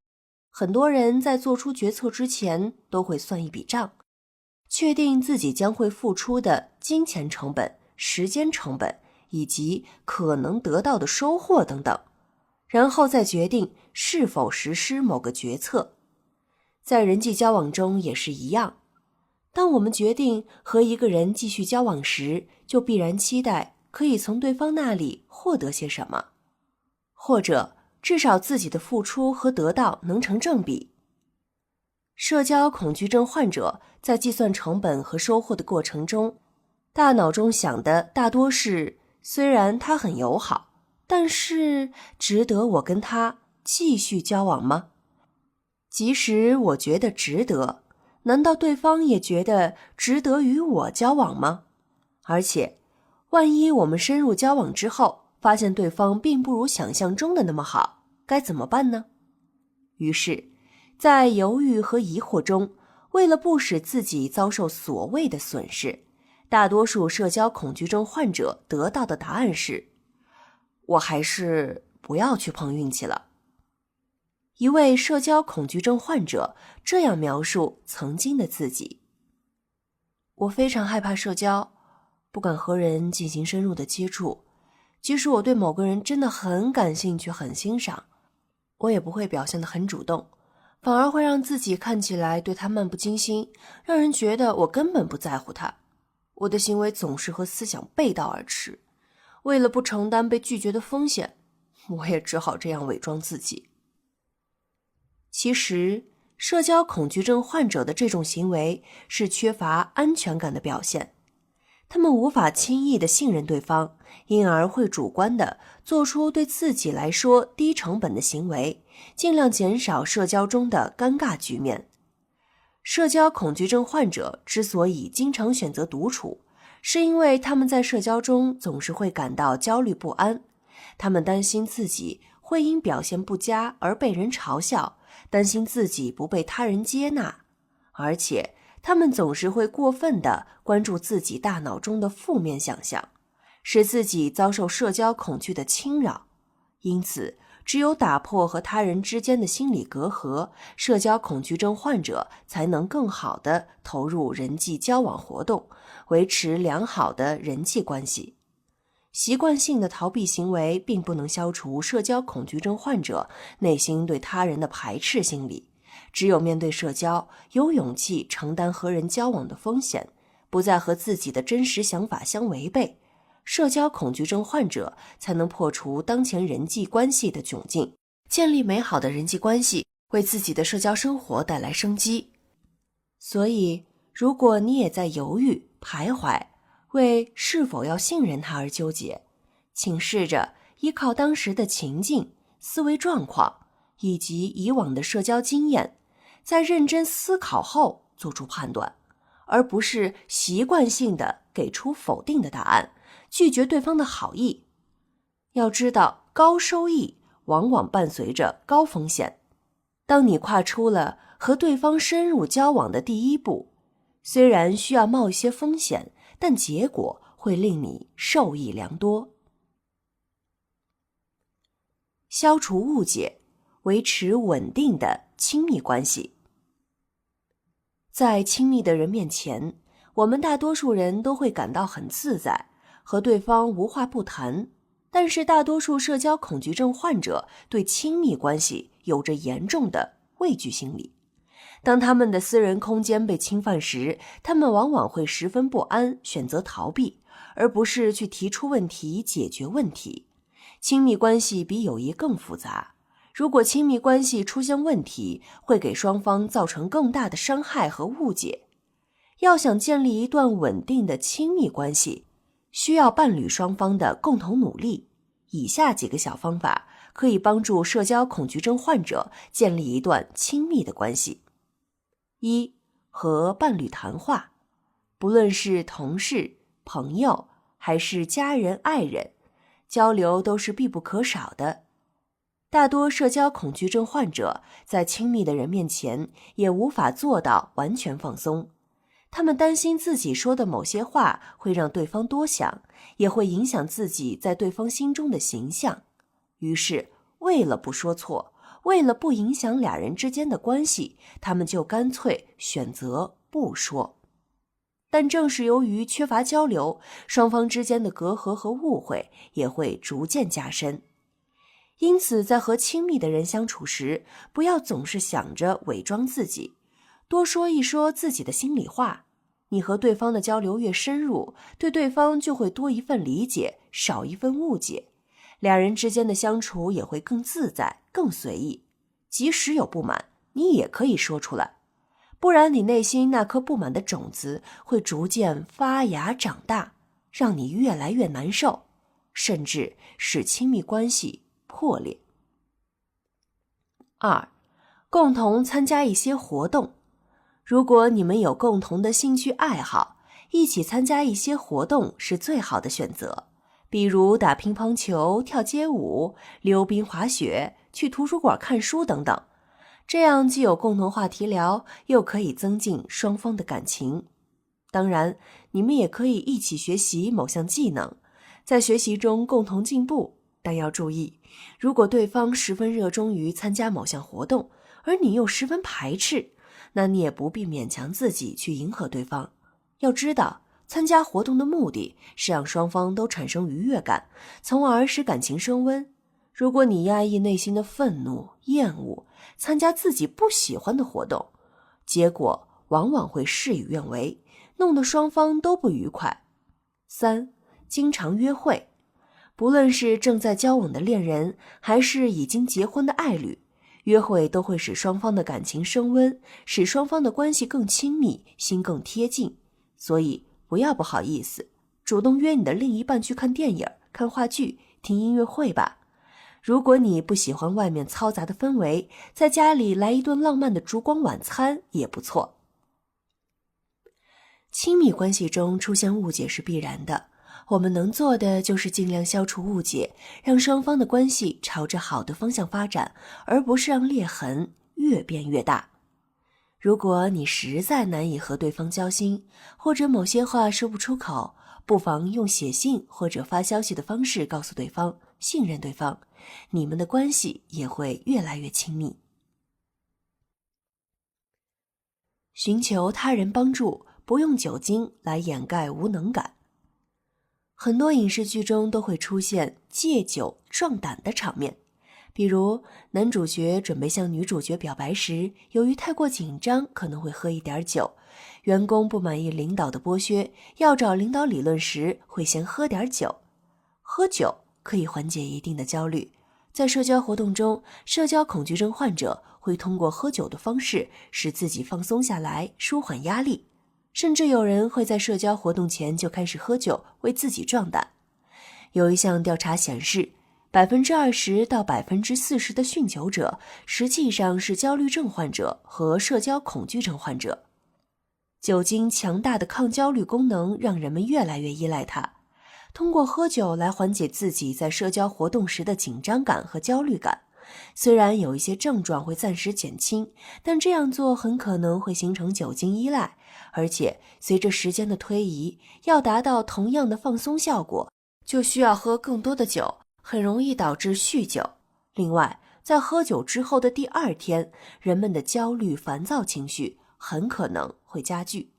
很多人在做出决策之前都会算一笔账，确定自己将会付出的金钱成本、时间成本以及可能得到的收获等等，然后再决定是否实施某个决策。在人际交往中也是一样，当我们决定和一个人继续交往时，就必然期待可以从对方那里获得些什么，或者至少自己的付出和得到能成正比。社交恐惧症患者在计算成本和收获的过程中，大脑中想的大多是，虽然他很友好，但是值得我跟他继续交往吗？即使我觉得值得，难道对方也觉得值得与我交往吗？而且，万一我们深入交往之后，发现对方并不如想象中的那么好，该怎么办呢？于是，在犹豫和疑惑中，为了不使自己遭受所谓的损失，大多数社交恐惧症患者得到的答案是：我还是不要去碰运气了。一位社交恐惧症患者这样描述曾经的自己：我非常害怕社交，不敢和人进行深入的接触，即使我对某个人真的很感兴趣、很欣赏，我也不会表现得很主动，反而会让自己看起来对他漫不经心，让人觉得我根本不在乎他。我的行为总是和思想背道而驰，为了不承担被拒绝的风险，我也只好这样伪装自己。其实，社交恐惧症患者的这种行为是缺乏安全感的表现。他们无法轻易地信任对方，因而会主观地做出对自己来说低成本的行为，尽量减少社交中的尴尬局面。社交恐惧症患者之所以经常选择独处，是因为他们在社交中总是会感到焦虑不安。他们担心自己会因表现不佳而被人嘲笑，担心自己不被他人接纳，而且他们总是会过分地关注自己大脑中的负面想象，使自己遭受社交恐惧的侵扰。因此，只有打破和他人之间的心理隔阂，社交恐惧症患者才能更好地投入人际交往活动，维持良好的人际关系。习惯性的逃避行为并不能消除社交恐惧症患者内心对他人的排斥心理。只有面对社交，有勇气承担和人交往的风险，不再和自己的真实想法相违背，社交恐惧症患者才能破除当前人际关系的窘境，建立美好的人际关系，为自己的社交生活带来生机。所以，如果你也在犹豫、徘徊，为是否要信任他而纠结，请试着依靠当时的情境、思维状况以及以往的社交经验，在认真思考后做出判断，而不是习惯性的给出否定的答案，拒绝对方的好意。要知道，高收益往往伴随着高风险。当你跨出了和对方深入交往的第一步，虽然需要冒一些风险，但结果会令你受益良多。消除误解，维持稳定的亲密关系。在亲密的人面前，我们大多数人都会感到很自在，和对方无话不谈。但是大多数社交恐惧症患者对亲密关系有着严重的畏惧心理。当他们的私人空间被侵犯时，他们往往会十分不安，选择逃避，而不是去提出问题，解决问题。亲密关系比友谊更复杂，如果亲密关系出现问题，会给双方造成更大的伤害和误解。要想建立一段稳定的亲密关系，需要伴侣双方的共同努力。以下几个小方法可以帮助社交恐惧症患者建立一段亲密的关系。一、和伴侣谈话，不论是同事、朋友还是家人、爱人，交流都是必不可少的。大多社交恐惧症患者在亲密的人面前也无法做到完全放松，他们担心自己说的某些话会让对方多想，也会影响自己在对方心中的形象。于是，为了不说错，为了不影响俩人之间的关系，他们就干脆选择不说。但正是由于缺乏交流，双方之间的隔阂和误会也会逐渐加深。因此，在和亲密的人相处时，不要总是想着伪装自己，多说一说自己的心里话。你和对方的交流越深入，对对方就会多一份理解，少一份误解，俩人之间的相处也会更自在，更随意。即使有不满，你也可以说出来，不然你内心那颗不满的种子会逐渐发芽长大，让你越来越难受，甚至使亲密关系破裂。二、共同参加一些活动。如果你们有共同的兴趣爱好，一起参加一些活动是最好的选择，比如打乒乓球、跳街舞、溜冰、滑雪、去图书馆看书等等。这样既有共同话题聊，又可以增进双方的感情。当然，你们也可以一起学习某项技能，在学习中共同进步。但要注意，如果对方十分热衷于参加某项活动，而你又十分排斥，那你也不必勉强自己去迎合对方。要知道，参加活动的目的是让双方都产生愉悦感，从而使感情升温。如果你压抑内心的愤怒、厌恶，参加自己不喜欢的活动，结果往往会事与愿违，弄得双方都不愉快。三、经常约会。不论是正在交往的恋人，还是已经结婚的爱侣，约会都会使双方的感情升温，使双方的关系更亲密，心更贴近。所以不要不好意思，主动约你的另一半去看电影、看话剧、听音乐会吧。如果你不喜欢外面嘈杂的氛围，在家里来一顿浪漫的烛光晚餐也不错。亲密关系中出现误解是必然的，我们能做的就是尽量消除误解，让双方的关系朝着好的方向发展，而不是让裂痕越变越大。如果你实在难以和对方交心，或者某些话说不出口，不妨用写信或者发消息的方式告诉对方，信任对方，你们的关系也会越来越亲密。寻求他人帮助，不用酒精来掩盖无能感。很多影视剧中都会出现借酒壮胆的场面，比如男主角准备向女主角表白时，由于太过紧张，可能会喝一点酒；员工不满意领导的剥削，要找领导理论时，会先喝点酒。喝酒可以缓解一定的焦虑。在社交活动中，社交恐惧症患者会通过喝酒的方式使自己放松下来，舒缓压力。甚至有人会在社交活动前就开始喝酒，为自己壮胆。有一项调查显示，20%到40%的酗酒者实际上是焦虑症患者和社交恐惧症患者。酒精强大的抗焦虑功能让人们越来越依赖它。通过喝酒来缓解自己在社交活动时的紧张感和焦虑感。虽然有一些症状会暂时减轻，但这样做很可能会形成酒精依赖，而且随着时间的推移，要达到同样的放松效果，就需要喝更多的酒，很容易导致酗酒。另外，在喝酒之后的第2天，人们的焦虑、烦躁情绪很可能会加剧。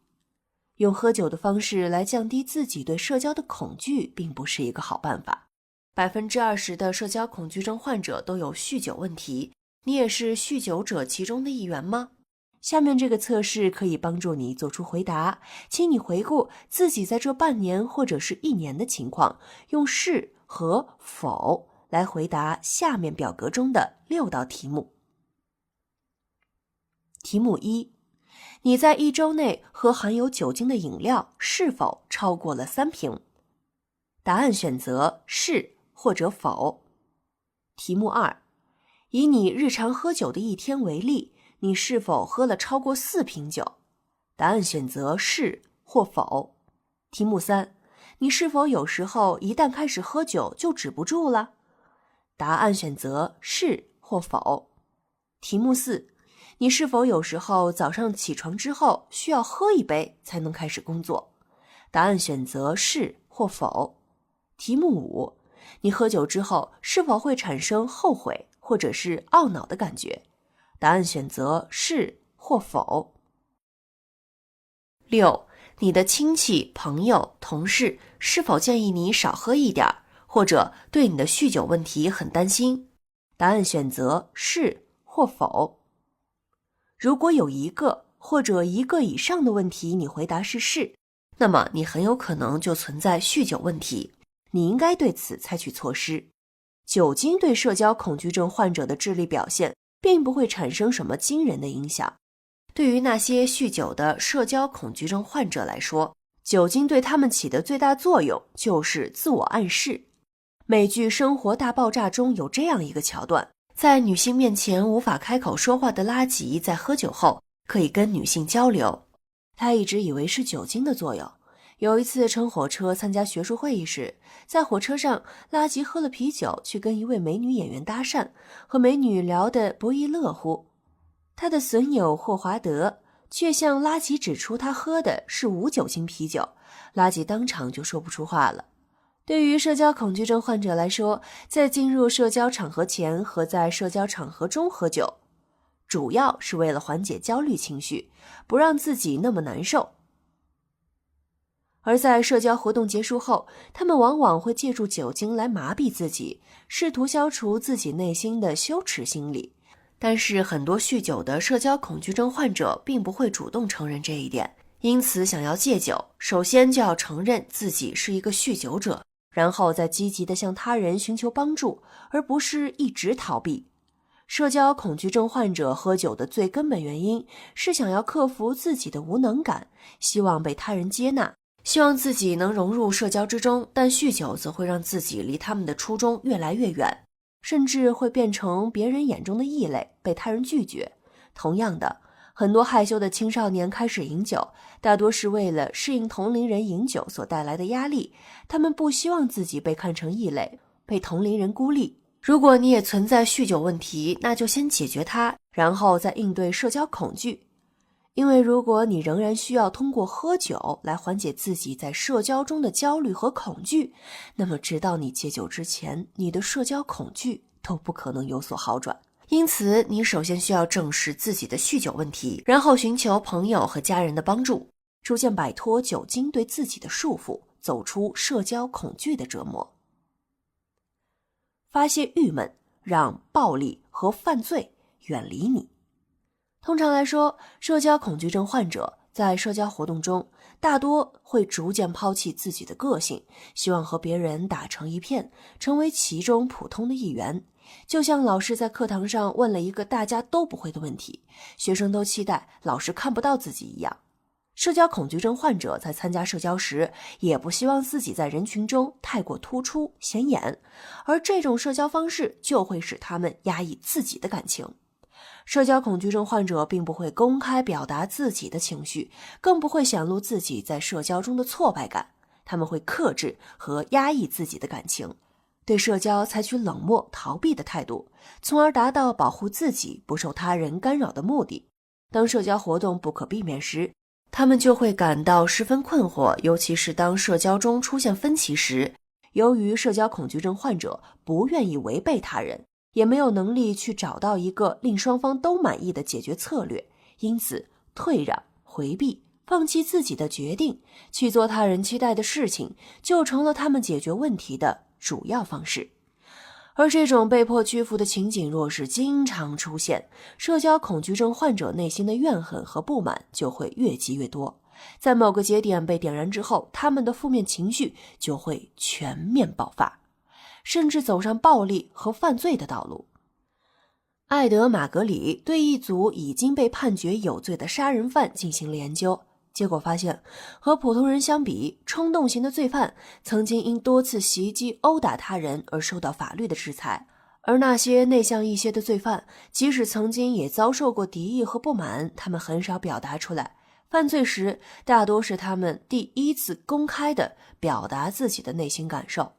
用喝酒的方式来降低自己对社交的恐惧，并不是一个好办法。20%的社交恐惧症患者都有酗酒问题，你也是酗酒者其中的一员吗？下面这个测试可以帮助你做出回答，请你回顾自己在这半年或者是1年的情况，用是和否来回答下面表格中的6道题目。题目1，你在1周内喝含有酒精的饮料是否超过了3瓶？答案选择是或者否。题目2，以你日常喝酒的1天为例，你是否喝了超过4瓶酒？答案选择是或否。题目3，你是否有时候一旦开始喝酒就止不住了？答案选择是或否。题目4，你是否有时候早上起床之后需要喝一杯才能开始工作？答案选择是或否。题目5，你喝酒之后是否会产生后悔或者是懊恼的感觉？答案选择是或否。6，你的亲戚、朋友、同事是否建议你少喝一点，或者对你的酗酒问题很担心？答案选择是或否。如果有1个或者1个以上的问题你回答是，那么你很有可能就存在酗酒问题，你应该对此采取措施。酒精对社交恐惧症患者的智力表现并不会产生什么惊人的影响。对于那些酗酒的社交恐惧症患者来说，酒精对他们起的最大作用就是自我暗示。美剧《生活大爆炸》中有这样一个桥段，在女性面前无法开口说话的拉吉在喝酒后可以跟女性交流，他一直以为是酒精的作用。有一次乘火车参加学术会议时，在火车上，拉吉喝了啤酒去跟一位美女演员搭讪，和美女聊得不亦乐乎。他的损友霍华德却向拉吉指出他喝的是无酒精啤酒，拉吉当场就说不出话了。对于社交恐惧症患者来说，在进入社交场合前和在社交场合中喝酒，主要是为了缓解焦虑情绪，不让自己那么难受。而在社交活动结束后，他们往往会借助酒精来麻痹自己，试图消除自己内心的羞耻心理。但是很多酗酒的社交恐惧症患者并不会主动承认这一点，因此想要戒酒，首先就要承认自己是一个酗酒者，然后再积极地向他人寻求帮助，而不是一直逃避。社交恐惧症患者喝酒的最根本原因是想要克服自己的无能感，希望被他人接纳，希望自己能融入社交之中，但酗酒则会让自己离他们的初衷越来越远，甚至会变成别人眼中的异类，被他人拒绝。同样的，很多害羞的青少年开始饮酒，大多是为了适应同龄人饮酒所带来的压力，他们不希望自己被看成异类，被同龄人孤立。如果你也存在酗酒问题，那就先解决它，然后再应对社交恐惧。因为如果你仍然需要通过喝酒来缓解自己在社交中的焦虑和恐惧，那么直到你戒酒之前，你的社交恐惧都不可能有所好转。因此，你首先需要正视自己的酗酒问题，然后寻求朋友和家人的帮助，逐渐摆脱酒精对自己的束缚，走出社交恐惧的折磨。发泄郁闷，让暴力和犯罪远离你。通常来说，社交恐惧症患者在社交活动中大多会逐渐抛弃自己的个性，希望和别人打成一片，成为其中普通的一员。就像老师在课堂上问了一个大家都不会的问题，学生都期待老师看不到自己一样。社交恐惧症患者在参加社交时，也不希望自己在人群中太过突出显眼，而这种社交方式就会使他们压抑自己的感情。社交恐惧症患者并不会公开表达自己的情绪，更不会显露自己在社交中的挫败感，他们会克制和压抑自己的感情，对社交采取冷漠逃避的态度，从而达到保护自己不受他人干扰的目的。当社交活动不可避免时，他们就会感到十分困惑，尤其是当社交中出现分歧时。由于社交恐惧症患者不愿意违背他人，也没有能力去找到一个令双方都满意的解决策略，因此退让、回避、放弃自己的决定，去做他人期待的事情，就成了他们解决问题的主要方式。而这种被迫屈服的情景若是经常出现，社交恐惧症患者内心的怨恨和不满就会越积越多，在某个节点被点燃之后，他们的负面情绪就会全面爆发，甚至走上暴力和犯罪的道路。艾德·马格里对一组已经被判决有罪的杀人犯进行了研究，结果发现，和普通人相比，冲动型的罪犯曾经因多次袭击、殴打他人而受到法律的制裁，而那些内向一些的罪犯，即使曾经也遭受过敌意和不满，他们很少表达出来。犯罪时，大多是他们第一次公开地表达自己的内心感受。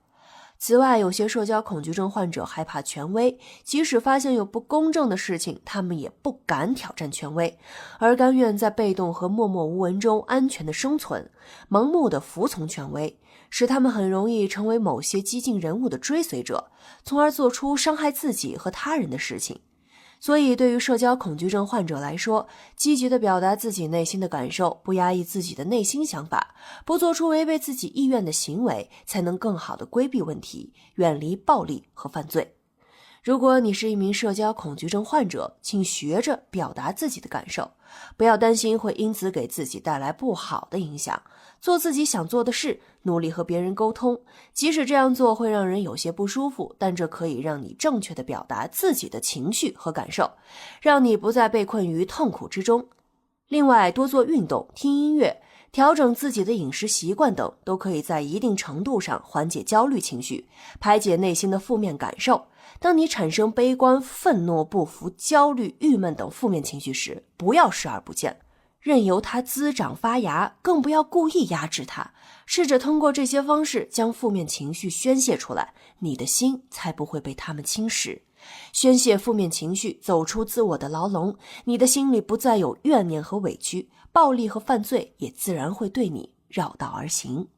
此外，有些社交恐惧症患者害怕权威，即使发现有不公正的事情，他们也不敢挑战权威，而甘愿在被动和默默无闻中安全的生存，盲目的服从权威，使他们很容易成为某些激进人物的追随者，从而做出伤害自己和他人的事情。所以对于社交恐惧症患者来说，积极地表达自己内心的感受，不压抑自己的内心想法，不做出违背自己意愿的行为，才能更好地规避问题，远离暴力和犯罪。如果你是一名社交恐惧症患者，请学着表达自己的感受，不要担心会因此给自己带来不好的影响，做自己想做的事，努力和别人沟通，即使这样做会让人有些不舒服，但这可以让你正确地表达自己的情绪和感受，让你不再被困于痛苦之中。另外，多做运动、听音乐、调整自己的饮食习惯等，都可以在一定程度上缓解焦虑情绪，排解内心的负面感受。当你产生悲观、愤怒、不服、焦虑、郁闷等负面情绪时，不要视而不见，任由它滋长发芽，更不要故意压制它。试着通过这些方式将负面情绪宣泄出来，你的心才不会被它们侵蚀。宣泄负面情绪，走出自我的牢笼，你的心里不再有怨念和委屈，暴力和犯罪也自然会对你绕道而行。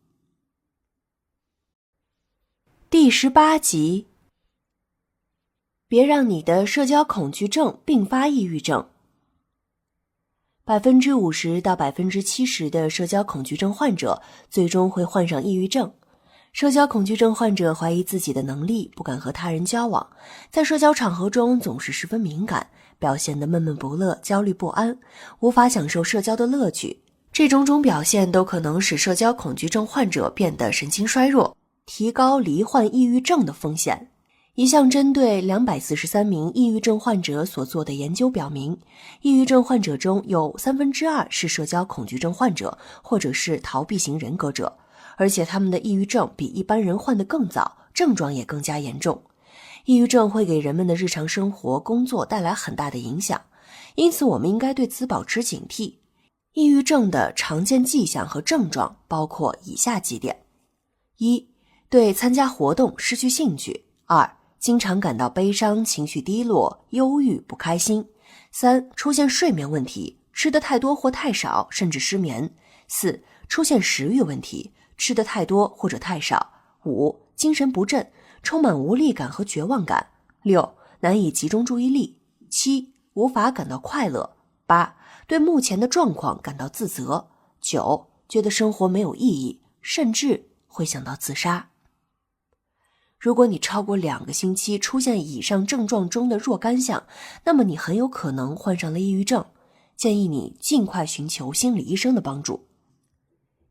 第18集，别让你的社交恐惧症并发抑郁症。50%到70%的社交恐惧症患者最终会患上抑郁症。社交恐惧症患者怀疑自己的能力，不敢和他人交往，在社交场合中总是十分敏感，表现得闷闷不乐、焦虑不安，无法享受社交的乐趣。这种种表现都可能使社交恐惧症患者变得神经衰弱，提高罹患抑郁症的风险。一项针对243名抑郁症患者所做的研究表明，抑郁症患者中有2/3是社交恐惧症患者或者是逃避型人格者，而且他们的抑郁症比一般人患得更早，症状也更加严重。抑郁症会给人们的日常生活、工作带来很大的影响，因此我们应该对此保持警惕。抑郁症的常见迹象和症状包括以下几点： 1. 对参加活动失去兴趣； 2. 经常感到悲伤、情绪低落、忧郁、不开心； 3. 出现睡眠问题，吃得太多或太少，甚至失眠。4. 出现食欲问题，吃得太多或者太少。5. 精神不振，充满无力感和绝望感。6. 难以集中注意力。7. 无法感到快乐。8. 对目前的状况感到自责。9. 觉得生活没有意义，甚至会想到自杀。如果你超过2个星期出现以上症状中的若干项，那么你很有可能患上了抑郁症，建议你尽快寻求心理医生的帮助。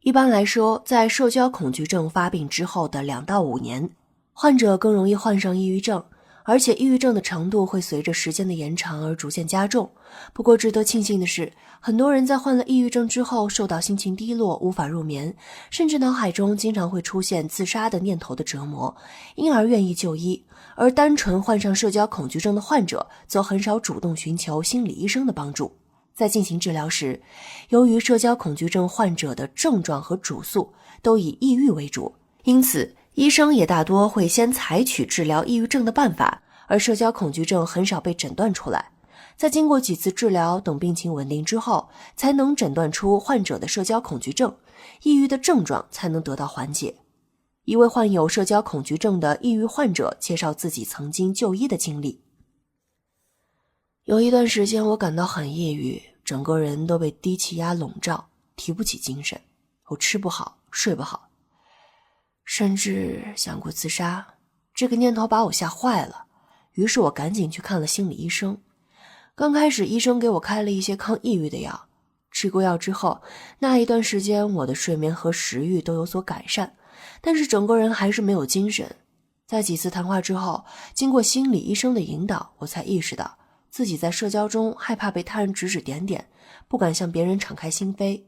一般来说，在社交恐惧症发病之后的2到5年，患者更容易患上抑郁症，而且抑郁症的程度会随着时间的延长而逐渐加重。不过值得庆幸的是，很多人在患了抑郁症之后受到心情低落，无法入眠，甚至脑海中经常会出现自杀的念头的折磨，因而愿意就医。而单纯患上社交恐惧症的患者则很少主动寻求心理医生的帮助。在进行治疗时，由于社交恐惧症患者的症状和主诉都以抑郁为主，因此医生也大多会先采取治疗抑郁症的办法，而社交恐惧症很少被诊断出来。在经过几次治疗等病情稳定之后，才能诊断出患者的社交恐惧症，抑郁的症状才能得到缓解。一位患有社交恐惧症的抑郁患者介绍自己曾经就医的经历。有一段时间我感到很抑郁，整个人都被低气压笼罩，提不起精神，我吃不好，睡不好，甚至想过自杀。这个念头把我吓坏了，于是我赶紧去看了心理医生。刚开始医生给我开了一些抗抑郁的药，吃过药之后，那一段时间我的睡眠和食欲都有所改善，但是整个人还是没有精神。在几次谈话之后，经过心理医生的引导，我才意识到自己在社交中害怕被他人指指点点，不敢向别人敞开心扉，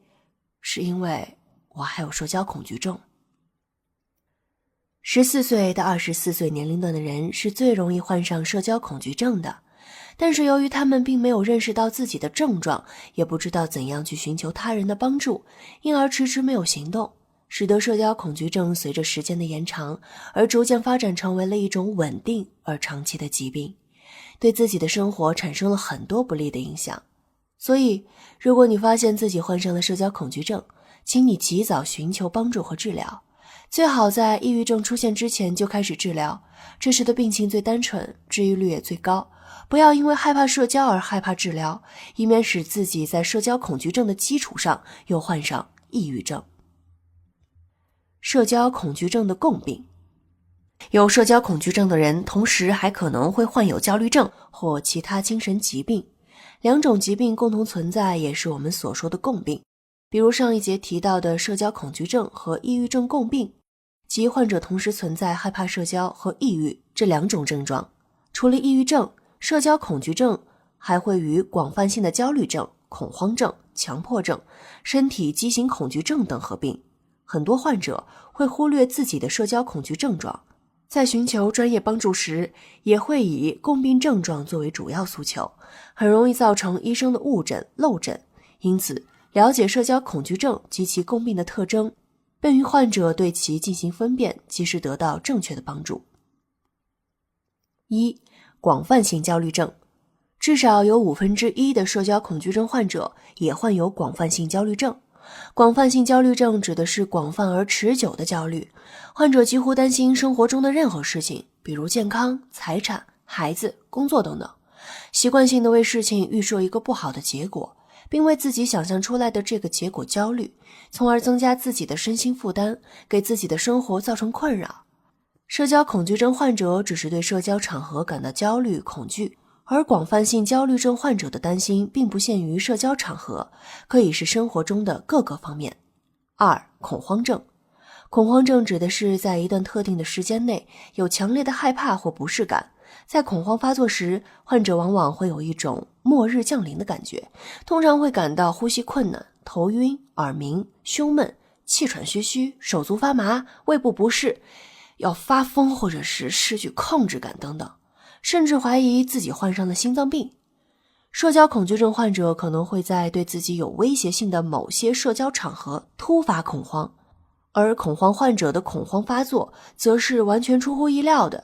是因为我还有社交恐惧症。14岁到24岁年龄段的人是最容易患上社交恐惧症的，但是由于他们并没有认识到自己的症状，也不知道怎样去寻求他人的帮助，因而迟迟没有行动，使得社交恐惧症随着时间的延长而逐渐发展成为了一种稳定而长期的疾病，对自己的生活产生了很多不利的影响。所以如果你发现自己患上了社交恐惧症，请你及早寻求帮助和治疗，最好在抑郁症出现之前就开始治疗，这时的病情最单纯，治愈率也最高。不要因为害怕社交而害怕治疗，以免使自己在社交恐惧症的基础上又患上抑郁症。社交恐惧症的共病，有社交恐惧症的人同时还可能会患有焦虑症或其他精神疾病，两种疾病共同存在，也是我们所说的共病。比如上一节提到的社交恐惧症和抑郁症共病，即患者同时存在害怕社交和抑郁这两种症状。除了抑郁症，社交恐惧症还会与广泛性的焦虑症、恐慌症、强迫症、身体畸形恐惧症等合并。很多患者会忽略自己的社交恐惧症状，在寻求专业帮助时，也会以共病症状作为主要诉求，很容易造成医生的误诊、漏诊。因此，了解社交恐惧症及其共病的特征，便于患者对其进行分辨，及时得到正确的帮助。1. 广泛性焦虑症，至少有1/5的社交恐惧症患者也患有广泛性焦虑症。广泛性焦虑症指的是广泛而持久的焦虑，患者几乎担心生活中的任何事情，比如健康、财产、孩子、工作等等，习惯性的为事情预设一个不好的结果，并为自己想象出来的这个结果焦虑，从而增加自己的身心负担，给自己的生活造成困扰。社交恐惧症患者只是对社交场合感到焦虑、恐惧，而广泛性焦虑症患者的担心并不限于社交场合，可以是生活中的各个方面。2. 恐慌症。恐慌症指的是在一段特定的时间内有强烈的害怕或不适感，在恐慌发作时，患者往往会有一种末日降临的感觉，通常会感到呼吸困难、头晕、耳鸣、胸闷、气喘吁吁、手足发麻、胃部不适，要发疯或者是失去控制感等等，甚至怀疑自己患上了心脏病。社交恐惧症患者可能会在对自己有威胁性的某些社交场合突发恐慌，而恐慌患者的恐慌发作则是完全出乎意料的，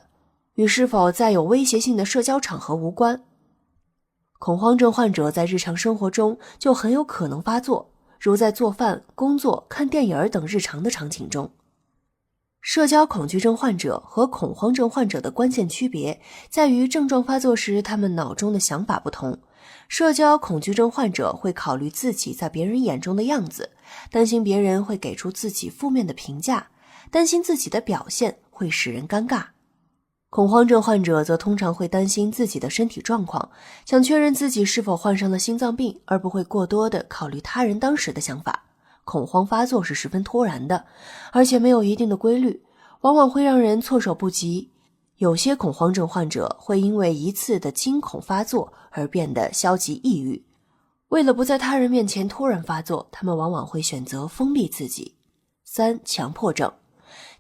与是否在有威胁性的社交场合无关。恐慌症患者在日常生活中就很有可能发作，如在做饭、工作、看电影等日常的场景中。社交恐惧症患者和恐慌症患者的关键区别在于症状发作时他们脑中的想法不同。社交恐惧症患者会考虑自己在别人眼中的样子，担心别人会给出自己负面的评价，担心自己的表现会使人尴尬。恐慌症患者则通常会担心自己的身体状况，想确认自己是否患上了心脏病，而不会过多地考虑他人当时的想法。恐慌发作是十分突然的，而且没有一定的规律，往往会让人措手不及。有些恐慌症患者会因为一次的惊恐发作而变得消极抑郁。为了不在他人面前突然发作，他们往往会选择封闭自己。3. 强迫症。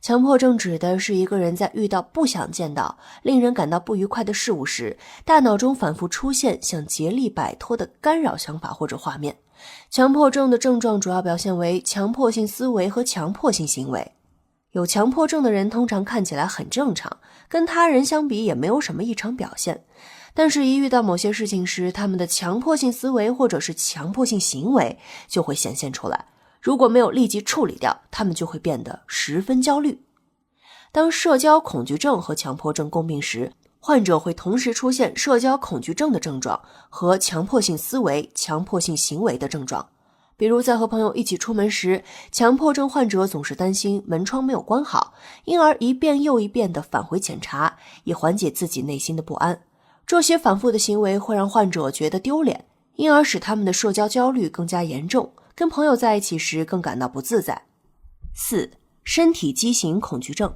强迫症指的是一个人在遇到不想见到、令人感到不愉快的事物时，大脑中反复出现想竭力摆脱的干扰想法或者画面。强迫症的症状主要表现为强迫性思维和强迫性行为。有强迫症的人通常看起来很正常，跟他人相比也没有什么异常表现，但是一遇到某些事情时，他们的强迫性思维或者是强迫性行为就会显现出来。如果没有立即处理掉，他们就会变得十分焦虑。当社交恐惧症和强迫症共病时，患者会同时出现社交恐惧症的症状和强迫性思维、强迫性行为的症状。比如在和朋友一起出门时，强迫症患者总是担心门窗没有关好，因而一遍又一遍地返回检查，以缓解自己内心的不安。这些反复的行为会让患者觉得丢脸，因而使他们的社交焦虑更加严重，跟朋友在一起时更感到不自在。4. 身体畸形恐惧症。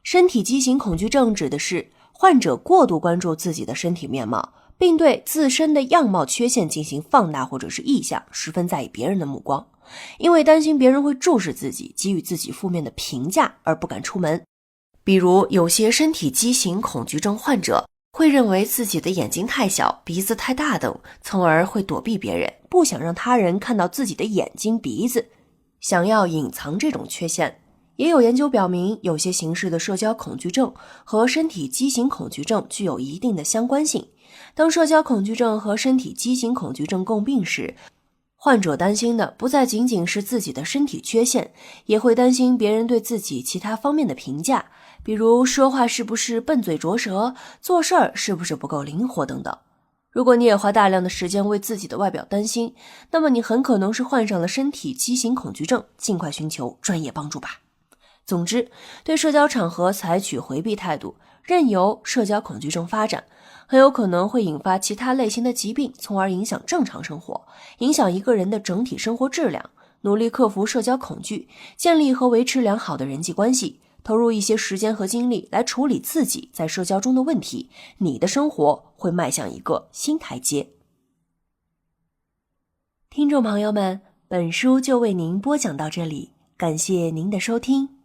身体畸形恐惧症指的是患者过度关注自己的身体面貌，并对自身的样貌缺陷进行放大或者是臆想，十分在意别人的目光，因为担心别人会注视自己，给予自己负面的评价而不敢出门。比如有些身体畸形恐惧症患者会认为自己的眼睛太小、鼻子太大等，从而会躲避别人，不想让他人看到自己的眼睛、鼻子，想要隐藏这种缺陷。也有研究表明，有些形式的社交恐惧症和身体畸形恐惧症具有一定的相关性。当社交恐惧症和身体畸形恐惧症共病时，患者担心的不再仅仅是自己的身体缺陷，也会担心别人对自己其他方面的评价，比如说话是不是笨嘴拙舌，做事儿是不是不够灵活等等。如果你也花大量的时间为自己的外表担心，那么你很可能是患上了身体畸形恐惧症，尽快寻求专业帮助吧。总之，对社交场合采取回避态度，任由社交恐惧症发展，很有可能会引发其他类型的疾病，从而影响正常生活，影响一个人的整体生活质量。努力克服社交恐惧，建立和维持良好的人际关系，投入一些时间和精力来处理自己在社交中的问题，你的生活会迈向一个新台阶。听众朋友们，本书就为您播讲到这里，感谢您的收听。